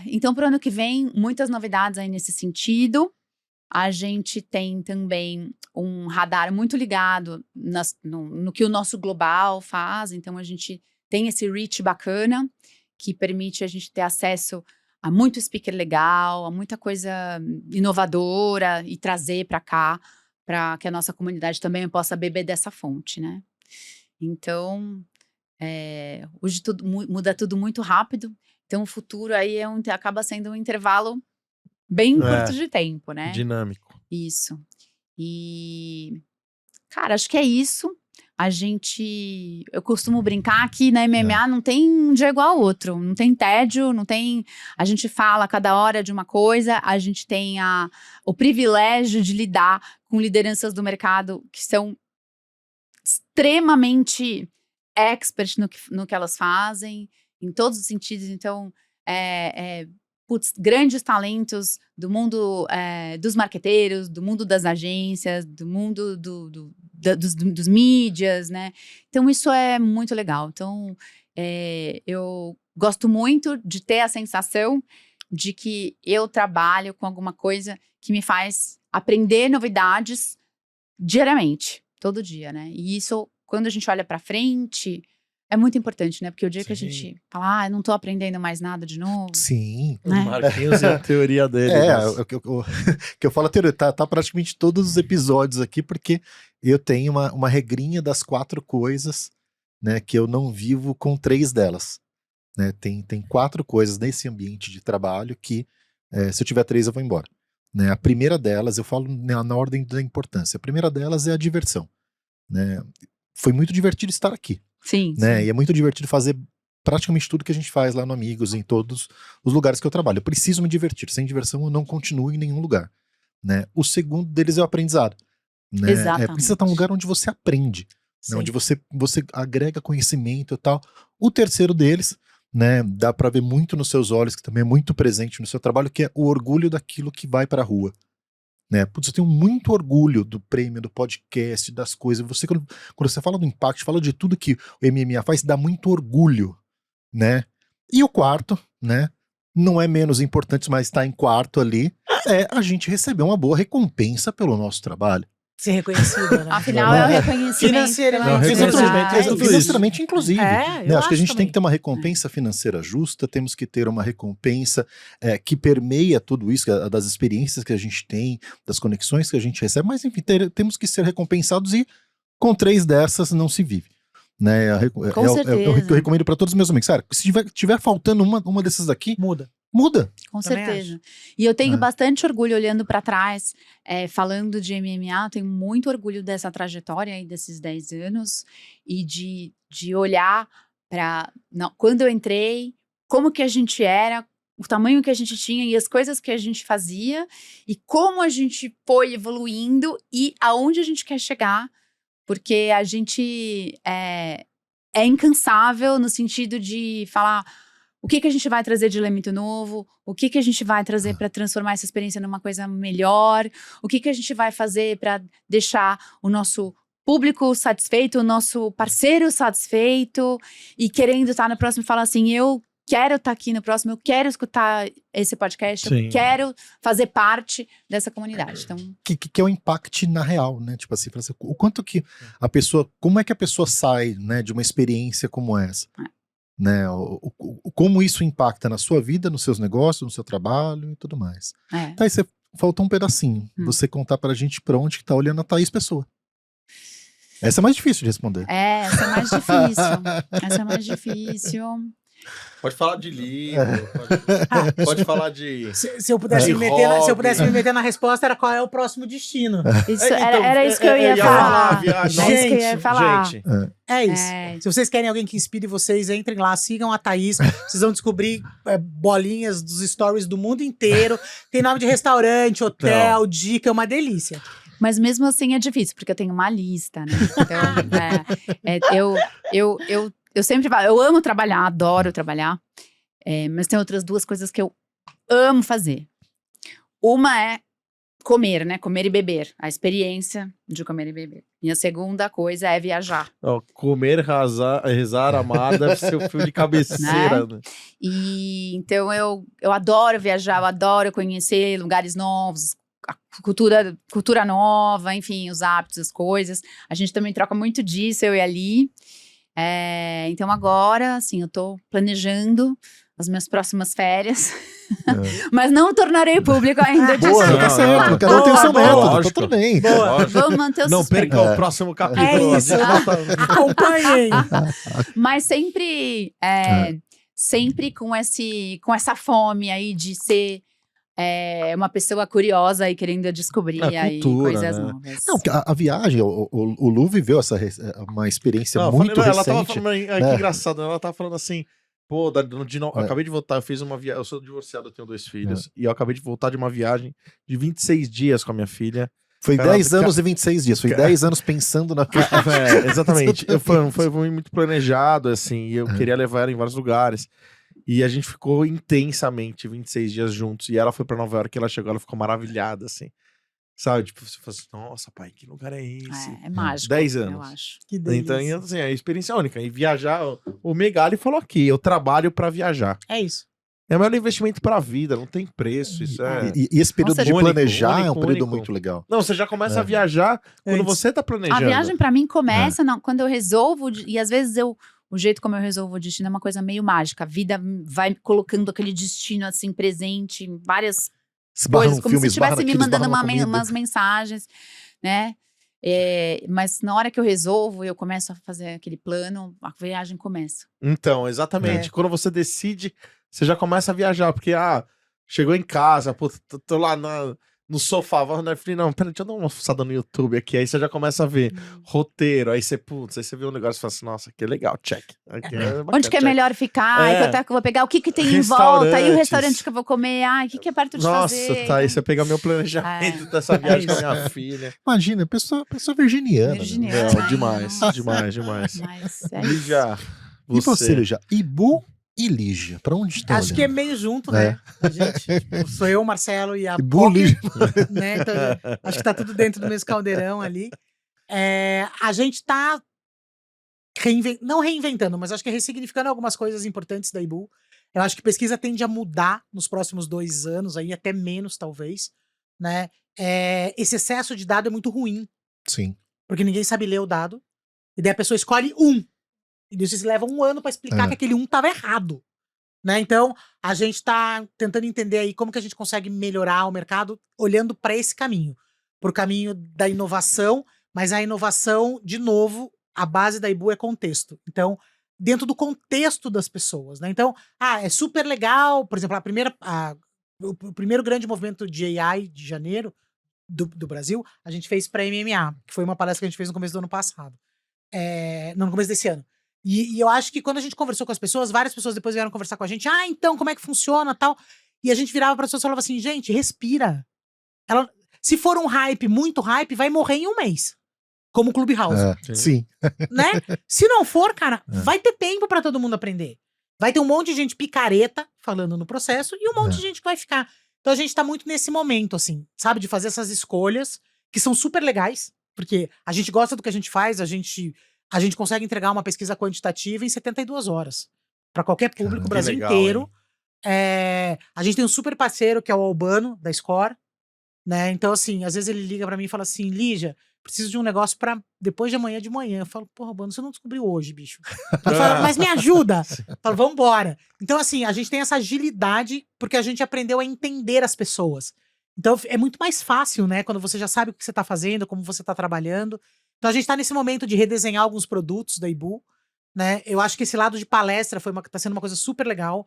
Então, para o ano que vem, muitas novidades aí nesse sentido. A gente tem também um radar muito ligado no que o nosso global faz. Então, a gente tem esse reach bacana, que permite a gente ter acesso a muito speaker legal, a muita coisa inovadora e trazer para cá, para que a nossa comunidade também possa beber dessa fonte, né? Então, hoje muda tudo muito rápido. Então, o futuro aí acaba sendo um intervalo bem curto de tempo, né? Dinâmico. Isso. E, cara, acho que é isso. Eu costumo brincar que na MMA não tem um dia igual ao outro, não tem tédio, não tem. A gente fala cada hora de uma coisa, a gente tem o privilégio de lidar com lideranças do mercado que são extremamente expert no que elas fazem, em todos os sentidos. Então, grandes talentos do mundo dos marqueteiros, do mundo das agências, do mundo dos mídias, né? Então, isso é muito legal. Então, eu gosto muito de ter a sensação de que eu trabalho com alguma coisa que me faz aprender novidades diariamente, todo dia, né? E isso, quando a gente olha para frente, é muito importante, né? Porque o dia que a gente fala, eu não tô aprendendo mais nada de novo. Sim. O Marquinhos e a teoria dele. O que eu falo a teoria, tá praticamente todos os episódios aqui, porque eu tenho uma regrinha das 4 coisas, né, que eu não vivo com 3 delas. Né? Tem 4 coisas nesse ambiente de trabalho que, se eu tiver 3, eu vou embora. Né? A primeira delas, eu falo na ordem da importância, a primeira delas é a diversão. Né? Foi muito divertido estar aqui. Sim, né? sim. E é muito divertido fazer praticamente tudo que a gente faz lá no Amigos, em todos os lugares que eu trabalho. Eu preciso me divertir. Sem diversão eu não continuo em nenhum lugar. Né? O segundo deles é o aprendizado. Né? Exatamente. Precisa estar um lugar onde você aprende, né? Onde você agrega conhecimento e tal. O terceiro deles, né, dá pra ver muito nos seus olhos, que também é muito presente no seu trabalho, que é o orgulho daquilo que vai pra rua. Né? Putz, eu tenho muito orgulho do prêmio, do podcast, das coisas. Você, quando você fala do impacto, fala de tudo que o MMA faz, dá muito orgulho, né? E o quarto, né? Não é menos importante, mas está em quarto ali, é a gente receber uma boa recompensa pelo nosso trabalho. Ser reconhecido, né? Afinal, é o reconhecimento. Financeiramente, inclusive. Né? Eu Acho que a gente também. tem que ter uma recompensa financeira justa, temos que ter uma recompensa que permeia tudo isso, das experiências que a gente tem, das conexões que a gente recebe, mas enfim, temos que ser recompensados e com 3 dessas não se vive. Né? Com certeza. Eu recomendo para todos os meus amigos. Cara, se tiver faltando uma dessas aqui, Muda. Com Também certeza. E eu tenho É. bastante orgulho olhando para trás, falando de MMA, eu tenho muito orgulho dessa trajetória aí, desses 10 anos, e de olhar para quando eu entrei, como que a gente era, o tamanho que a gente tinha e as coisas que a gente fazia, e como a gente foi evoluindo e aonde a gente quer chegar, porque a gente é incansável no sentido de falar o que a gente vai trazer de elemento novo, o que a gente vai trazer para transformar essa experiência numa coisa melhor, o que a gente vai fazer para deixar o nosso público satisfeito, o nosso parceiro satisfeito, e querendo estar no próximo e falar assim, eu quero estar aqui no próximo, eu quero escutar esse podcast, Sim. eu quero fazer parte dessa comunidade. Então, Que é o impacto na real, né? Tipo assim, o quanto que a pessoa, como é que a pessoa sai, né, de uma experiência como essa? Né? Como isso impacta na sua vida, nos seus negócios, no seu trabalho e tudo mais. Tá, aí você faltou um pedacinho. Você contar pra gente pra onde que tá olhando a Thaís Pessoa. Essa é mais difícil de responder. essa é mais difícil. Essa é mais difícil. Pode falar de livro, pode falar de... Se eu pudesse, se eu pudesse me meter na resposta, era qual é o próximo destino. Isso, era isso que eu ia falar. Era isso que eu ia falar. Gente, É isso. Se vocês querem alguém que inspire vocês, entrem lá, sigam a Thaís. Vocês vão descobrir bolinhas dos stories do mundo inteiro. Tem nome de restaurante, hotel, dica, é uma delícia. Mas mesmo assim é difícil, porque eu tenho uma lista, né? Então, eu sempre falo, eu amo trabalhar, adoro trabalhar. Mas tem outras duas coisas que eu amo fazer. Uma é comer, né? Comer e beber. A experiência de comer e beber. E a segunda coisa é viajar. Comer, rezar, amar deve ser o fio de cabeceira, né? E então eu adoro viajar, eu adoro conhecer lugares novos, a cultura nova, enfim, os hábitos, as coisas. A gente também troca muito disso, eu e a Li. Então agora, assim, eu tô planejando as minhas próximas férias. Mas não tornarei público ainda disso. Boa, tá certo. Cada um tem o seu método, tá tudo bem. Vamos manter o Não suspense. perca o próximo capítulo. É isso. Acompanhem. Mas sempre, sempre com essa fome aí de ser uma pessoa curiosa e querendo descobrir aí coisas novas. Não, a viagem, o Lu viveu uma experiência muito recente. Ela tava falando, que engraçado, ela tava falando assim, pô, eu acabei de voltar, eu fiz uma viagem, eu sou divorciado, eu tenho 2 filhos, e eu acabei de voltar de uma viagem de 26 dias com a minha filha. Foi 10 anos e 26 dias, foi 10 anos pensando na exatamente, foi muito planejado, assim, e eu queria levar ela em vários lugares. E a gente ficou intensamente 26 dias juntos. E ela foi pra Nova York e ela chegou, ela ficou maravilhada, assim. Sabe? Tipo, você fala assim, nossa, pai, que lugar é esse? É mágico, 10 anos. eu acho. Que delícia. Então, assim, é experiência única. E viajar, o Megali falou aqui, eu trabalho pra viajar. É isso. É o melhor investimento pra vida, não tem preço. Isso E esse período de planejar é um período único. muito legal. Não, você já começa a viajar quando você tá planejando. A viagem pra mim começa quando eu resolvo, e às vezes o jeito como eu resolvo o destino é uma coisa meio mágica. A vida vai colocando aquele destino assim presente em várias coisas, como se estivesse me mandando umas mensagens, né? Mas na hora que eu resolvo, eu começo a fazer aquele plano, a viagem começa. Então, exatamente. Quando você decide, você já começa a viajar, porque chegou em casa, pô, tô lá no sofá, vou na Netflix, não, peraí, deixa eu dar uma fuçada no YouTube aqui, aí você já começa a ver roteiro, aí você vê um negócio e fala assim, nossa, que legal, check. Aqui bacana, onde que é check. melhor ficar, que eu vou pegar, o que tem em volta, aí o restaurante que eu vou comer, o que é perto de fazer. Nossa, tá, aí você pega meu planejamento dessa viagem com a minha filha. Imagina, pessoa virginiana. Não, demais. Mas é Lígia, E você, Lígia? Ibu e Lígia, pra onde estão? Acho que é meio junto, né? A gente, sou eu, Marcelo e a Ibu, Pop, Lígia. né? Então, acho que tá tudo dentro do mesmo caldeirão ali. A gente tá não reinventando, mas acho que ressignificando algumas coisas importantes da Ibu. Eu acho que pesquisa tende a mudar nos próximos 2 anos, aí até menos, talvez, né? Esse excesso de dado é muito ruim, Sim. porque ninguém sabe ler o dado, e daí a pessoa escolhe um. E vocês levam 1 ano pra explicar que aquele 1 tava errado, né? Então, a gente tá tentando entender aí como que a gente consegue melhorar o mercado olhando para esse caminho, pro caminho da inovação, mas a inovação, de novo, a base da Ibu é contexto. Então, dentro do contexto das pessoas, né? Então, é super legal, por exemplo, o primeiro grande movimento de AI de janeiro do Brasil, a gente fez para MMA, que foi uma palestra que a gente fez no começo do ano passado. Não, no começo desse ano. E eu acho que quando a gente conversou com as pessoas, várias pessoas depois vieram conversar com a gente. Então, como é que funciona, tal? E a gente virava para as pessoas e falava assim, gente, respira. Se for um hype, muito hype, vai morrer em 1 mês. Como o Clubhouse. Sim. Né? Se não for, cara, vai ter tempo para todo mundo aprender. Vai ter um monte de gente picareta falando no processo e um monte de gente que vai ficar. Então a gente tá muito nesse momento, assim, sabe? De fazer essas escolhas que são super legais, porque a gente gosta do que a gente faz, a gente consegue entregar uma pesquisa quantitativa em 72 horas. para qualquer público, o Brasil legal, inteiro. hein? A gente tem um super parceiro que é o Albano, da Score, né? Então, assim, às vezes ele liga pra mim e fala assim, Lígia, preciso de um negócio pra depois de amanhã de manhã. Eu falo, porra, Albano, você não descobriu hoje, bicho. Ele fala, mas me ajuda. Eu falo, vambora. Então, assim, a gente tem essa agilidade porque a gente aprendeu a entender as pessoas. Então, é muito mais fácil, né? Quando você já sabe o que você tá fazendo, como você tá trabalhando. Então, a gente tá nesse momento de redesenhar alguns produtos da Ibu, né? Eu acho que esse lado de palestra tá sendo uma coisa super legal.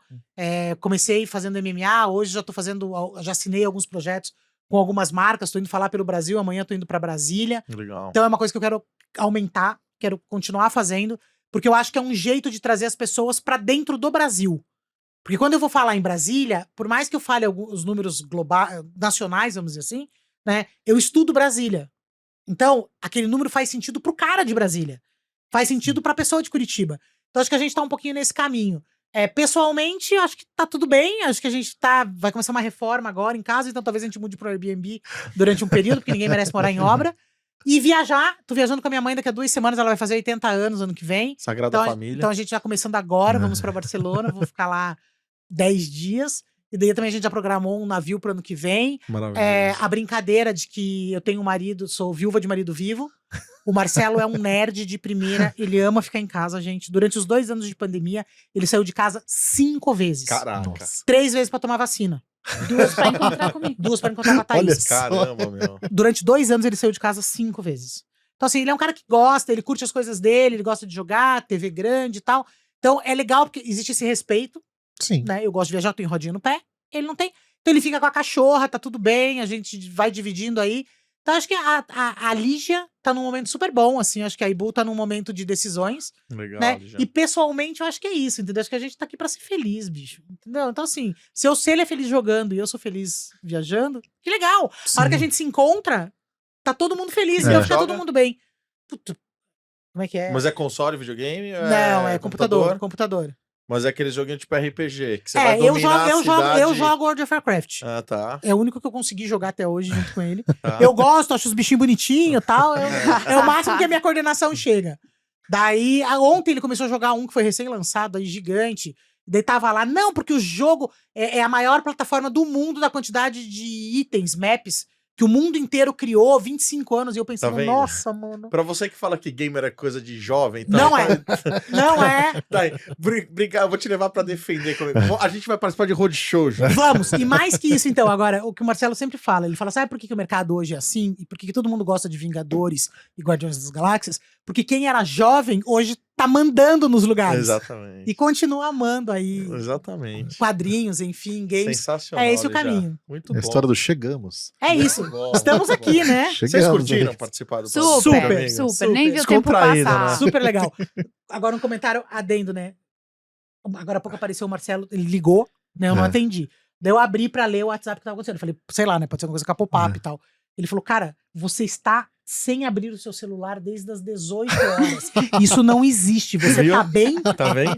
Comecei fazendo MMA, hoje já assinei alguns projetos com algumas marcas, tô indo falar pelo Brasil, amanhã tô indo pra Brasília. Legal. Então é uma coisa que eu quero aumentar, quero continuar fazendo, porque eu acho que é um jeito de trazer as pessoas pra dentro do Brasil. Porque quando eu vou falar em Brasília, por mais que eu fale os números nacionais, vamos dizer assim, né? Eu estudo Brasília. Então, aquele número faz sentido pro cara de Brasília. Faz sentido pra pessoa de Curitiba. Então, acho que a gente tá um pouquinho nesse caminho. Pessoalmente, acho que tá tudo bem. Acho que a gente vai começar uma reforma agora em casa, então talvez a gente mude pro Airbnb durante um período, porque ninguém merece morar em obra. E viajar, tô viajando com a minha mãe daqui a 2 semanas, ela vai fazer 80 anos ano que vem. Sagrada Família. Então a gente já começando agora, vamos pra Barcelona, vou ficar lá 10 dias. E daí também a gente já programou um navio pro ano que vem. Maravilhoso. A brincadeira de que eu tenho um marido, sou viúva de marido vivo. O Marcelo é um nerd de primeira, ele ama ficar em casa, gente. Durante os 2 anos de pandemia, ele saiu de casa 5 vezes. Caraca. Nossa. 3 vezes pra tomar vacina. 2 pra encontrar comigo. 2 pra encontrar com a Thaís. Olha só. Caramba, meu. Durante 2 anos ele saiu de casa 5 vezes. Então assim, ele é um cara que gosta, ele curte as coisas dele, ele gosta de jogar, TV grande e tal. Então é legal porque existe esse respeito, Sim. né? Eu gosto de viajar, eu tenho rodinha no pé, ele não tem. Então ele fica com a cachorra, tá tudo bem, a gente vai dividindo aí. Então acho que a Lígia tá num momento super bom, assim, acho que a Ibu tá num momento de decisões, Legal, né? Lígia. E pessoalmente eu acho que é isso, entendeu? Acho que a gente tá aqui pra ser feliz, bicho, entendeu? Então assim, se ele é feliz jogando e eu sou feliz viajando, que legal! A hora que a gente se encontra, tá todo mundo feliz, e vai ficar Joga? todo mundo bem. Puta, como é que é? Mas é console, videogame? Não, é computador. Mas é aquele joguinho tipo RPG, que você vai eu dominar a cidade. jogo World of Warcraft. Ah, tá. É o único que eu consegui jogar até hoje junto com ele. Tá. Eu gosto, acho os bichinhos bonitinhos e tal. É o máximo que a minha coordenação chega. Daí, ontem ele começou a jogar um que foi recém-lançado, aí gigante. Daí tava lá, não, porque o jogo é a maior plataforma do mundo da quantidade de itens, maps, que o mundo inteiro criou, 25 anos. E eu pensando, Tá vendo? nossa, mano. Pra você que fala que gamer é coisa de jovem, então... Não é. Não é. Tá aí. Brincar, eu vou te levar pra defender comigo. A gente vai participar de roadshow já. Vamos, e mais que isso, então, agora, o que o Marcelo sempre fala, ele fala, sabe por que o mercado hoje é assim? E por que todo mundo gosta de Vingadores e Guardiões das Galáxias? Porque quem era jovem, hoje tá mandando nos lugares. Exatamente. E continua amando aí Exatamente. quadrinhos, enfim, games. Sensacional. É esse o Lígia. caminho. Muito É bom. a história do chegamos. É isso. bom, Estamos muito aqui, bom. né? Vocês Chegamos, curtiram né? participar do Super, amigo? super. Nem viu o tempo Descontraída, passar. né? Super legal. Agora um comentário adendo, né? Agora há pouco apareceu o Marcelo, ele ligou, né? Eu não atendi. Daí eu abri pra ler o WhatsApp que tava acontecendo. Eu falei, sei lá, né? Pode ser alguma coisa com a pop-up e tal. Ele falou, cara, você está sem abrir o seu celular desde as 18 horas. Isso não existe. Você Viu? tá bem? Tá bem?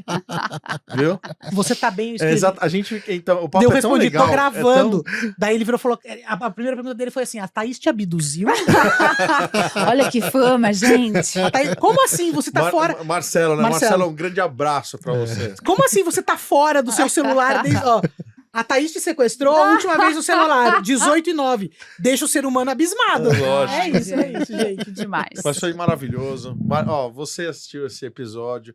Viu? Você tá bem? Eu É, escrevi. exato. A gente, então, o papo Daí eu é tão respondi, legal. tô gravando. Daí ele virou e falou, a primeira pergunta dele foi assim, a Thaís te abduziu? Olha que fama, gente. A Thaís, como assim? Você tá fora? Marcelo, né? Marcelo. Marcelo, um grande abraço pra você. Como assim você tá fora do seu celular desde... Ó, a Thaís te sequestrou a última vez no celular, 18:09. Deixa o ser humano abismado. Lógico. É isso, gente. Que demais. Mas foi maravilhoso. Ó, você assistiu esse episódio.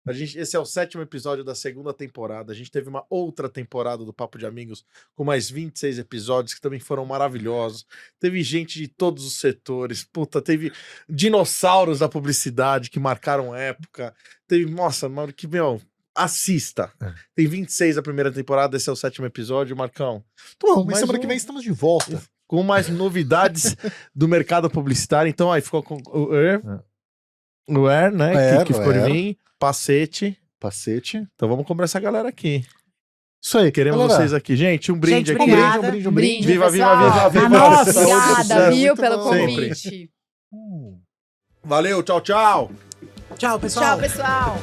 Esse é o 7º episódio da 2ª temporada. A gente teve uma outra temporada do Papo de Amigos com mais 26 episódios que também foram maravilhosos. Teve gente de todos os setores. Puta, teve dinossauros da publicidade que marcaram época. Teve, nossa, mano, que, meu, assista. Tem 26 a primeira temporada, esse é o 7º episódio, Marcão. Tá bom, mas Mais semana um. que vem estamos de volta. Com mais novidades do mercado publicitário. Então, aí ficou com o Air, né? Que ficou de vir. Pacete. Pacete. Então vamos comprar essa galera aqui. Isso aí. Queremos galera. vocês aqui. Gente, um brinde Gente, aqui. obrigada. Um brinde. Viva, viva, pessoal. viva, viva. Nossa, Saúde, Obrigada, sucesso. viu, Muito pelo bom. Sempre. convite. Valeu, tchau, tchau. Tchau, pessoal. Tchau, pessoal.